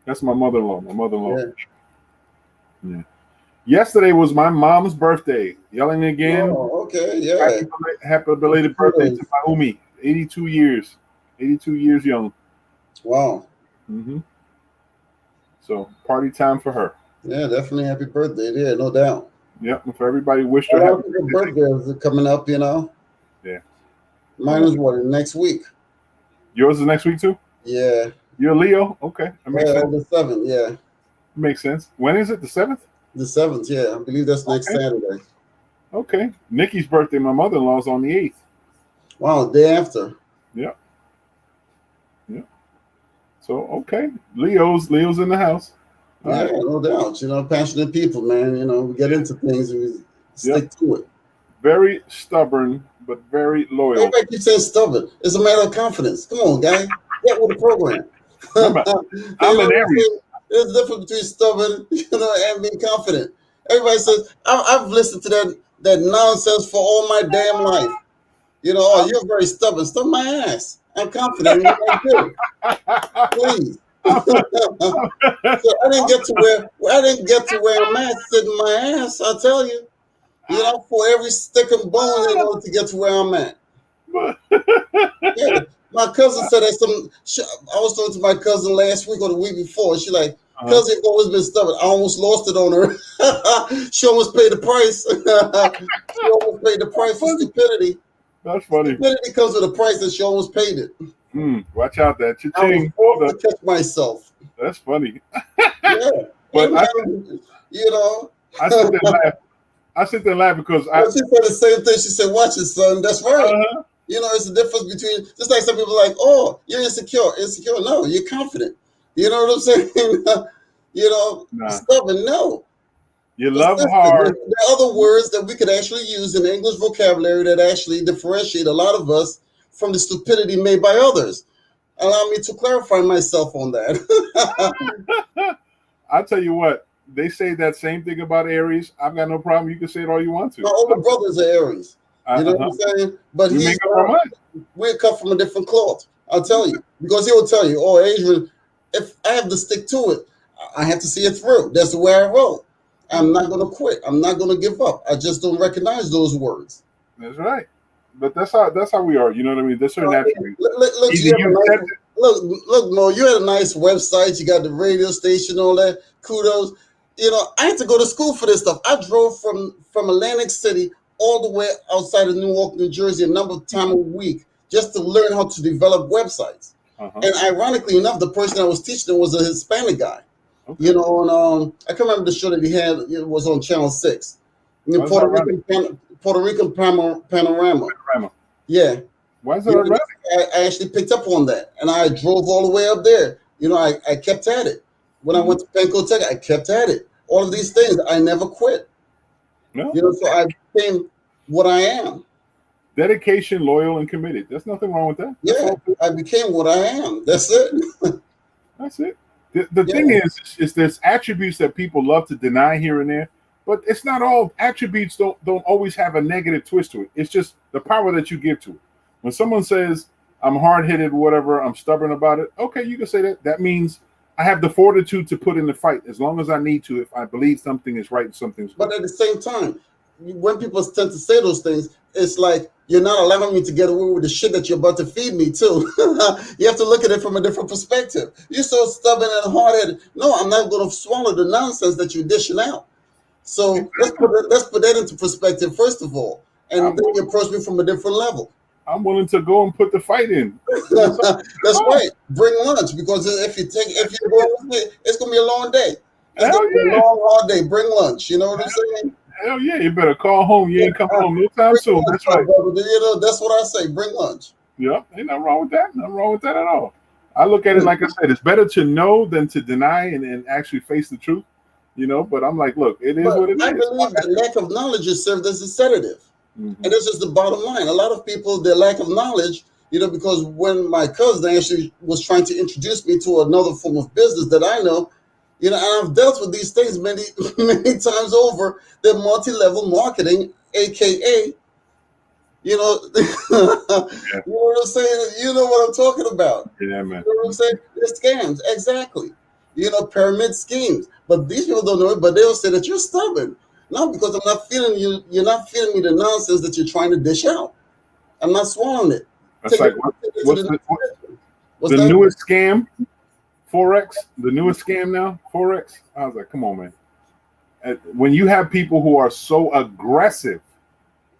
That's my mother-in-law. Yeah. Yesterday was my mom's birthday. Yelling again. Oh, okay, yeah. Happy belated birthday to my Umi. 82 years. 82 years young. Wow. Mm-hmm. So party time for her. Yeah, definitely happy birthday. Yeah, no doubt. Yep. If everybody wished her happy birthday. Birthdays are coming up, Yeah. Mine is next week. Yours is next week too? Yeah. You're Leo? Okay. That makes sense. The 7th, yeah. Makes sense. When is it? The 7th? The 7th, yeah. I believe that's next Saturday. Okay. Nikki's birthday, my mother-in-law's on the 8th. Wow, day after. Yep. So, okay. Leo's in the house. All right. No doubt. Passionate people, man. We get into things and we stick to it. Very stubborn, but very loyal. Everybody keeps saying stubborn. It's a matter of confidence. Come on, guy. Get with the program. I'm an Aries. There's a difference between stubborn, and being confident. Everybody says, I've listened to that nonsense for all my damn life. You're very stubborn. Stub my ass. I'm confident in what I do. Please. So I didn't get to where I'm at sitting my ass, I'll tell you. For every stick and bone in order to get to where I'm at. Yeah, my cousin said that I was talking to my cousin last week or the week before. She like, cousin, you've always been stubborn. I almost lost it on her. She almost paid the price. She almost paid the price for stupidity. That's funny. Stupidity comes with a price, and she almost paid it. Watch out, that I was cha-ching. forced to catch myself. That's funny. Yeah, But you know. I sit there and laugh. I sit there and laugh because she said the same thing. She said, "Watch it, son. That's right." You know, it's the difference between, just like some people are like, oh, you're insecure. Insecure. No, you're confident. You know what I'm saying? You know, stubborn. No. You love hard. There are other words that we could actually use in the English vocabulary that actually differentiate a lot of us from the stupidity made by others. Allow me to clarify myself on that. I'll tell you what, they say that same thing about Aries. I've got no problem. You can say it all you want to. My older brothers are Aries. You know what I'm saying? But we're cut from a different cloth. I'll tell you. Because he will tell you, oh, Adrian, if I have to stick to it, I have to see it through. That's the way I roll. I'm not going to quit. I'm not going to give up. I just don't recognize those words. That's right. But that's how we are. You know what I mean? That's certain attributes. Look, Mo, you had a nice website. You got the radio station, all that. Kudos. You know, I had to go to school for this stuff. I drove from Atlantic City all the way outside of Newark, New Jersey, a number of times a week just to learn how to develop websites. And ironically enough, the person I was teaching them was a Hispanic guy. You know, and I can't remember the show that he had. It was on Channel 6. Puerto Rican Panorama. Yeah. Why is that ironic? I actually picked up on that, and I drove all the way up there. You know, I kept at it. When I went to Penco Tech, I kept at it. All of these things, I never quit. No. You know, so I became what I am. Dedication, loyal, and committed. There's nothing wrong with that. Yeah, I became what I am. That's it. That's it. The thing is there's attributes that people love to deny here and there, but it's not all attributes. Don't always have a negative twist to it. It's just the power that you give to it. When someone says, I'm hard-headed, whatever, I'm stubborn about it, okay, you can say that. That means I have the fortitude to put in the fight as long as I need to if I believe something is right and something's good. But at the same time, when people tend to say those things, it's like you're not allowing me to get away with the shit that you're about to feed me too. You have to look at it from a different perspective. You're so stubborn and hard-headed. No, I'm not going to swallow the nonsense that you're dishing out. So let's put that into perspective first of all, and then you approach me from a different level. I'm willing to go and put the fight in. That's right. Bring lunch, because if you go with me, it's gonna be a long day. It's gonna be a long, hard day. Bring lunch. You know what I'm saying? Hell yeah! You better call home. You ain't come home no time soon. That's right. Brother. You know, that's what I say. Bring lunch. Yep. Ain't nothing wrong with that. Nothing wrong with that at all. I look at it like I said. It's better to know than to deny and actually face the truth. You know. But I'm like, look, it is what it is. I believe that lack of knowledge is served as a sedative. And this is the bottom line. A lot of people, their lack of knowledge, you know, because when my cousin actually was trying to introduce me to another form of business that I know, you know, and I've dealt with these things many times over. They're multi-level marketing, aka, you know, you know what I'm saying? You know what I'm talking about. Yeah, man. You know what I'm saying? They're scams, exactly. You know, pyramid schemes. But these people don't know it, but they'll say that you're stubborn. No, because I'm not feeling you. You're not feeling me the nonsense that you're trying to dish out. I'm not swallowing it. That's like what's the newest scam? Forex. The newest scam now, Forex. I was like, come on, man. When you have people who are so aggressive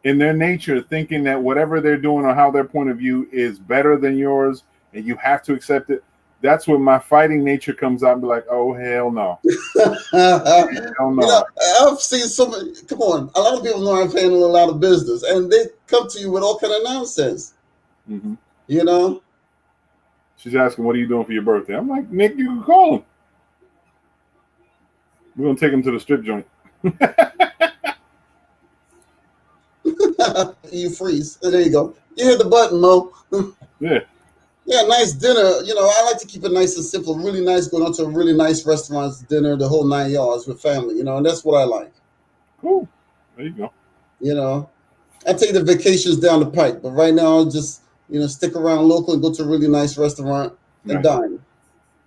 in their nature, thinking that whatever they're doing or how their point of view is better than yours, and you have to accept it. That's when my fighting nature comes out and be like, oh, hell no. Hell no. You know, I've seen so many, come on, a lot of people know I've handled a lot of business, and they come to you with all kind of nonsense. You know? She's asking, what are you doing for your birthday? I'm like, Nick, you can call him. We're going to take him to the strip joint. You freeze. There you go. You hit the button, Mo. Yeah. Yeah, nice dinner. You know, I like to keep it nice and simple. Really nice, going out to a really nice restaurants, dinner, the whole 9 yards with family, you know, and that's what I like. Cool. There you go. You know, I take the vacations down the pike, but right now I'll just, you know, stick around local and go to a really nice restaurant and dine.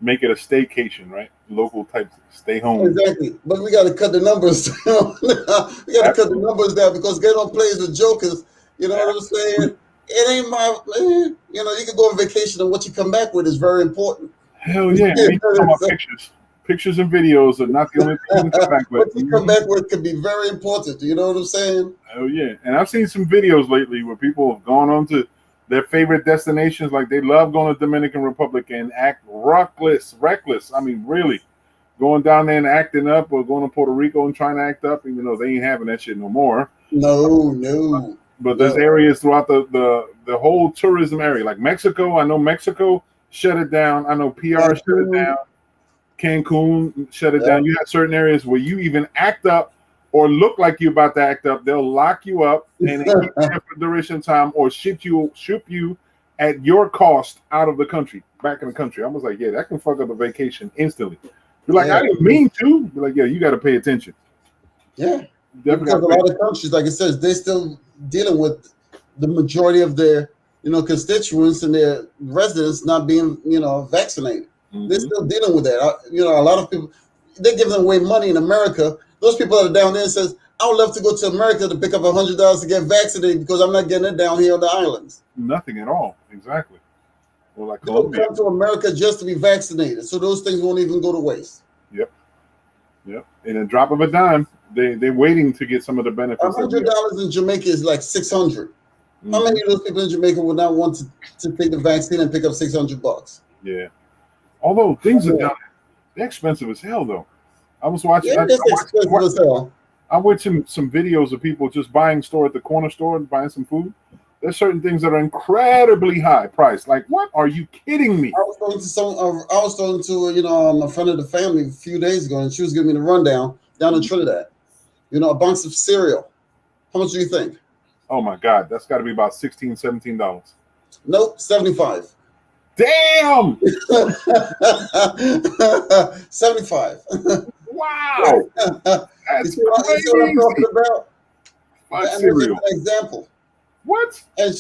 Make it a staycation, right? Local type, stay home. Exactly. But we got to cut the numbers down. We got to cut the numbers down because they don't play as the jokers. You know what I'm saying? it ain't my, you know, you can go on vacation and what you come back with is very important. Hell yeah. I mean, talking about pictures. Pictures and videos are not the only thing you can come back with. What you come back with could be very important. You know what I'm saying? Oh yeah, and I've seen some videos lately where people have gone on to their favorite destinations, like they love going to Dominican Republic and act reckless. I mean, really, going down there and acting up, or going to Puerto Rico and trying to act up, even though they ain't having that shit no more. No. But there's areas throughout the whole tourism area, like Mexico. I know Mexico shut it down. I know PR shut it down. Cancun shut it down. You have certain areas where you even act up or look like you're about to act up. They'll lock you up and keep you there for duration of time, or ship you at your cost out of the country, back in the country. I was like, yeah, that can fuck up a vacation instantly. You're like, I didn't mean to. Be like, yeah, you got to pay attention. Yeah, because a lot of countries, like it says, they're still dealing with the majority of their, you know, constituents and their residents not being, you know, vaccinated. They're still dealing with that. You know, a lot of people, they're giving away money in America. Those people that are down there says, I would love to go to America to pick up $100 to get vaccinated because I'm not getting it down here on the islands. Nothing at all. Exactly. Well, like They'll come to America just to be vaccinated, so those things won't even go to waste. Yep. In a drop of a dime, they're waiting to get some of the benefits. $100 in Jamaica is like $600. How many of those people in Jamaica would not want to take the vaccine and pick up $600? Yeah. Although things are down, they're expensive as hell, though. I was watching. Yeah, expensive as hell. I watched some videos of people just buying at the corner store and buying some food. There's certain things that are incredibly high priced. Like, what? Are you kidding me? I was talking to you know, a friend of the family a few days ago, and she was giving me the rundown down in Trinidad. You know, a box of cereal. How much do you think? Oh my God, that's got to be about $16, $17. Nope, $75. Damn. 75. Wow. That's you see what I'm talking about? That's cereal. An example. What? And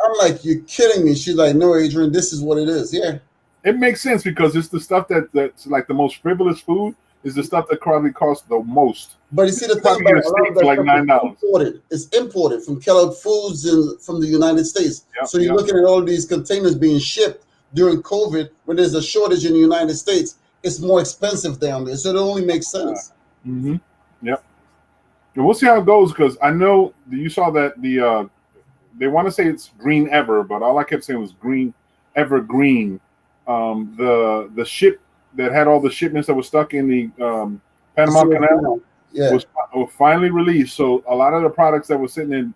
I'm like, you're kidding me. She's like, no, Adrian, this is what it is. Yeah. It makes sense because it's the stuff that's like the most frivolous food is the stuff that probably costs the most. But you see, the thing about a lot of that like $9. It's imported from Kellogg Foods and from the United States. So you're looking at all these containers being shipped during COVID when there's a shortage in the United States. It's more expensive down there. So it only makes sense. Yep. And we'll see how it goes because I know you saw that they want to say it's Green Ever, but all I kept saying was Green Evergreen. The ship that had all the shipments that were stuck in the Panama Canal was finally released. So a lot of the products that were sitting in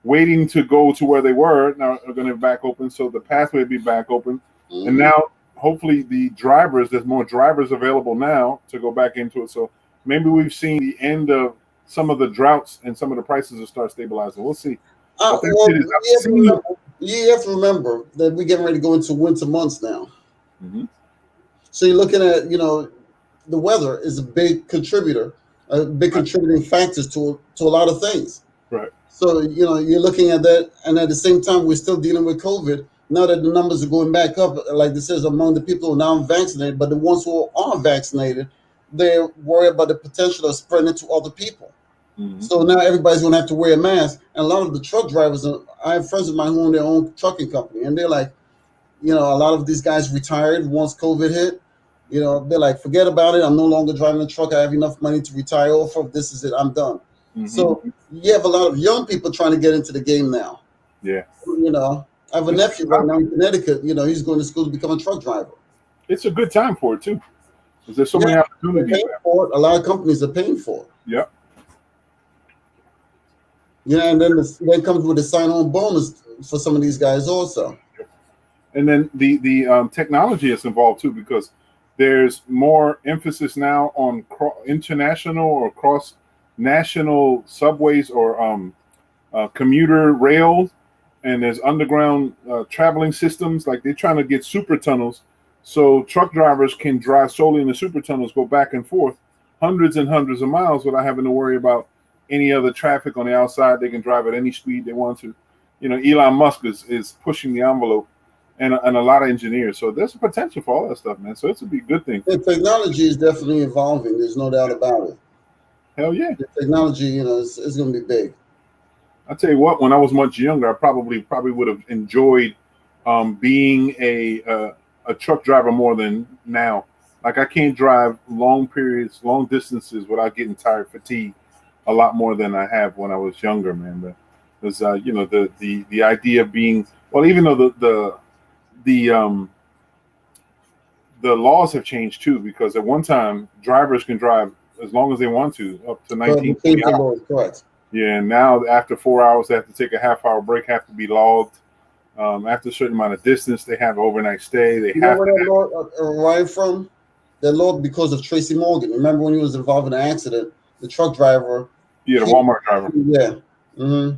waiting to go to where they were now are going to be back open. So the pathway will be back open. And now hopefully there's more drivers available now to go back into it. So maybe we've seen the end of some of the droughts and some of the prices will start stabilizing. We'll see. You have to remember that we're getting ready to go into winter months now. So you're looking at, you know, the weather is a big contributor, a big contributing factor to a lot of things. Right. So, you know, you're looking at that. And at the same time, we're still dealing with COVID. Now that the numbers are going back up, like this is among the people who are now vaccinated, but the ones who are vaccinated, they're worried about the potential of spreading it to other people. So now everybody's going to have to wear a mask. And a lot of the truck drivers, I have friends of mine who own their own trucking company, and they're like, you know, a lot of these guys retired once COVID hit. You know, they're like, forget about it. I'm no longer driving a truck. I have enough money to retire off of. This is it. I'm done. So you have a lot of young people trying to get into the game now. Yeah. You know, I have a nephew right now in Connecticut. You know, he's going to school to become a truck driver. It's a good time for it, too. Because there's so many opportunities. For it. A lot of companies are paying for it. Yeah. Yeah, and then that comes with a sign-on bonus for some of these guys also. And then the technology is involved too, because there's more emphasis now on international or cross-national subways or commuter rail, and there's underground traveling systems. Like they're trying to get super tunnels, so truck drivers can drive solely in the super tunnels, go back and forth hundreds and hundreds of miles without having to worry about any other traffic on the outside. They can drive at any speed they want to. You know, Elon Musk is pushing the envelope, and a lot of engineers. So there's a potential for all that stuff, man. So it's a good thing. The technology is definitely evolving. There's no doubt about it. Hell yeah. The technology, you know, is going to be big. I tell you what, when I was much younger, I probably would have enjoyed being a truck driver more than now. Like I can't drive long periods, long distances without getting tired, fatigued a lot more than I have when I was younger, man. Because you know the idea of being well, even though the the laws have changed too, because at one time drivers can drive as long as they want to, up to Correct. 19, The change 20 the hours. laws, correct. Yeah, and now after 4 hours, they have to take a half-hour break, have to be logged. After a certain amount of distance, they have overnight stay. They You know have where to that have, law arrived from? That law because of Tracy Morgan. Remember when he was involved in an accident? The truck driver. yeah, the He, Walmart driver. yeah. Hmm.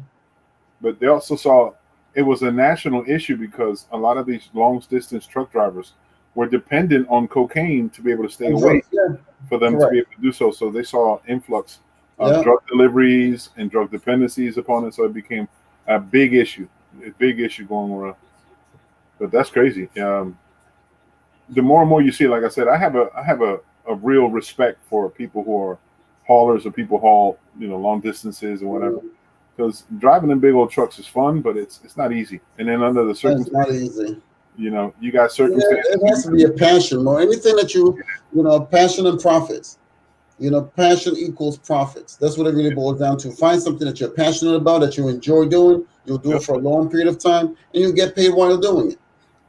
But they also saw it was a national issue because a lot of these long distance truck drivers were dependent on cocaine to be able to stay And drugs. awake Yeah. for them to Correct. be able to do so. So they saw influx of Yeah. drug deliveries and drug dependencies upon it. So it became a big issue going around. But that's crazy. The more and more you see, like I said, I have a real respect for people who are haulers or people who haul long distances and whatever. Mhm. Because driving in big old trucks is fun, but it's not easy. And then under the That's not circumstances, easy. you got Yeah, circumstances. it has to be a passion. Or anything that passion and profits. Passion equals profits. That's what it really boils down to. Find something that you're passionate about, that you enjoy doing. You'll do it Yep, for a long period of time, and you'll get paid while you're doing it.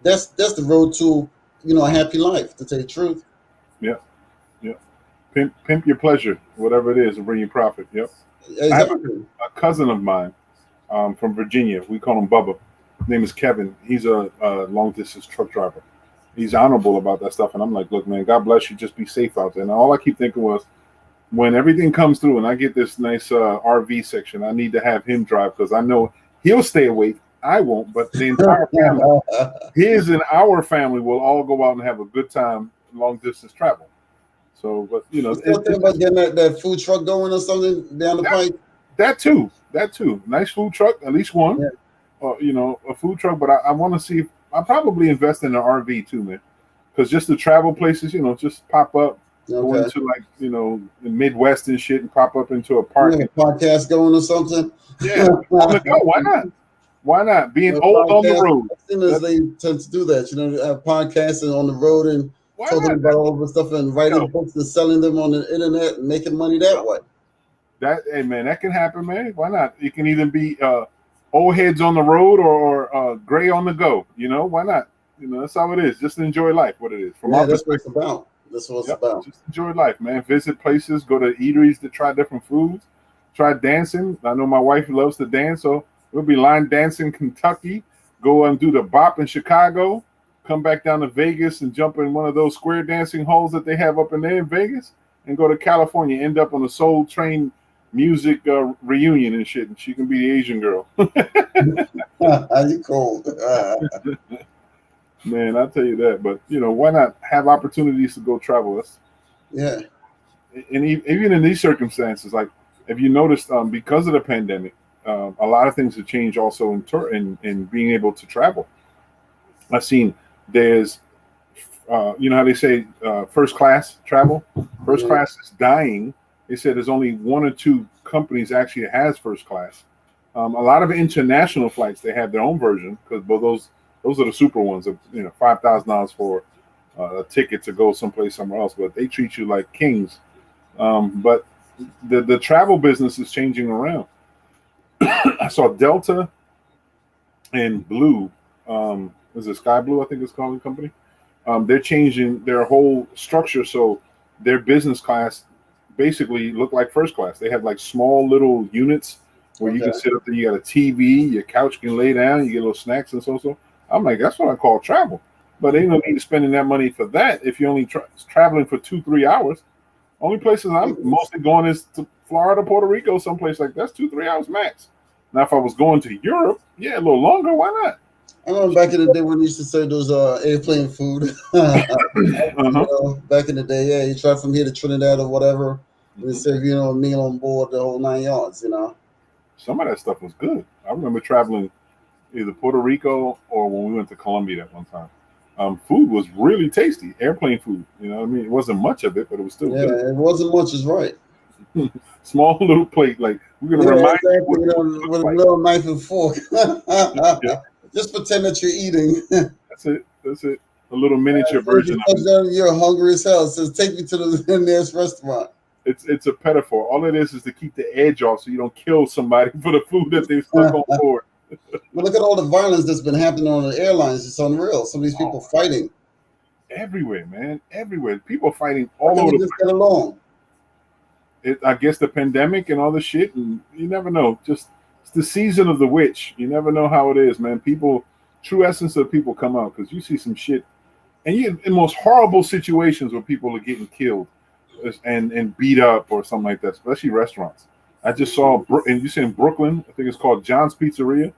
That's the road to a happy life. To tell you the truth. yep, yep. Pimp your pleasure, whatever it is, will bring you profit. Yep. I have Exactly. a cousin of mine from Virginia. We call him Bubba. His name is Kevin. He's a long distance truck driver. He's honorable about that stuff, and I'm like, look, man, God bless you. Just be safe out there. And all I keep thinking was, when everything comes through and I get this nice RV section, I need to have him drive because I know he'll stay awake. I won't, but the entire family, his and our family, will all go out and have a good time long distance travel. So, but You still think about getting that food truck going or something down the that, pipe? that too. Nice food truck, at least one. Yeah. A food truck. But I want to see if I probably invest in an RV too, man. Because just the travel places, just pop up, go Okay. into like the Midwest and shit, and pop up into a You park. have a podcast going or something? Yeah, on the go. Why not? Why not? Being old on the Podcast. road. As soon as they tend to do that, have podcasting on the road and Why talking not? about all the stuff and writing Yo, books and selling them on the internet and making money that way. hey man, that can happen, man. Why not? You can either be old heads on the road or gray on the go. Why not? That's how it is. Just enjoy life. What it is from Yeah, our that's what it's perspective. about. That's what it's Yep. about. Just enjoy life, man. Visit places, go to eateries to try different foods, try dancing. I know my wife loves to dance, so we'll be line dancing Kentucky, go and do the bop in Chicago, come back down to Vegas and jump in one of those square dancing holes that they have up in there in Vegas, and go to California, end up on a Soul Train music reunion and shit, and she can be the Asian girl. You cold. Man, I'll tell you that. But why not have opportunities to go travel? Yeah. And even in these circumstances, like if you noticed, because of the pandemic, a lot of things have changed also in being able to travel. I've seen there's, how they say first class travel. First Yeah. class is dying. They said there's only one or two companies actually that has first class. A lot of international flights they have their own version because those are the super ones of $5,000 for a ticket to go somewhere else, but they treat you like kings. But the travel business is changing around. I saw Delta and Blue. Is it Sky Blue? I think it's called the company. They're changing their whole structure so their business class basically look like first class. They have like small little units where you can Okay. sit up there. You got a TV, your couch can lay down, you get little snacks and so. I'm like, that's what I call travel. But ain't no need spending that money for that if you're only traveling for 2-3 hours. Only places I'm mostly going is to Florida, Puerto Rico, someplace like that's 2-3 hours max. Now, if I was going to Europe, yeah, a little longer. Why not? I remember back in the day when they used to serve those airplane food. Uh-huh. Back in the day, yeah, you try from here to Trinidad or whatever, and they serve a meal on board the whole 9 yards. Some of that stuff was good. I remember traveling either Puerto Rico or when we went to Colombia that one time. Food was really tasty. Airplane food. You know what I mean? It wasn't much of it, but it was still Yeah, good. it wasn't much is right. Small little plate, like We're gonna remind you exactly. what You it know, looks with a like. little knife and fork. Yeah, Just pretend that you're eating. that's it. That's it. A little miniature So version of it. you're hungry as hell. It says, take me to the nearest restaurant. It's a metaphor. All it is to keep the edge off, so you don't kill somebody for the food that they've stuck on board. But look at all the violence that's been happening on the airlines. It's unreal. Some of these people fighting. Everywhere, man. Everywhere. People fighting Why all can't over we the just get along? I guess the pandemic and all the shit, and you never know. Just it's the season of the witch. You never know how it is, man. People, true essence of people come out because you see some shit, and you in most horrible situations where people are getting killed and beat up or something like that, especially restaurants. I just saw, and you see in Brooklyn, I think it's called John's Pizzeria.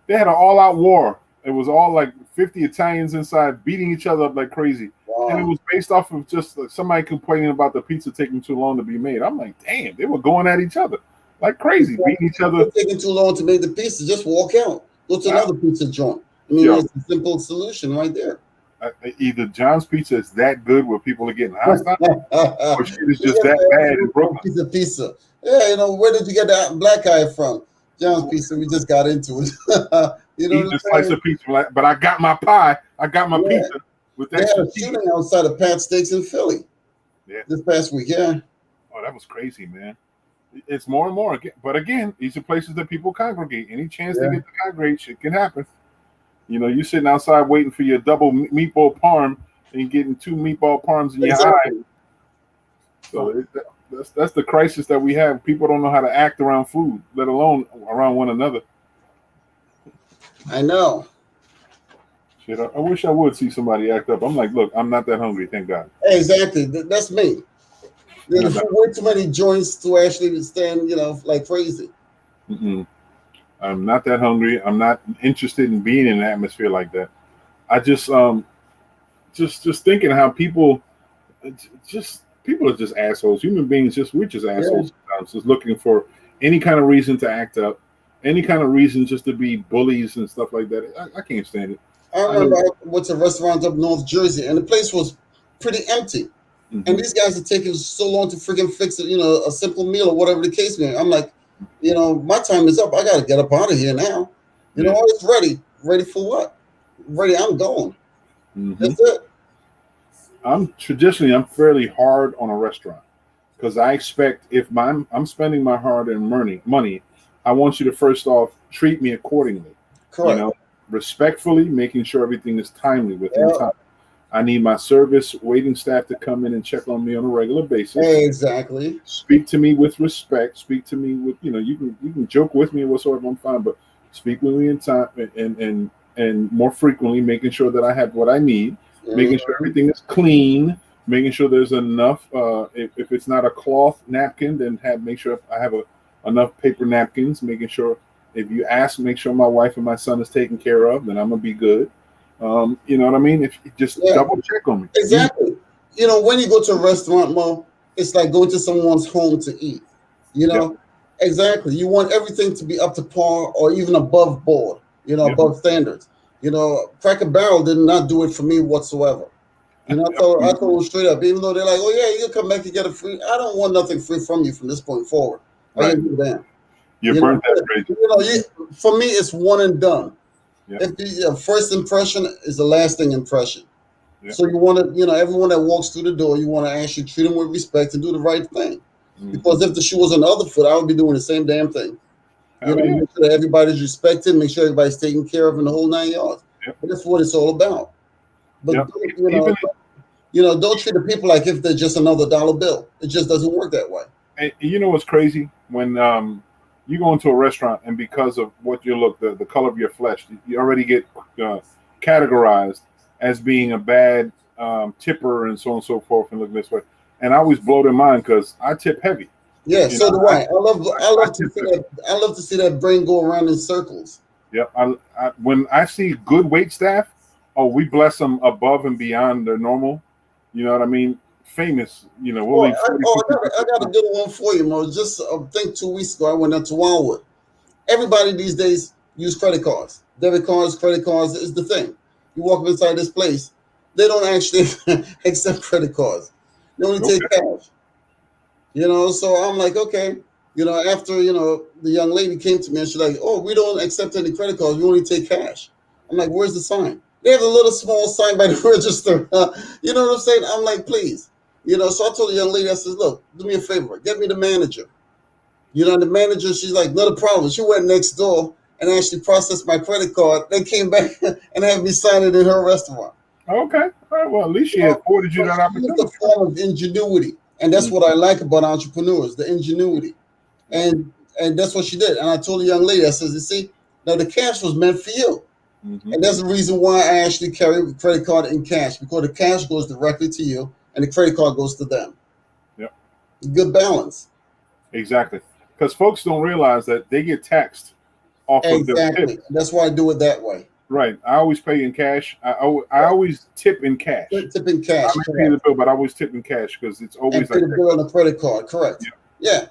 They had an all-out war. It was all like 50 Italians inside beating each other up like crazy. Wow. And it was based off of just like somebody complaining about the pizza taking too long to be made. I'm like, damn, they were going at each other like crazy, beating each other. It's taking too long to make the pizza. Just walk out. Go to another pizza joint. I mean, Yo, it's a simple solution right there. Either John's Pizza is that good where people are getting hostile, or shit is just that bad in Brooklyn. Pizza. Yeah, you know, where did you get that black eye from? John's Pizza. We just got into it. You know, Eating a slice of pizza, but I got my pie. I got my pizza with they had extra a cheese. shooting outside of Pat Steaks in Philly. Yeah, this past week. Yeah. Oh, that was crazy, man. It's more and more. But again, these are places that people congregate. Any chance they get to congregate, shit can happen. You know, you sitting outside waiting for your double meatball parm and getting 2 meatball parms in your eye. So that's the crisis that we have. People don't know how to act around food, let alone around one another. I know. Shit, I wish I would see somebody act up. I'm like, look, I'm not that hungry, thank God. Exactly. That's me. There's way too many joints to actually stand, you know, like crazy. Mm-mm. I'm not that hungry. I'm not interested in being in an atmosphere like that. I just thinking how people are just assholes. Human beings, we're just assholes sometimes, just looking for any kind of reason to act up, any kind of reason just to be bullies and stuff like that. I can't stand it. I remember I went to a restaurant up North Jersey, and the place was pretty empty. Mm-hmm. And these guys are taking so long to freaking fix it, you know, a simple meal or whatever the case may be. I'm like, you know, my time is up. I got to get up out of here now. You know, it's ready. Ready for what? Ready, I'm going. Mm-hmm. That's it. I'm fairly hard on a restaurant because I expect if I'm spending my hard-earned money, I want you to first off treat me accordingly. Correct. You know, respectfully, making sure everything is timely within time. I need my service waiting staff to come in and check on me on a regular basis. Exactly. Speak to me with respect. Speak to me with, you know, you can joke with me or whatsoever. I'm fine, but speak with me in time and more frequently, making sure that I have what I need, making sure everything is clean, making sure there's enough. If it's not a cloth napkin, then make sure I have enough paper napkins. Making sure if you ask, make sure my wife and my son is taken care of, then I'm gonna be good. You know what I mean? If you just double check on me. Exactly. You know, when you go to a restaurant, Mo, it's like going to someone's home to eat. You know, exactly. You want everything to be up to par or even above board. You know, above standards. You know, Cracker Barrel did not do it for me whatsoever. You know, I told them straight up, even though they're like, "Oh yeah, you can come back and get a free." I don't want nothing free from you from this point forward. I can do that. You burnt that bridge. You know, for me, it's one and done. If the first impression is the lasting impression. So you want to, you know, everyone that walks through the door, you want to actually treat them with respect and do the right thing. Because if the shoe was on the other foot, I would be doing the same damn thing. You know, make sure that everybody's respected, make sure everybody's taken care of in the whole 9 yards. But that's what it's all about. But you know, don't treat the people like if they're just another dollar bill. It just doesn't work that way. And you know what's crazy? When you go into a restaurant and because of what you look, the color of your flesh, you already get categorized as being a bad tipper and so on and so forth and look this way. And I always blow their mind because I tip heavy. Yeah, so do I. I love to see that brain go around in circles. Yep. When I see good wait staff, we bless them above and beyond their normal. You know what I mean? Famous, you know. We'll leave I got a good one for you, Mo. Just I think 2 weeks ago, I went up to Wildwood. Everybody these days use credit cards. Debit cards, credit cards is the thing. You walk up inside this place, they don't actually accept credit cards. They only take cash. You know, so I'm like, okay. After the young lady came to me and she's like, "Oh, we don't accept any credit cards. We only take cash." I'm like, "Where's the sign?" They have a little small sign by the register. You know what I'm saying? I'm like, "Please." So I told the young lady, I said, "Look, do me a favor. Get me the manager." The manager, she's like, "Not a problem." She went next door and actually processed my credit card. They came back and had me sign it in her restaurant. Okay. All right. Well, at least she afforded you that She used opportunity. a form of ingenuity, and that's what I like about entrepreneurs, the ingenuity. And that's what she did. And I told the young lady, I says, "You see, now the cash was meant for you." And that's the reason why I actually carry a credit card in cash, because the cash goes directly to you and the credit card goes to them. Yep. Good balance. Exactly. Because folks don't realize that they get taxed off of their tip. Exactly. That's why I do it that way. Right. I always pay in cash. I always tip in cash. Tip in cash. I may pay the bill, but I always tip in cash because it's always and pay the bill on a credit card. Correct. Yeah.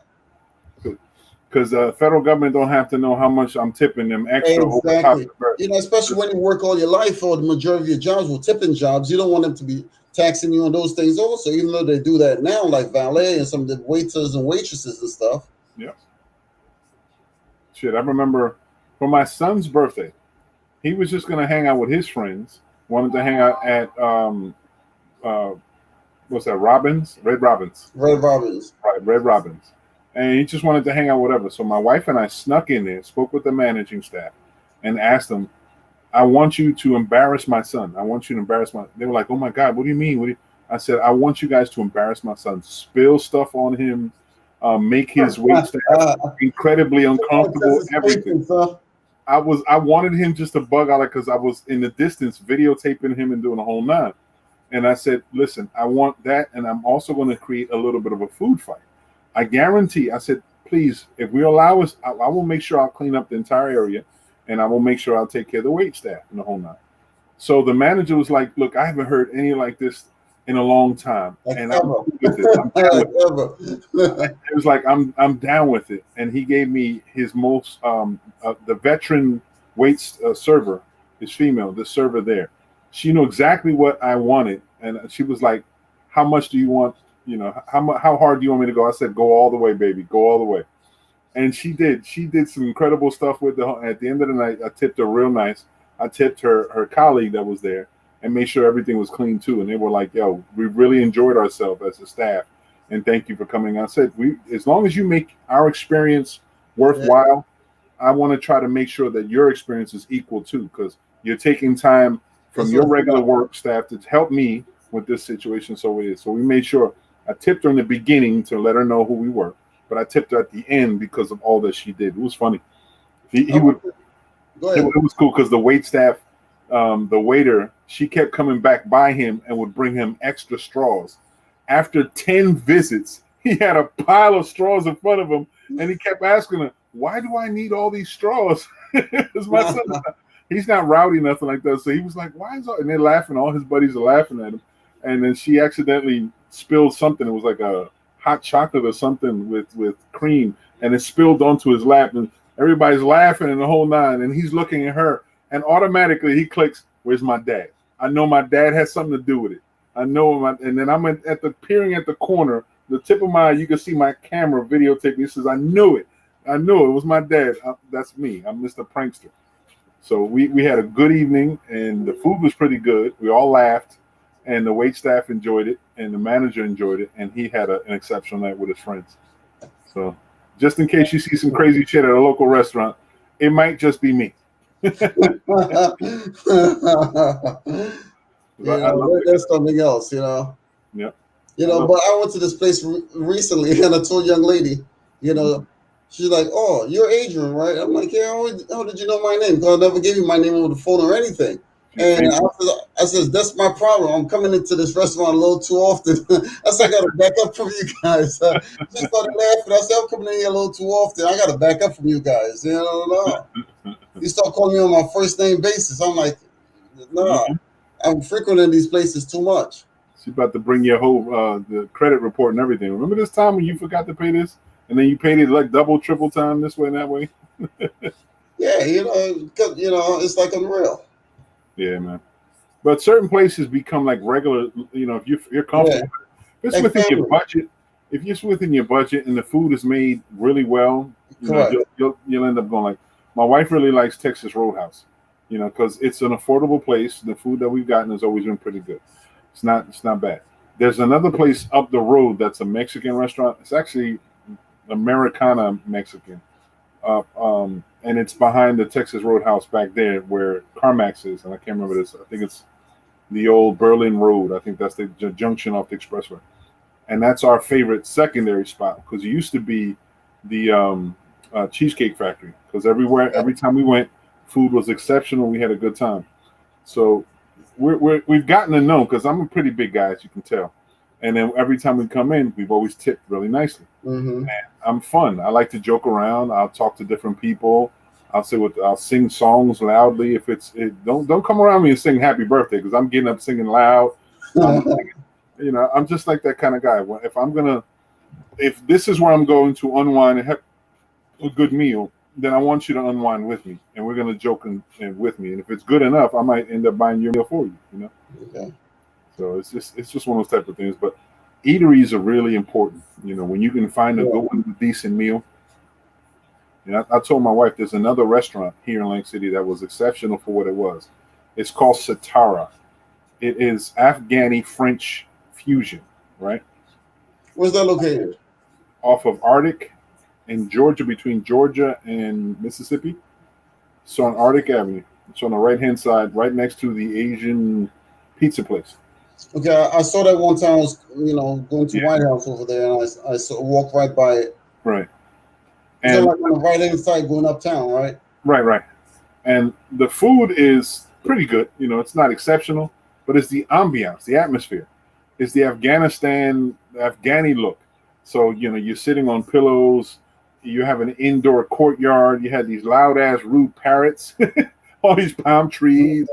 Because the federal government don't have to know how much I'm tipping them extra over top of the especially when you work all your life, or the majority of your jobs were tipping jobs, you don't want them to be taxing you on those things also, even though they do that now, like valet and some of the waiters and waitresses and stuff. Yeah. Shit, I remember for my son's birthday, he was just going to hang out with his friends, wanted to hang out at, what's that, Robins? Red Robins. Red Robins. Right, Red Robins. And he just wanted to hang out, whatever. So my wife and I snuck in there, spoke with the managing staff, and asked them, "I want you to embarrass my son. I want you to embarrass my." They were like, "Oh my God, what do you mean?" I said, "I want you guys to embarrass my son, spill stuff on him, make his wait staff incredibly uncomfortable, everything." I wanted him just to bug out because I was in the distance videotaping him and doing a whole nine. And I said, "Listen, I want that, and I'm also going to create a little bit of a food fight. I guarantee," I said, "please, if we allow us, I will make sure I'll clean up the entire area, and I will make sure I'll take care of the wait staff and the whole nine." So the manager was like, "Look, I haven't heard any like this in a long time, and I'm with it. I'm down with it." It was like, I'm down with it, and he gave me his most the veteran wait server, is female, the server there. She knew exactly what I wanted, and she was like, "How much do you want? How hard do you want me to go?" I said, "Go all the way, baby. Go all the way." And she did. She did some incredible stuff with at the end of the night, I tipped her real nice. I tipped her colleague that was there and made sure everything was clean too. And they were like, "Yo, we really enjoyed ourselves as a staff. And thank you for coming." I said, as long as you make our experience worthwhile, I want to try to make sure that your experience is equal too, because you're taking time from your regular work staff to help me with this situation. So it is. So we made sure I tipped her in the beginning to let her know who we were, but I tipped her at the end because of all that she did. It was funny. It was cool because the wait staff, the waiter, she kept coming back by him and would bring him extra straws. After 10 visits, he had a pile of straws in front of him, and he kept asking her, "Why do I need all these straws?" It's my son. He's not rowdy, nothing like that. So he was like, "Why is all?" And they're laughing. All his buddies are laughing at him. And then she accidentally spilled something. It was like a hot chocolate or something with cream, and it spilled onto his lap. And everybody's laughing and the whole nine. And he's looking at her, and automatically he clicks, "Where's my dad? I know my dad has something to do with it. I know." And then I'm peering at the corner, the tip of my eye. You can see my camera videotaping. He says, "I knew it. I knew it was my dad. That's me. I'm Mr. Prankster." So we had a good evening, and the food was pretty good. We all laughed, and the wait staff enjoyed it, and the manager enjoyed it, and he had an exceptional night with his friends. So just in case you see some crazy shit at a local restaurant, it might just be me. That's something else, Yeah. But I went to this place recently, and I told a young lady, she's like, "Oh, you're Adrian, right?" I'm like, "Yeah, how did you know my name? Because I never gave you my name over the phone or anything." And I said, "That's my problem. I'm coming into this restaurant a little too often." I said, "I got to back up from you guys." She started laughing. I said, "I'm coming in here a little too often. I got to back up from you guys." No. You start calling me on my first name basis. I'm like, "No, I'm frequenting these places too much." She's about to bring your whole the credit report and everything. Remember this time when you forgot to pay this, and then you paid it like double, triple time this way and that way? Yeah, it's like unreal. Yeah, man. But certain places become like regular. If you're comfortable, it's within your budget. if you're within your budget and the food is made really well, Correct. you'll end up going like my wife really likes Texas Roadhouse, because it's an affordable place. The food that we've gotten has always been pretty good. It's not bad. There's another place up the road that's a Mexican restaurant. It's actually Americana Mexican, and it's behind the Texas Roadhouse back there where CarMax is, and I can't remember this. I think it's the old Berlin Road. I think that's the junction off the expressway, and that's our favorite secondary spot because it used to be the Cheesecake Factory. Because every time we went, food was exceptional. We had a good time. So we've gotten to know because I'm a pretty big guy, as you can tell. And then every time we come in, we've always tipped really nicely. Mm-hmm. And I'm fun. I like to joke around. I'll talk to different people. I'll sing songs loudly. Don't come around me and sing Happy Birthday because I'm getting up singing loud. I'm just like that kind of guy. If this is where I'm going to unwind and have a good meal, then I want you to unwind with me, and we're gonna joke and with me. And if it's good enough, I might end up buying your meal for you. Okay. So it's just one of those type of things. But eateries are really important. When you can find a good one, decent meal. I told my wife there's another restaurant here in Lake City that was exceptional for what it was. It's called Satara. It is Afghani French fusion, right? Where's that located? Off of Arctic in Georgia, between Georgia and Mississippi. It's on Arctic Avenue. It's on the right-hand side, right next to the Asian pizza place. Okay, I saw that one time. I was, going to White House over there, and I walked right by it. Right. And so like on the right-hand side going uptown, right? Right. And the food is pretty good. It's not exceptional, but it's the ambiance, the atmosphere. It's the Afghani look. So, you're sitting on pillows. You have an indoor courtyard. You had these loud-ass rude parrots, all these palm trees.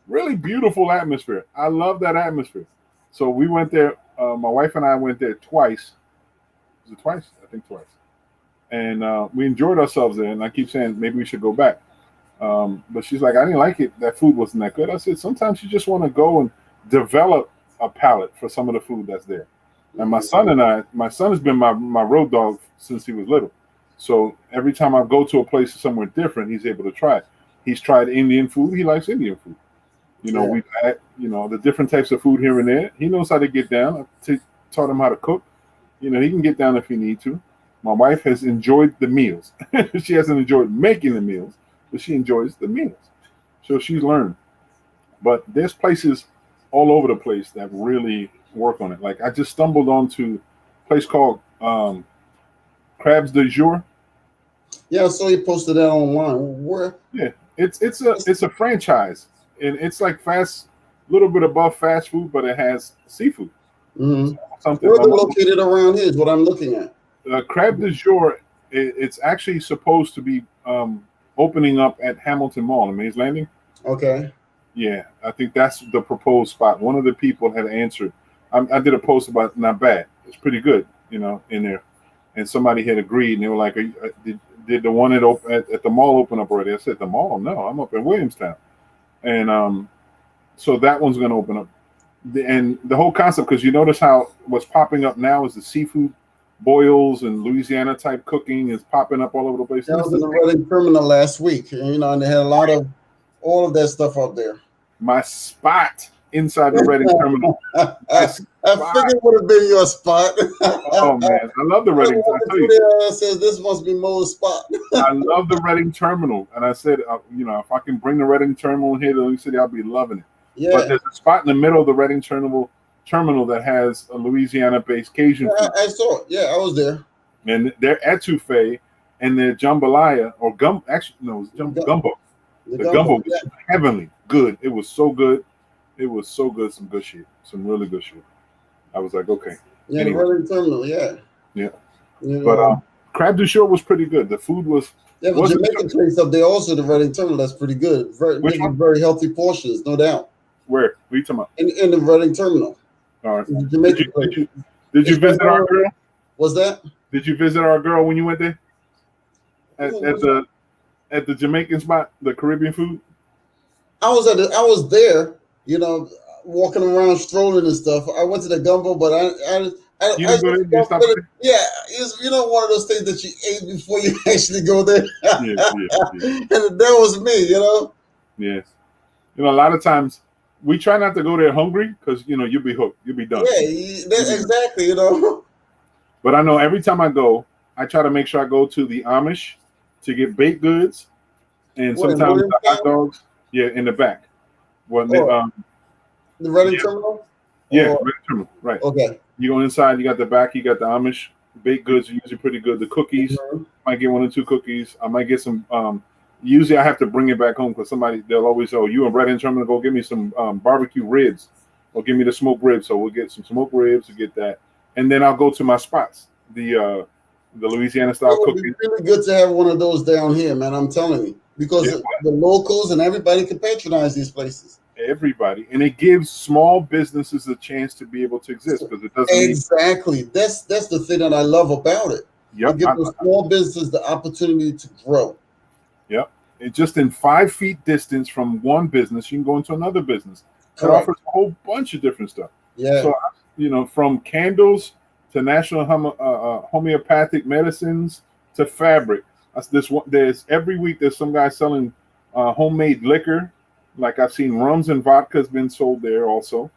Really beautiful atmosphere. I love that atmosphere. So we went there. My wife and I went there twice. Was it twice? I think twice. And we enjoyed ourselves there. And I keep saying maybe we should go back. But she's like, I didn't like it. That food wasn't that good. I said, sometimes you just want to go and develop a palate for some of the food that's there. And my son has been my road dog since he was little. So every time I go to a place somewhere different, he's able to try it. He's tried Indian food. He likes Indian food. We've had, the different types of food here and there. He knows how to get down. I taught him how to cook. He can get down if he need to. My wife has enjoyed the meals. She hasn't enjoyed making the meals, but she enjoys the meals. So she's learned. But there's places all over the place that really work on it. Like I just stumbled onto a place called Crabs du Jour. Yeah, I saw you posted that online. Where? Yeah, it's a franchise, and it's like little bit above fast food, but it has seafood. Mm-hmm. Something. Where they're located around here is what I'm looking at. Crab du Jour, it's actually supposed to be opening up at Hamilton Mall in Mays Landing. Okay. Yeah, I think that's the proposed spot. One of the people had answered. I did a post about not bad. It's pretty good, in there. And somebody had agreed, and they were like, did the one at the mall open up already? I said, the mall? No, I'm up in Williamstown. And so that one's going to open up. And the whole concept, because you notice how what's popping up now is the seafood boils and Louisiana type cooking is popping up all over the place. I was in the Reading Terminal last week, and they had a lot of all of that stuff up there. My spot inside the Reading Terminal. I figured it would have been your spot. Oh man, I love the Reading. I says this must be Mo's spot. I love the Reading Terminal, and I said, if I can bring the Reading Terminal here to Lake City, I'll be loving it. Yeah. But there's a spot in the middle of the Reading Terminal that has a Louisiana-based Cajun food. I saw it. Yeah, I was there. And their etouffee and their jambalaya or gumbo. Gumbo. The gumbo was heavenly good. It was so good. It was so good. Some good shit. Some really good shit. I was like, okay. Yeah, anyway. The Reading Terminal. Yeah. Yeah. But Crab du Jour was pretty good. The food was. Yeah, but Jamaican place up there also the Reading Terminal. That's pretty good. Very healthy portions, no doubt. Where? What are you talking about? In the Reading Terminal. All right. Did you visit our girl? What's that? Did you visit our girl when you went there? At the Jamaican spot, the Caribbean food? I was there, walking around strolling and stuff. I went to the gumbo, but I You I didn't just go there. You didn't don't stop put it, there. yeah, it's one of those things that you ate before you actually go there. Yeah, yeah, yeah, And that was me, yes. A lot of times we try not to go there hungry because you'll be hooked. You'll be done. Yeah, You'll be done. exactly. But I know every time I go, I try to make sure I go to the Amish to get baked goods and What in sometimes the hot Williamstown? dogs. Yeah, in the back. Well, Oh, the Reading yeah, Terminal? yeah, Or right, terminal, right. okay. You go inside, you got the back, you got the Amish baked goods are usually pretty good. The cookies, Mhm. might get 1 or 2 cookies. I might get some. Usually, I have to bring it back home because they'll always say, "Oh, you and Red and Terminal, go get me some barbecue ribs, or give me the smoked ribs." So we'll get some smoked ribs to get that, and then I'll go to my spots, the Louisiana It style would be cookies. really good to have one of those down here, man. I'm telling you, because Yeah, the locals and everybody can patronize these places. everybody, and it gives small businesses a chance to be able to exist because it doesn't need. Exactly. That's the thing that I love about it. It Yep, gives those small businesses the opportunity to grow. yep. It just in 5 feet distance from one business, you can go into another business that Correct. offers a whole bunch of different stuff. Yeah. So, from candles to national homeopathic medicines to fabric. That's this one. There's every week there's some guy selling homemade liquor. Like I've seen rums and vodkas been sold there also.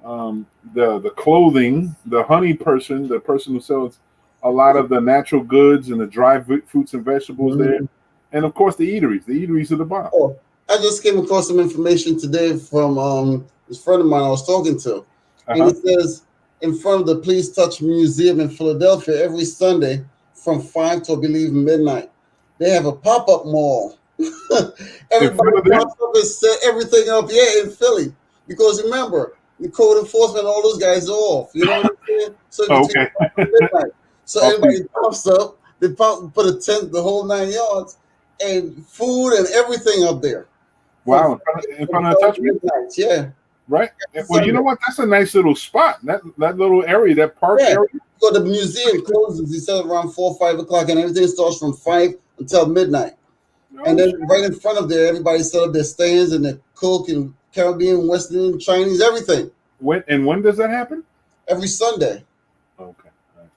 The clothing, the honey person, the person who sells a lot of the natural goods and the dry fruits and vegetables there, Mhm. and of course the eateries. The eateries are the bomb. Oh, I just came across some information today from this friend of mine I was talking to, and Uh-huh. it says in front of the Please Touch Museum in Philadelphia every Sunday from 5 to I believe midnight, they have a pop-up mall. In Everybody front of there? pops up and set everything up, yeah, in Philly. Because remember, the code enforcement, all those guys are off. You know what I'm saying? So Oh, between okay. 5 and midnight. So Oh, please. everybody pops up, they put a tent, the whole 9 yards, and food and everything up there from Wow. In from front of the 12 touch to me? midnight. Yeah. Right. Every Well, you know Sunday. what? That's a nice little spot. That little area, that park Yeah. area. So the museum closes, he said around 4 or 5 o'clock, and everything starts from 5 until midnight. And Oh, then shit. right in front of there, everybody set up their stands and they cook and Caribbean, Western, Chinese, everything. When does that happen? Every Sunday. Okay. All right.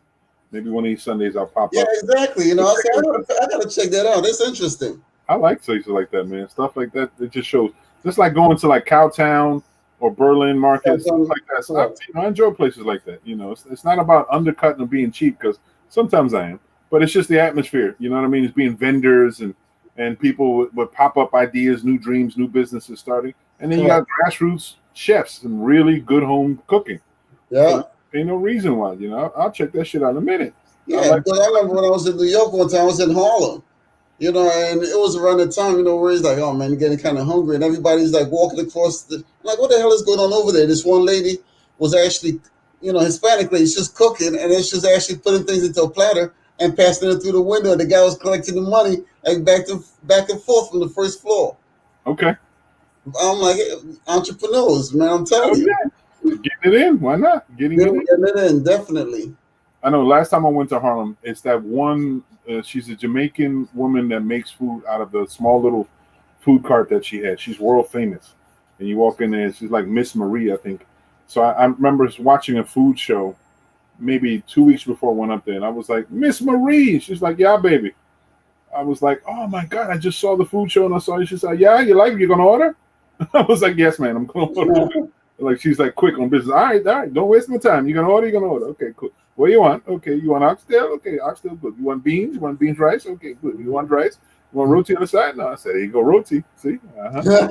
Maybe one of these Sundays I'll pop Yeah, up. exactly. I said, I gotta check that out. That's interesting. I like places like that, man. Stuff like that. It just shows. Just like going to like Cowtown or Berlin Market, stuff like that. So Correct. I enjoy places like that. It's not about undercutting or being cheap because sometimes I am, but it's just the atmosphere. You know what I mean? It's being vendors and people with pop up ideas, new dreams, new businesses starting, and then you got Correct. grassroots chefs and really good home cooking. Yeah. So ain't no reason why. I'll check that shit out in a minute. I Yeah, like. because I remember when I was in New York one time, I was in Harlem, and it was around the time, where it's like, oh man, you're getting kind of hungry, and everybody's like walking across I'm like, what the hell is going on over there? This one lady was actually, Hispanic lady, she's just cooking, and then she's actually putting things into a platter and passing it through the window. And the guy was collecting the money like back and forth from the first floor. Okay. I'm like, hey, entrepreneurs, man, I'm Oh telling you, yeah. Getting it in. Why not? Getting they it were in. getting it in, definitely. I know last time I went to Harlem, it's that one. She's a Jamaican woman that makes food out of the small little food cart that she has. She's world famous, and you walk in there, she's like Miss Marie, I think. So I remember watching a food show maybe 2 weeks before I went up there, and I was like, Miss Marie. She's like, yeah, baby. I was like, oh my god, I just saw the food show and I saw you. She's like, yeah, you like it? You gonna order? I was like, yes, man, I'm gonna order. Like she's like quick on business. All right, don't waste my time. You're gonna order. Okay, cool. What do you want? Okay, you want oxtail? Okay, oxtail, good. You want beans? You want beans rice? Okay, good. You want rice? You want roti on the side? No, I said, here you go, roti. See? The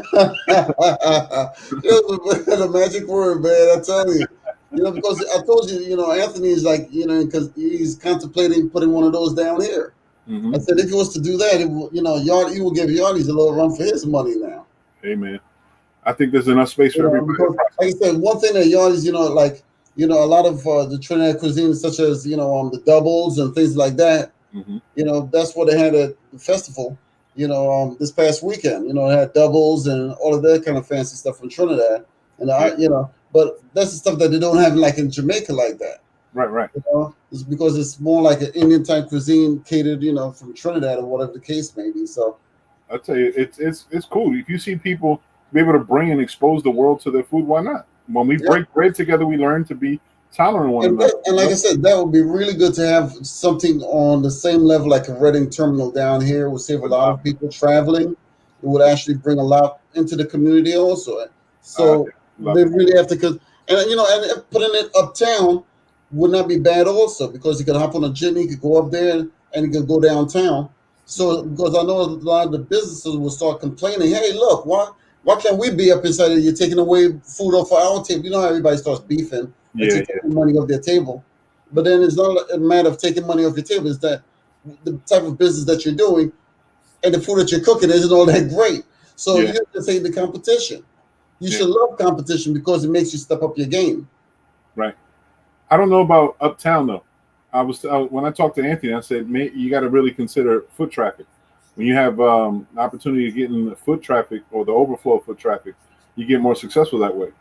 magic word, man. I tell you, because I told you, Anthony is like, because he's contemplating putting one of those down here. Mm-hmm. I said if he was to do that, he will give Yardies a little run for his money now. Hey, man, I think there's enough space for everybody. Because, like I said, one thing that Yardies, a lot of the Trinidad cuisine, such as the doubles and things like that. Mm-hmm. That's what they had at the festival. This past weekend. They had doubles and all of that kind of fancy stuff from Trinidad, and but that's the stuff that they don't have like in Jamaica like that. Right. It's because it's more like an Indian type cuisine catered, from Trinidad or whatever the case may be. So I'll tell you, it's cool. If you see people be able to bring and expose the world to their food, why not? When we break bread together, we learn to be tolerant of one another. And like I said, that would be really good to have something on the same level like a Reading terminal down here. It would save a lot of people traveling. It would actually bring a lot into the community also. So they really have to, and and putting it uptown would not be bad also, because you can hop on a jitney, you could go up there and you can go downtown. So because I know a lot of the businesses will start complaining, hey, look, why can't we be up inside of you taking away food off of our table? You know how everybody starts beefing and taking money off their table. But then it's not a matter of taking money off your table, it's that the type of business that you're doing and the food that you're cooking isn't all that great. So you have to take the competition. You should love competition because it makes you step up your game. Right. I don't know about uptown though. When I talked to Anthony, I said, you got to really consider foot traffic. When you have an opportunity to get in the foot traffic or the overflow of foot traffic, you get more successful that way.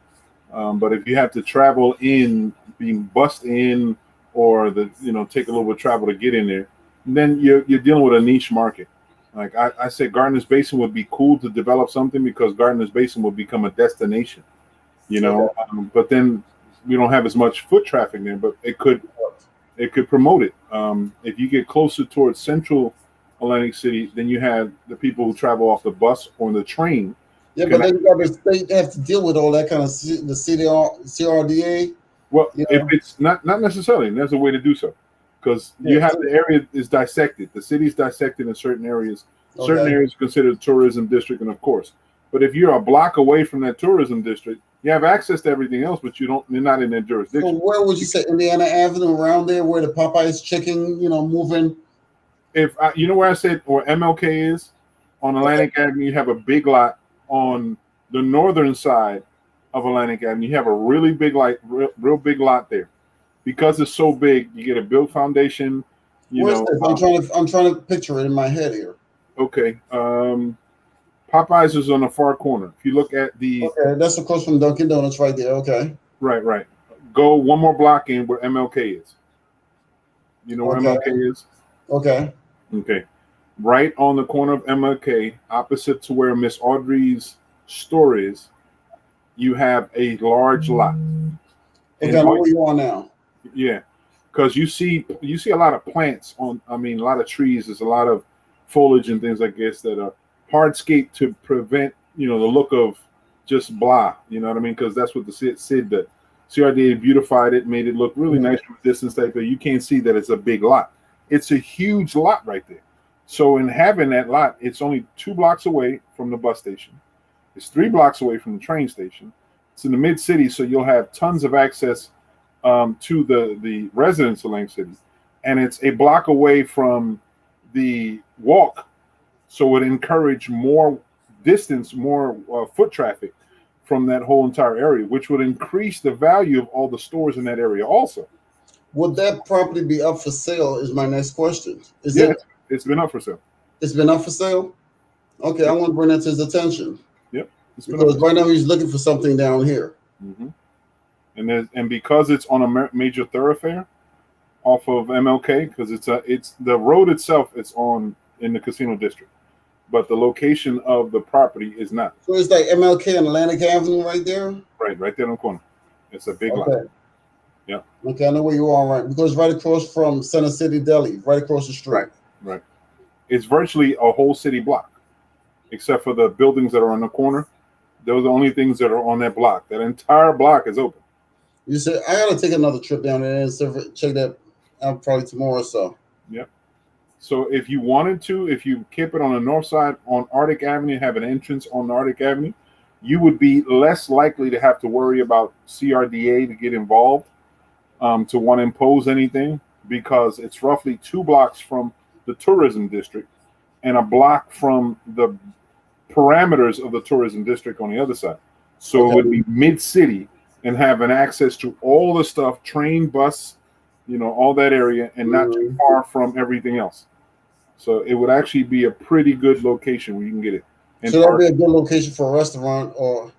But if you have to travel in, being bussed in, or take a little bit of travel to get in there, then you're dealing with a niche market. Like I said, Gardner's Basin would be cool to develop something because Gardner's Basin would become a destination, but then we don't have as much foot traffic there, but it could promote it. If you get closer towards central Atlantic City, then you have the people who travel off the bus or the train. Yeah, but then they have to deal with all that kind of the CRDA. Well, if it's not necessarily, and there's a way to do so, because you have the area is dissected. The city's dissected in certain areas. Certain areas are considered a tourism district, and of course. But if you're a block away from that tourism district, you have access to everything else, but you're not in that jurisdiction. So where would you say Indiana Avenue around there, where the Popeyes chicken, moving? If you know where I said or MLK is on Atlantic Avenue, you have a big lot on the northern side of Atlantic Avenue. You have a really big, real big lot there. Because it's so big, you get a built foundation. Where's this? I'm trying to picture it in my head here. Okay. Popeyes is on the far corner. If you look at that's across from Dunkin' Donuts right there. Okay. Right. Go one more block in where MLK is. You know where MLK is? Okay. Right on the corner of MLK, opposite to where Miss Audrey's store is, you have a large lot. Okay, I know where you are now. Yeah, because you see a lot of plants a lot of trees. There's a lot of foliage and things like this that are hardscape to prevent, the look of just blah. You know what I mean? Because that's what the SID did. CRDA beautified it, made it look really nice from a distance type, but you can't see that it's a big lot. It's a huge lot right there. So in having that lot, it's only 2 blocks away from the bus station. It's 3 blocks away from the train station. It's in the mid city, so you'll have tons of access to the residents of Lang City, and it's a block away from the walk, so it encourage more distance, more foot traffic from that whole entire area, which would increase the value of all the stores in that area also. Would that property be up for sale is my next question. It's been up for sale. It's been up for sale? Okay, I want to bring that to his attention. Yep. Because right now he's looking for something down here. Mm-hmm. And because it's on a major thoroughfare off of MLK, because it's the road itself, it's in the casino district, but the location of the property is not. So it's like MLK and Atlantic Avenue right there? Right there in the corner. It's a big lot. Yeah. Okay, I know where you are, right? Because right across from Center City Deli, right across the street. Right. It's virtually a whole city block, except for the buildings that are on the corner. Those are the only things that are on that block. That entire block is open. You said I gotta take another trip down there and check that out probably tomorrow or so. Yep. So if you wanted to, if you keep it on the north side on Arctic Avenue, have an entrance on Arctic Avenue, you would be less likely to have to worry about CRDA to get involved, to want to impose anything, because it's roughly 2 blocks from the tourism district and a block from the parameters of the tourism district on the other side. So it would be mid-city and having access to all the stuff, train, bus, all that area, and not too far from everything else. So it would actually be a pretty good location where you can get it. And so that would be a good location for a restaurant or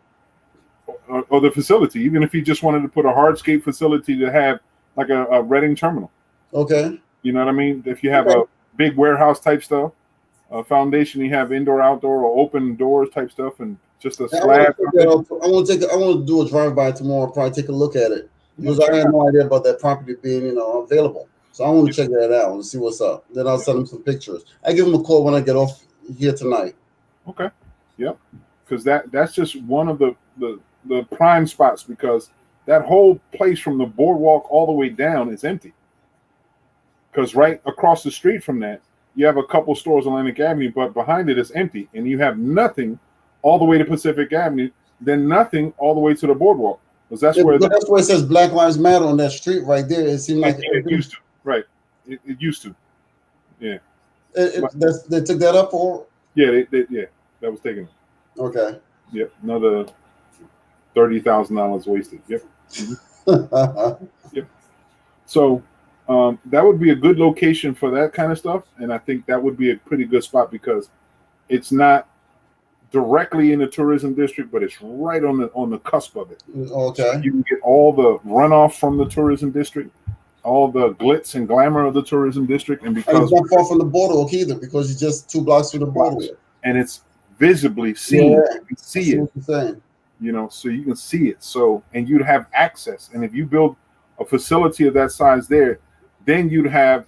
the facility, even if you just wanted to put a hardscape facility to have like a Reading terminal. Okay. You know what I mean? If you have a big warehouse type stuff, a foundation, you have indoor, outdoor, or open doors type stuff, and just a slab. I want to do a drive by tomorrow. Probably take a look at it because I had no idea about that property being, available. So I want to check that out and see what's up. Then I'll send him some pictures. I give him a call when I get off here tonight. Okay. Yep. Because that's just one of the prime spots, because that whole place from the boardwalk all the way down is empty. Because right across the street from that, you have a couple stores on Atlantic Avenue, but behind it is empty, and you have nothing all the way to Pacific Avenue, then nothing all the way to the boardwalk. Because that's where it says Black Lives Matter on that street right there. It seemed like it used to. Right. It used to. Yeah. They took that up, or yeah, that was taken. Okay. Yep. Another $30,000 wasted. Yep. Mm-hmm. Yep. So that would be a good location for that kind of stuff, and I think that would be a pretty good spot because it's not directly in the tourism district, but it's right on the cusp of it. Okay. So you can get all the runoff from the tourism district, all the glitz and glamour of the tourism district, and because it's not far from the boardwalk either, because it's just 2 blocks from the boardwalk, and it's visibly seen. Yeah, you can see it. What you're saying. So you can see it. So, and you'd have access. And if you build a facility of that size there, then you'd have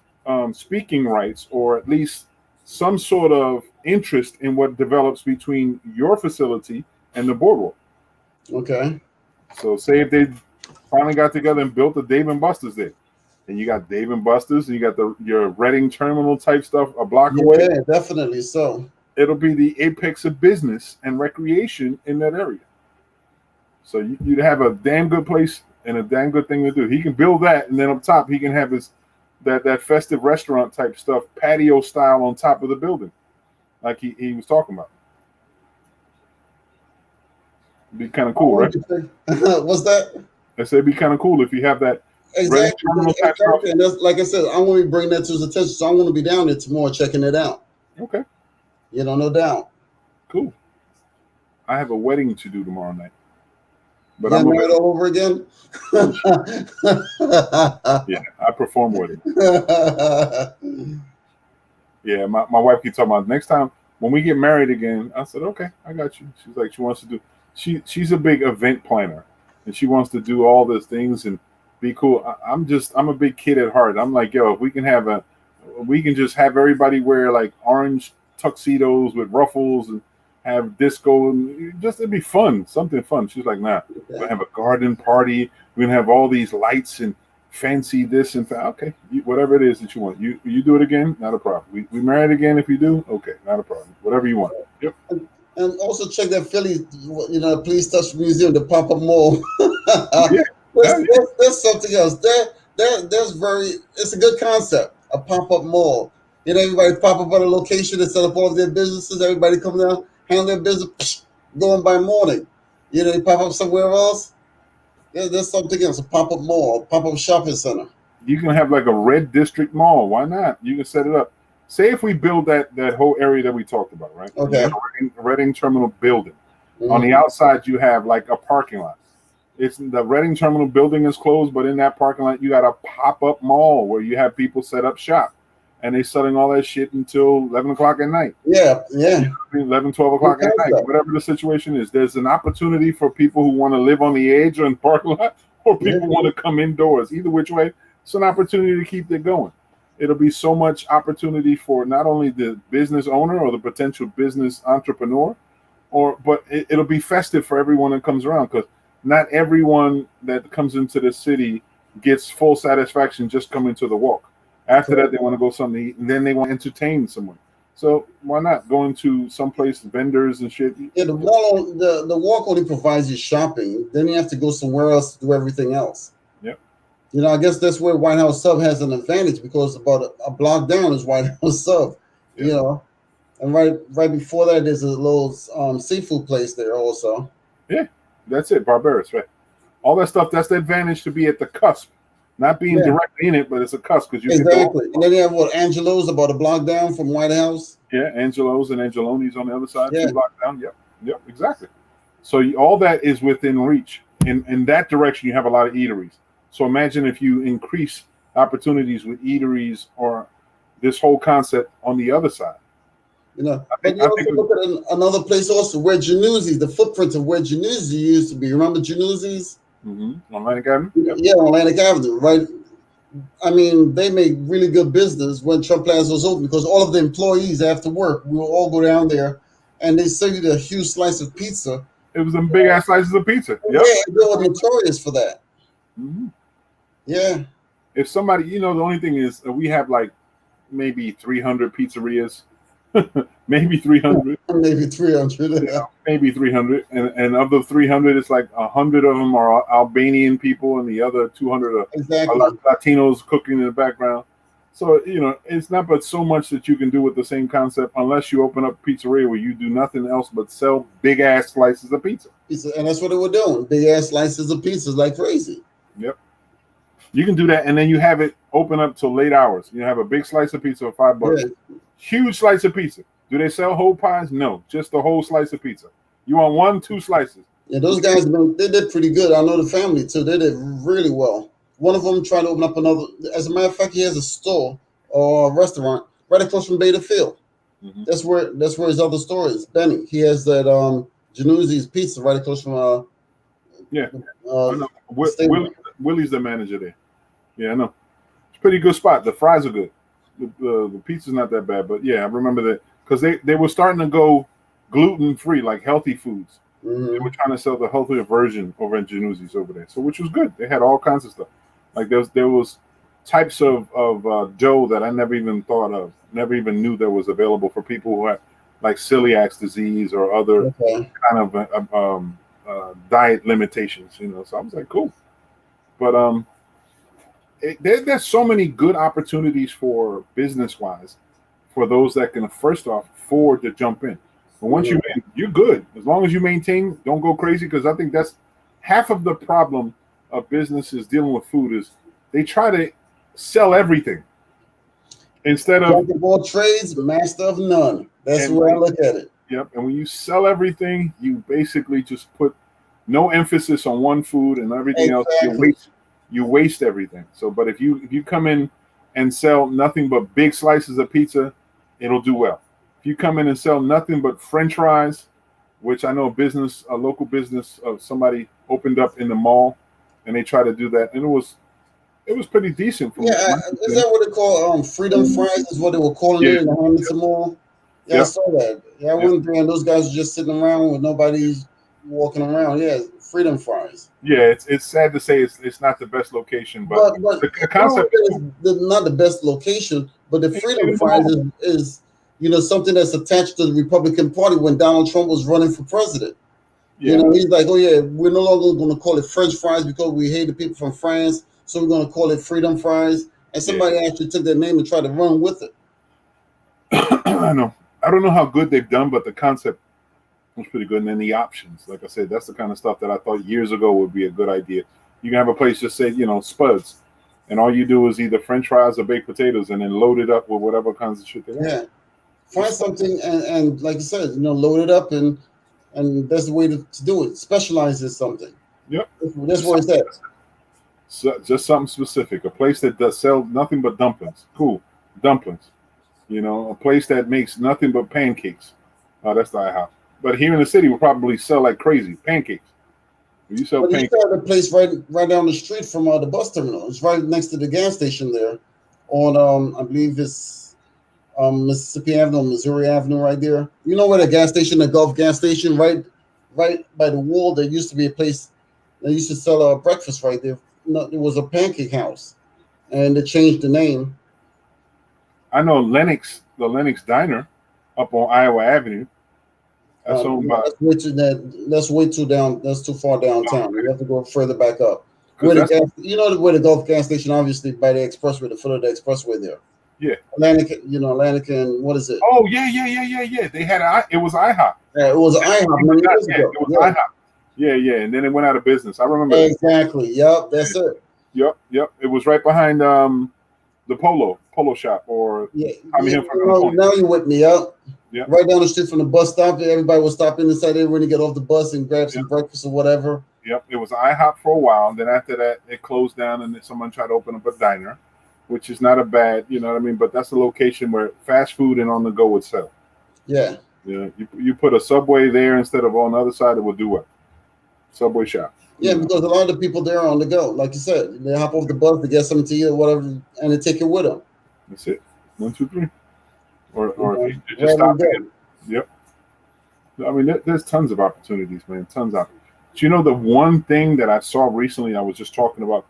speaking rights, or at least some sort of interest in what develops between your facility and the boardwalk. Okay. So say if they finally got together and built a Dave and Buster's there, and you got Dave and Buster's, and you got your Reading terminal type stuff a block away. Yeah, definitely. So it'll be the apex of business and recreation in that area. So you'd have a damn good place and a damn good thing to do. He can build that, and then up top he can have his that festive restaurant type stuff, patio style on top of the building, like he was talking about. It'd be kind of cool, right? What's that? I said it'd be kind of cool if you have that. Exactly. And that's, like I said, I want to bring that to his attention. So I want to be down there tomorrow checking it out. Okay. No doubt. Cool. I have a wedding to do tomorrow night. But I'm married all over again. Yeah, I perform with it. Yeah, my wife keeps talking about next time when we get married again. I said, okay, I got you. She's like, she wants to do. She's a big event planner, and she wants to do all those things and be cool. I'm a big kid at heart. I'm like, yo, if we can just have everybody wear like orange tuxedos with ruffles and have disco, and just it'd be fun, something fun. She's like, nah, we're gonna have a garden party. We're gonna have all these lights and fancy this and okay, whatever it is that you want. You do it again, not a problem. We married again if you do, okay, not a problem. Whatever you want. Yep. And also check that Philly, Please Touch Museum, the pop-up mall. Yeah. There's something else. It's a good concept. A pop-up mall. Everybody pop up at a location and set up all of their businesses. Everybody come down, handle their business, going by morning. They pop up somewhere else. There's something else. A pop-up mall, a pop-up shopping center. You can have like a red district mall. Why not? You can set it up. Say if we build that whole area that we talked about, right? Okay. A Reading terminal building. Mm-hmm. On the outside, you have like a parking lot. It's the Reading terminal building is closed, but in that parking lot, you got a pop-up mall where you have people set up shop. And they're selling all that shit until 11 o'clock at night. Yeah. 11, 12 o'clock at night. Whatever the situation is, there's an opportunity for people who want to live on the edge or in the parking lot, or people want to come indoors. Either which way, it's an opportunity to keep it going. It'll be so much opportunity for not only the business owner or the potential business entrepreneur, but it'll be festive for everyone that comes around, because not everyone that comes into the city gets full satisfaction just coming to the walk. After that, they want to go something to eat, and then they want to entertain someone. So why not going to someplace, vendors and shit? Yeah, the walk only provides you shopping. Then you have to go somewhere else to do everything else. Yep. I guess that's where White House Sub has an advantage, because about a block down is White House Sub. Yep. And right before that, there's a little seafood place there also. Yeah, that's it, Barbaros, right? All that stuff. That's the advantage to be at the cusp. Not being directly in it, but it's a cusp, because you exactly. And then you have Angelo's about a block down from White House. Yeah, Angelo's and Angeloni's on the other side, 2 blocks down. Yep, exactly. So all that is within reach. In that direction, you have a lot of eateries. So imagine if you increase opportunities with eateries or this whole concept on the other side. But you also look at another place also where Januzzi's, the footprint of where Januzzi used to be. Remember Januzzi's? Mm-hmm. On Atlantic Avenue. Yep. Yeah, on Atlantic Avenue, right? I mean, they made really good business when Trump Plaza was open because all of the employees after work, we will all go down there and they serve you a huge slice of pizza. It was some big ass slices of pizza. Yep. Yeah, they were notorious for that. Mm-hmm. Yeah. If somebody, the only thing is we have like maybe 300 pizzerias, maybe 300. Maybe 300. Yeah, maybe 300, and of the 300, it's like 100 of them are Albanian people, and the other 200 are Exactly. Latinos cooking in the background. So it's not but so much that you can do with the same concept, unless you open up a pizzeria where you do nothing else but sell big ass slices of pizza. And that's what they were doing, big ass slices of pizzas like crazy. Yep, you can do that, and then you have it open up till late hours. You have a big slice of pizza for $5, Yeah. Huge slice of pizza. Do they sell whole pies? No, just the whole slice of pizza. You want 1, 2 slices? Yeah, those guys, they did pretty good. I know the family too. They did really well. One of them tried to open up another. As a matter of fact, he has a store or a restaurant right across from Beta Field. Mm-hmm. That's where his other store is. Benny. He has that Januzzi's Pizza right across from. Yeah, I know. Willie's the manager there. Yeah, I know. It's a pretty good spot. The fries are good. The pizza's not that bad, but yeah, I remember that because they were starting to go gluten free, like healthy foods. Mm-hmm. They were trying to sell the healthier version over in Januzzi's over there, so which was good. They had all kinds of stuff. Like there was types of dough that I never even thought of, never even knew that was available for people who had like celiac disease or other kind of diet limitations. So I was like, cool, but there's so many good opportunities for business-wise for those that can first off afford to jump in. But once you're good. As long as you maintain, don't go crazy, because I think that's half of the problem of businesses dealing with food is they try to sell everything instead of jack of all trades, master of none. That's the way I look at it. Yep. And when you sell everything, you basically just put no emphasis on one food and everything else. You waste everything. So, but if you come in and sell nothing but big slices of pizza, it'll do well. If you come in and sell nothing but French fries, which I know a local business of somebody opened up in the mall, and they try to do that, and it was pretty decent. Is that what they call freedom fries? Is what they were calling it in the Hamilton Mall. Yeah, I saw that. Yeah, I went there, and those guys were just sitting around with nobody walking around. Yeah, freedom fries. Yeah, it's sad to say it's not the best location, but the concept is not the best location. But the freedom fries is something that's attached to the Republican Party when Donald Trump was running for president. Yeah. He's like, oh yeah, we're no longer going to call it French fries because we hate the people from France, so we're going to call it freedom fries. And somebody actually took that name and tried to run with it. I know. I don't know how good they've done, but the concept was pretty good. And then the options, like I said, that's the kind of stuff that I thought years ago would be a good idea. You can have a place just say, Spuds, and all you do is either French fries or baked potatoes, and then load it up with whatever kinds of shit they want. Yeah, find something and like you said, load it up and that's the way to do it. Specialize in something. Yep, that's where it's at. So just something specific. A place that does sell nothing but dumplings. Cool, dumplings. A place that makes nothing but pancakes. That's the IHOP. But here in the city, we'll probably sell like crazy pancakes. You sell pancakes. You got a place right down the street from the bus terminal. It's right next to the gas station there, on I believe it's Mississippi Avenue, Missouri Avenue, right there. You know where the gas station, the Gulf gas station, right by the wall. There used to be a place that used to sell breakfast right there. No, it was a pancake house, and they changed the name. I know the Lennox Diner up on Iowa Avenue. That's owned by. That's way too down. That's too far downtown. You have to go further back up. Where the Gulf gas station, obviously by the expressway, the foot of the expressway there. Yeah. Atlantic and what is it? Oh yeah. They had it was IHOP. Yeah, it was IHOP many years ago. It was IHOP. Yeah, and then it went out of business. I remember. Exactly. Yep, that's it. Yep. It was right behind the polo shop or now you're with me up. Yeah. Right down the street from the bus stop. Everybody was stopping inside there when you get off the bus and grab some breakfast or whatever. Yep. It was IHOP for a while. Then after that, it closed down and then someone tried to open up a diner, which is not a bad, but that's a location where fast food and on the go would sell. Yeah. Yeah. You put a Subway there instead of on the other side, it would do well. Subway shop. Yeah, because a lot of the people there are on the go. Like you said, they hop off the bus to get something to eat or whatever, and they take it with them. That's it. 1, 2, 3. Or if you just Wherever stop they and yep. I mean, there's tons of opportunities, man. Tons of. But you know, the one thing that I saw recently, I was just talking about,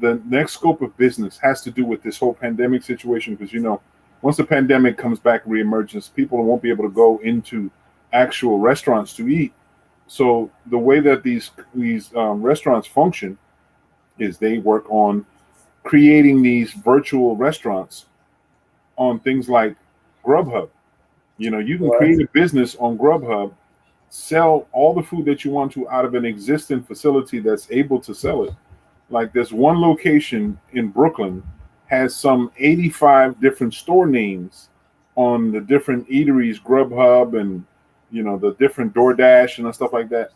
the next scope of business has to do with this whole pandemic situation. Because, you know, once the pandemic comes back, reemergence, people won't be able to go into actual restaurants to eat. So the way that these restaurants function is they work on creating these virtual restaurants on things like Grubhub. You know, you can Right. create a business on Grubhub, sell all the food that you want to out of an existing facility that's able to sell it. Like there's one location in Brooklyn has some 85 different store names on the different eateries, Grubhub and, you know, the different DoorDash and stuff like that.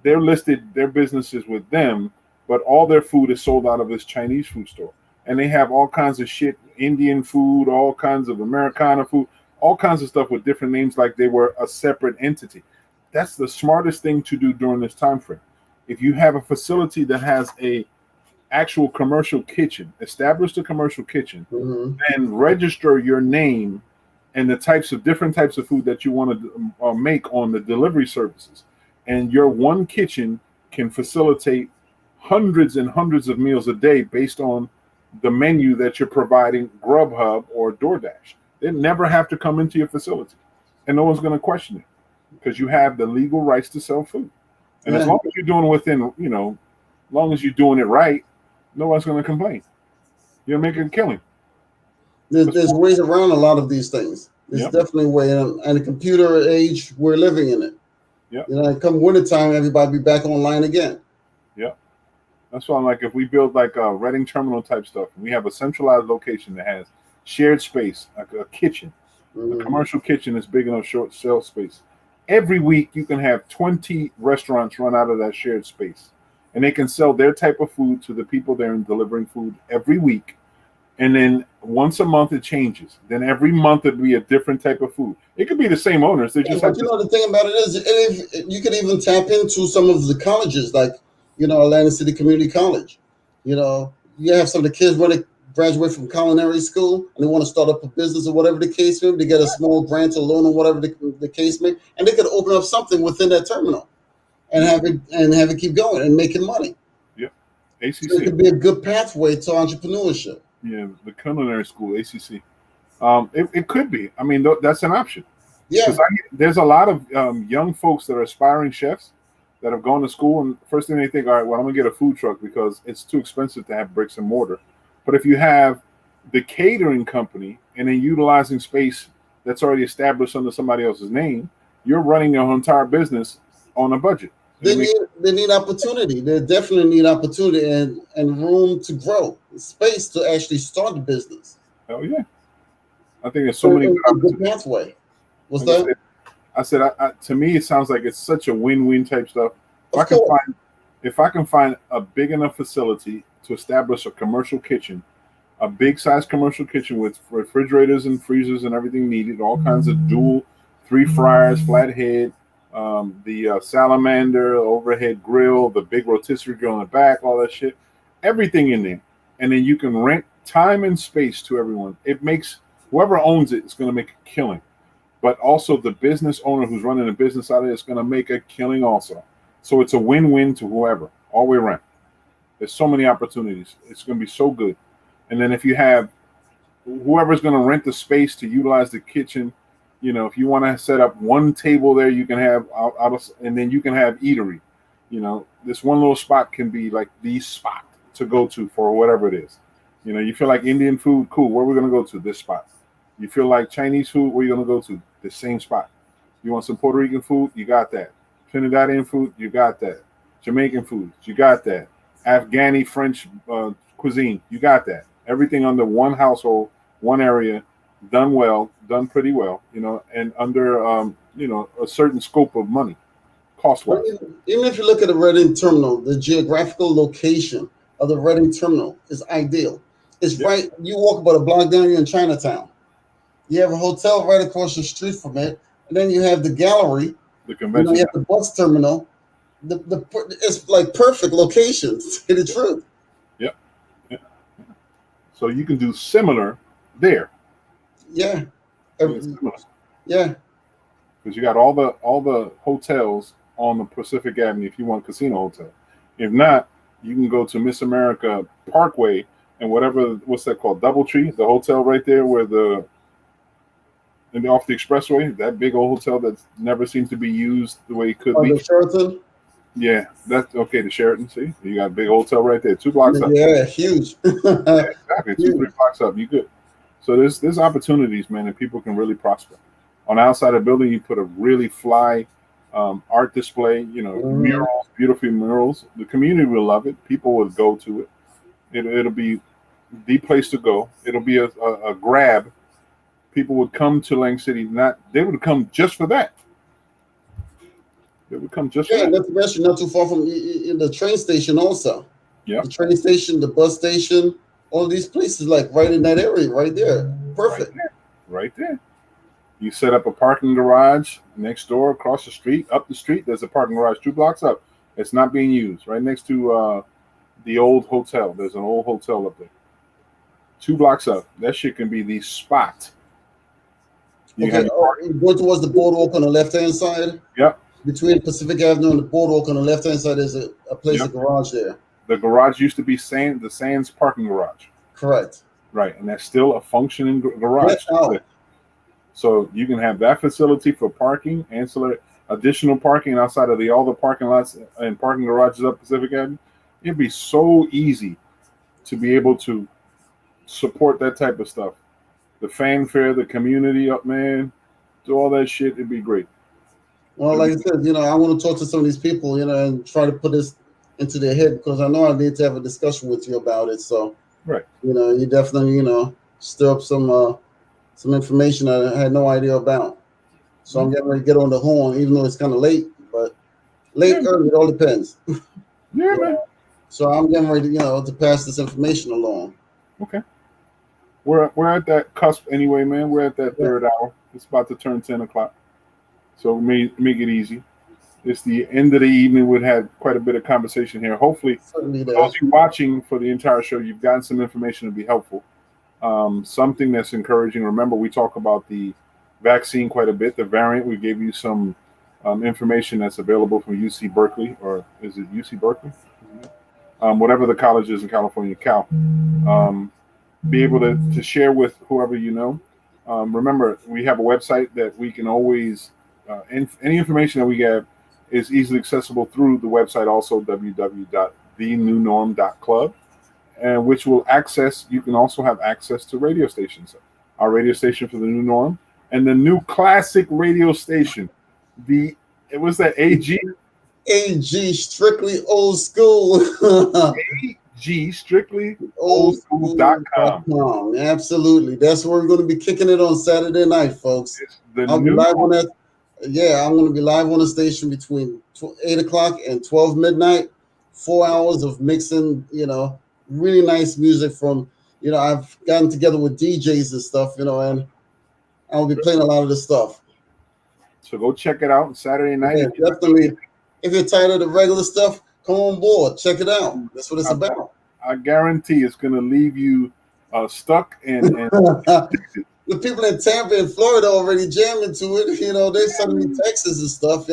They're listed, their businesses with them, but all their food is sold out of this Chinese food store. And they have all kinds of shit, Indian food, all kinds of Americana food, all kinds of stuff with different names like they were a separate entity. That's the smartest thing to do during this time frame. If you have a facility that has a actual commercial kitchen, establish the commercial kitchen, and register your name and the different types of food that you want to make on the delivery services. And your one kitchen can facilitate hundreds and hundreds of meals a day based on the menu that you're providing Grubhub or DoorDash. They never have to come into your facility, and no one's going to question it because you have the legal rights to sell food. And as long as you're doing it within, you know, as long as you're doing it right, no one's going to complain. You're making a killing. There's ways around a lot of these things. There's definitely a way, and the computer age, we're living in it. Yeah. You know, come wintertime, everybody be back online again. Yeah. That's why I'm like, if we build like a Reading terminal type stuff, we have a centralized location that has shared space, like a kitchen, a commercial kitchen is big enough short shelf space. Every week you can have 20 restaurants run out of that shared space, and they can sell their type of food to the people there and delivering food every week. And then once a month it changes. Then every month it'd be a different type of food. It could be the same owners. They just have you know, the thing about it is, if you could even tap into some of the colleges, like, you know, Atlanta City Community College. You know, you have some of the kids when they graduate from culinary school and they want to start up a business or whatever the case may be, to get a small grant or loan or whatever the case may be, and they could open up something within that terminal and have it keep going and making money. Yep. ACC. So it could be a good pathway to entrepreneurship. Yeah, the culinary school, ACC. It could be. I mean, that's an option. Yeah. There's a lot of young folks that are aspiring chefs that have gone to school, and first thing they think, all right, well, I'm gonna get a food truck because it's too expensive to have bricks and mortar. But if you have the catering company and then utilizing space that's already established under somebody else's name, you're running your entire business on a budget. They need opportunity. They definitely need opportunity and room to grow, space to actually start the business. Oh yeah, I think there's so many good pathway. What's that? I said, to me, it sounds like it's such a win-win type stuff. If I can find a big enough facility to establish a commercial kitchen, a big size commercial kitchen with refrigerators and freezers and everything needed, all kinds of dual 3 fryers, flathead, the salamander, overhead grill, the big rotisserie grill in the back, all that shit, everything in there. And then you can rent time and space to everyone. It makes whoever owns it is going to make a killing. But also the business owner who's running a business out of it is going to make a killing also. So it's a win-win to whoever, all the way around. There's so many opportunities. It's going to be so good. And then if you have whoever's going to rent the space to utilize the kitchen, you know, if you want to set up one table there, you can have and then you can have eatery. You know, this one little spot can be like the spot to go to for whatever it is. You know, you feel like Indian food, cool. Where are we going to go to? This spot. You feel like Chinese food, where are you going to go to? The same spot. You want some Puerto Rican food? You got that. Trinidadian food? You got that. Jamaican food? You got that. Afghani French cuisine? You got that. Everything under one household, one area, done well, done pretty well, you know, and under, you know, a certain scope of money, cost-wise. Even if you look at the Reading terminal, the geographical location of the Reading terminal is ideal. It's right, you walk about a block down, you're in Chinatown. You have a hotel right across the street from it, and then you have the gallery. The convention. You have the bus terminal, it's like perfect locations. To the truth. Yep. Yeah. So you can do similar there. Yeah. Yeah, similar. Yeah. Because you got all the hotels on the Pacific Avenue if you want casino hotel. If not, you can go to Miss America Parkway and what's that called? Doubletree, the hotel right there where off the expressway, that big old hotel that never seems to be used the way it could On be. the Sheraton. Yeah, that's okay. The Sheraton, see, you got a big hotel right there, 2 blocks up. Yeah, huge. Yeah, exactly, two, Huge. 3 blocks up. You good. So there's opportunities, man, that people can really prosper. On the outside of the building, you put a really fly art display. Mhm. Murals, beautiful murals. The community will love it. People will go to it. It'll be the place to go. It'll be a grab. People would come to Lang City. They would come just for that. They would come just for Yeah, that. not to mention not too far from in the train station also. Yeah, The train station, the bus station, all these places like right in that area, right there. right Perfect. there, right there. You set up a parking garage next door, across the street, up the street. There's a parking garage 2 blocks up. It's not being used. Right next to the old hotel. There's an old hotel up there. 2 blocks up. That shit can be the spot. You Okay, have your parking. going towards the boardwalk on the left hand side. Yep, Between Pacific Avenue and the boardwalk on the left hand side, there's a place, a yep. garage there. The garage used to be the Sands parking garage. Correct. Right, and that's still a functioning Get garage. out. So you can have that facility for parking, ancillary, additional parking outside of all the parking lots and parking garages up Pacific Avenue. It'd be so easy to be able to support that type of stuff. The fanfare, the community up, man, do all that shit. It'd be great. Well, It'd like be, I said, I want to talk to some of these people, and try to put this into their head because I know I need to have a discussion with you about it. So, right. you definitely, stir up some information I had no idea about. So I'm getting ready to get on the horn, even though it's kind of late, but late, Yeah, early, it all depends. yeah, man. So I'm getting ready to, to pass this information along. Okay. We're at that cusp anyway, man. We're at that Yeah, third hour. It's about to turn 10 o'clock. So make it easy. It's the end of the evening. We've had quite a bit of conversation here. Hopefully, certainly for those there. of you watching for the entire show, you've gotten some information to be helpful. Something that's encouraging. Remember, we talk about the vaccine quite a bit. The variant, we gave you some information that's available from UC Berkeley, or is it UC Berkeley? Whatever the college is in California, Cal. Be able to share with whoever you know. Remember, we have a website that we can always, any information that we get is easily accessible through the website, also www.thenewnorm.club, and which you can also have access to radio stations. Our radio station for the New Norm and the new classic radio station. It was that AG AG, strictly old school. AG strictly Oldschool.com. oldschool.com. Absolutely. That's where we're going to be kicking it on Saturday night, folks. It's the I'll be new live on that. Yeah, I'm going to be live on the station between 8 o'clock and 12 midnight. 4 hours of mixing, really nice music from, I've gotten together with DJs and stuff, and I'll be playing a lot of this stuff. So go check it out Saturday night. Yeah, definitely. If you're tired of the regular stuff, come on board. Check it out. That's what it's about. I guarantee it's going to leave you stuck and The people in Tampa and Florida already jamming to it. They're sending me texts and stuff,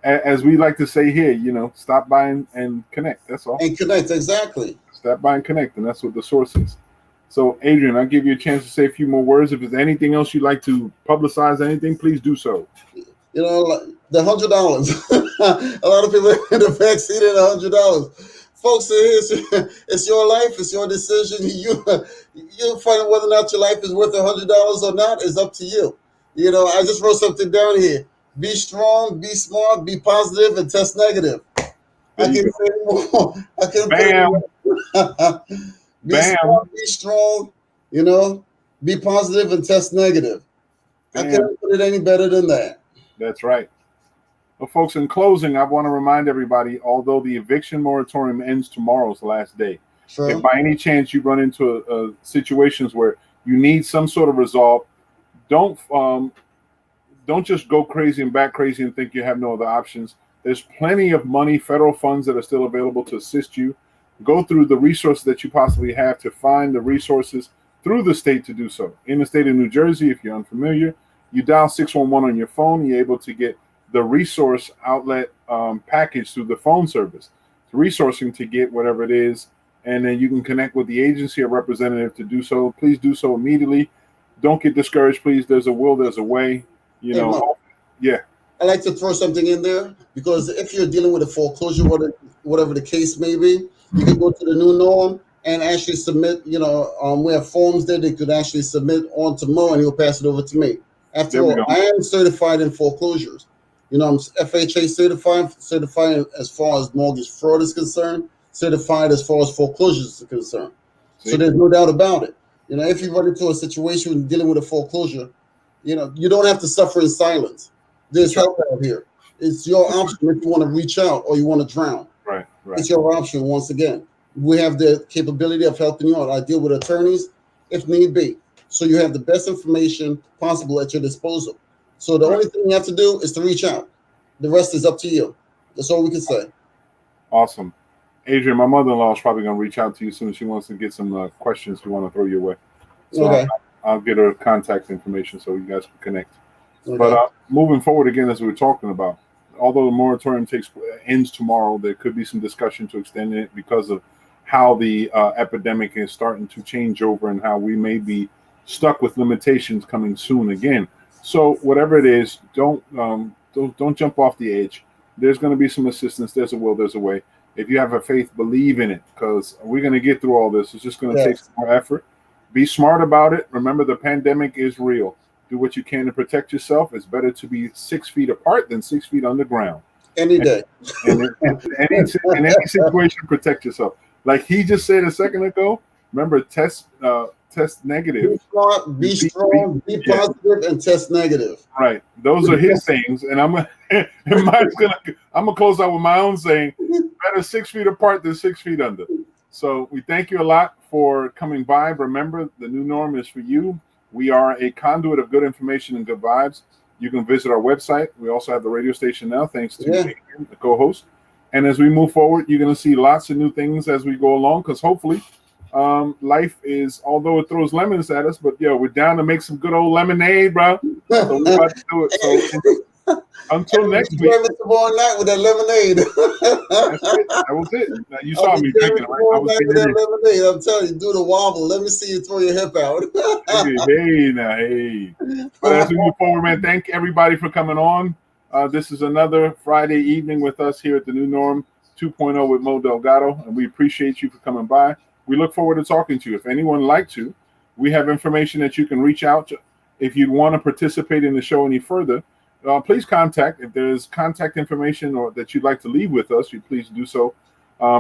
as we like to say here, stop by and connect. That's all. and connect. Exactly. Stop by and connect, and that's what the source is. So, Adrian, I'll give you a chance to say a few more words. If there's anything else you'd like to publicize, anything, please do so. The $100. A lot of people in the vaccine at $100. Folks, it's your life. It's your decision. You find whether or not your life is worth $100 or not is up to you. I just wrote something down here. Be strong, be smart, be positive, and test negative. I can't say more. I can't put it more. Be smart, be strong, be positive and test negative. I can't put it any better than that. That's right. Well, folks, in closing, I want to remind everybody, although the eviction moratorium ends tomorrow's last day, True. if by any chance you run into situations where you need some sort of resolve, don't just go crazy and back crazy and think you have no other options. There's plenty of money, federal funds that are still available to assist you. Go through the resources that you possibly have to find the resources through the state to do so. In the state of New Jersey, if you're unfamiliar, you dial 611 on your phone. You're able to get the resource outlet package through the phone service. It's resourcing to get whatever it is, and then you can connect with the agency or representative to do so. Please do so immediately. Don't get discouraged, please. There's a will, there's a way. You know, Mo, yeah. I like to throw something in there because if you're dealing with a foreclosure, whatever the case may be, you can go to the new norm and actually submit. We have forms there they could actually submit on to Mo, and he'll pass it over to me. After all, I am certified in foreclosures. I'm FHA certified as far as mortgage fraud is concerned, certified as far as foreclosures is concerned. So there's no doubt about it. If you run into a situation dealing with a foreclosure, you don't have to suffer in silence. There's help out here. It's your option if you want to reach out or you want to drown. Right. It's your option. Once again, we have the capability of helping you out. I deal with attorneys if need be. So you have the best information possible at your disposal. So the only thing you have to do is to reach out. The rest is up to you. That's all we can say. Awesome. Adrian, my mother-in-law is probably going to reach out to you soon as she wants to get some questions we want to throw your way. So okay. I'll get her contact information so you guys can connect. Okay. But moving forward again, as we were talking about, although the moratorium ends tomorrow, there could be some discussion to extend it because of how the epidemic is starting to change over and how we may be stuck with limitations coming soon again. So whatever it is, don't jump off the edge. There's going to be some assistance. There's a will. There's a way. If you have a faith, believe in it, because we're going to get through all this. It's just going to take some more effort. Be smart about it. Remember, the pandemic is real. Do what you can to protect yourself. It's better to be 6 feet apart than 6 feet underground. Any day. In any situation, protect yourself. Like he just said a second ago, remember, test negative. Be smart, be strong, be positive, and test negative. Right. Those are his sayings. And I'm gonna close out with my own saying, better 6 feet apart than 6 feet under. So we thank you a lot for coming by. Remember, the new norm is for you. We are a conduit of good information and good vibes. You can visit our website. We also have the radio station now, thanks to Adrian, the co-host. And as we move forward, you're going to see lots of new things as we go along, because hopefully life is, although it throws lemons at us, but we're down to make some good old lemonade, bro. So we're about to do it. So until next week. Tomorrow night with that lemonade. That was it. Now, you saw me drinking, right? I was with that lemonade. I'm telling you, do the wobble. Let me see you throw your hip out. Hey. But as we move forward, man, thank everybody for coming on. This is another Friday evening with us here at the New Norm 2.0 with Mo Delgado, and we appreciate you for coming by. We look forward to talking to you. If anyone would like to, we have information that you can reach out to. If you want to participate in the show any further, please contact. If there's contact information or that you'd like to leave with us, you please do so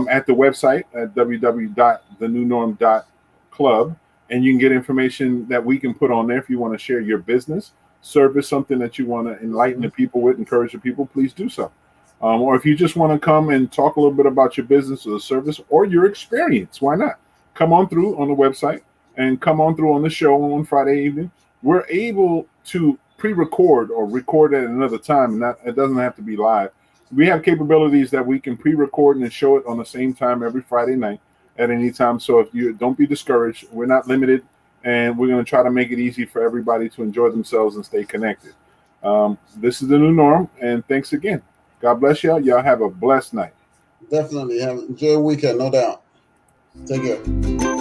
at the website at www.thenewnorm.club, and you can get information that we can put on there if you want to share your business, service, something that you want to enlighten the people with, encourage the people, please do so. Or if you just want to come and talk a little bit about your business or the service or your experience, why not? Come on through on the website and come on through on the show on Friday evening. We're able to pre-record or record at another time, and it doesn't have to be live. We have capabilities that we can pre-record and show it on the same time every Friday night at any time. So if you don't be discouraged, we're not limited, and we're going to try to make it easy for everybody to enjoy themselves and stay connected. This is the new norm, and thanks again. God bless y'all. Y'all have a blessed night. Definitely. Enjoy your weekend, no doubt. Take care.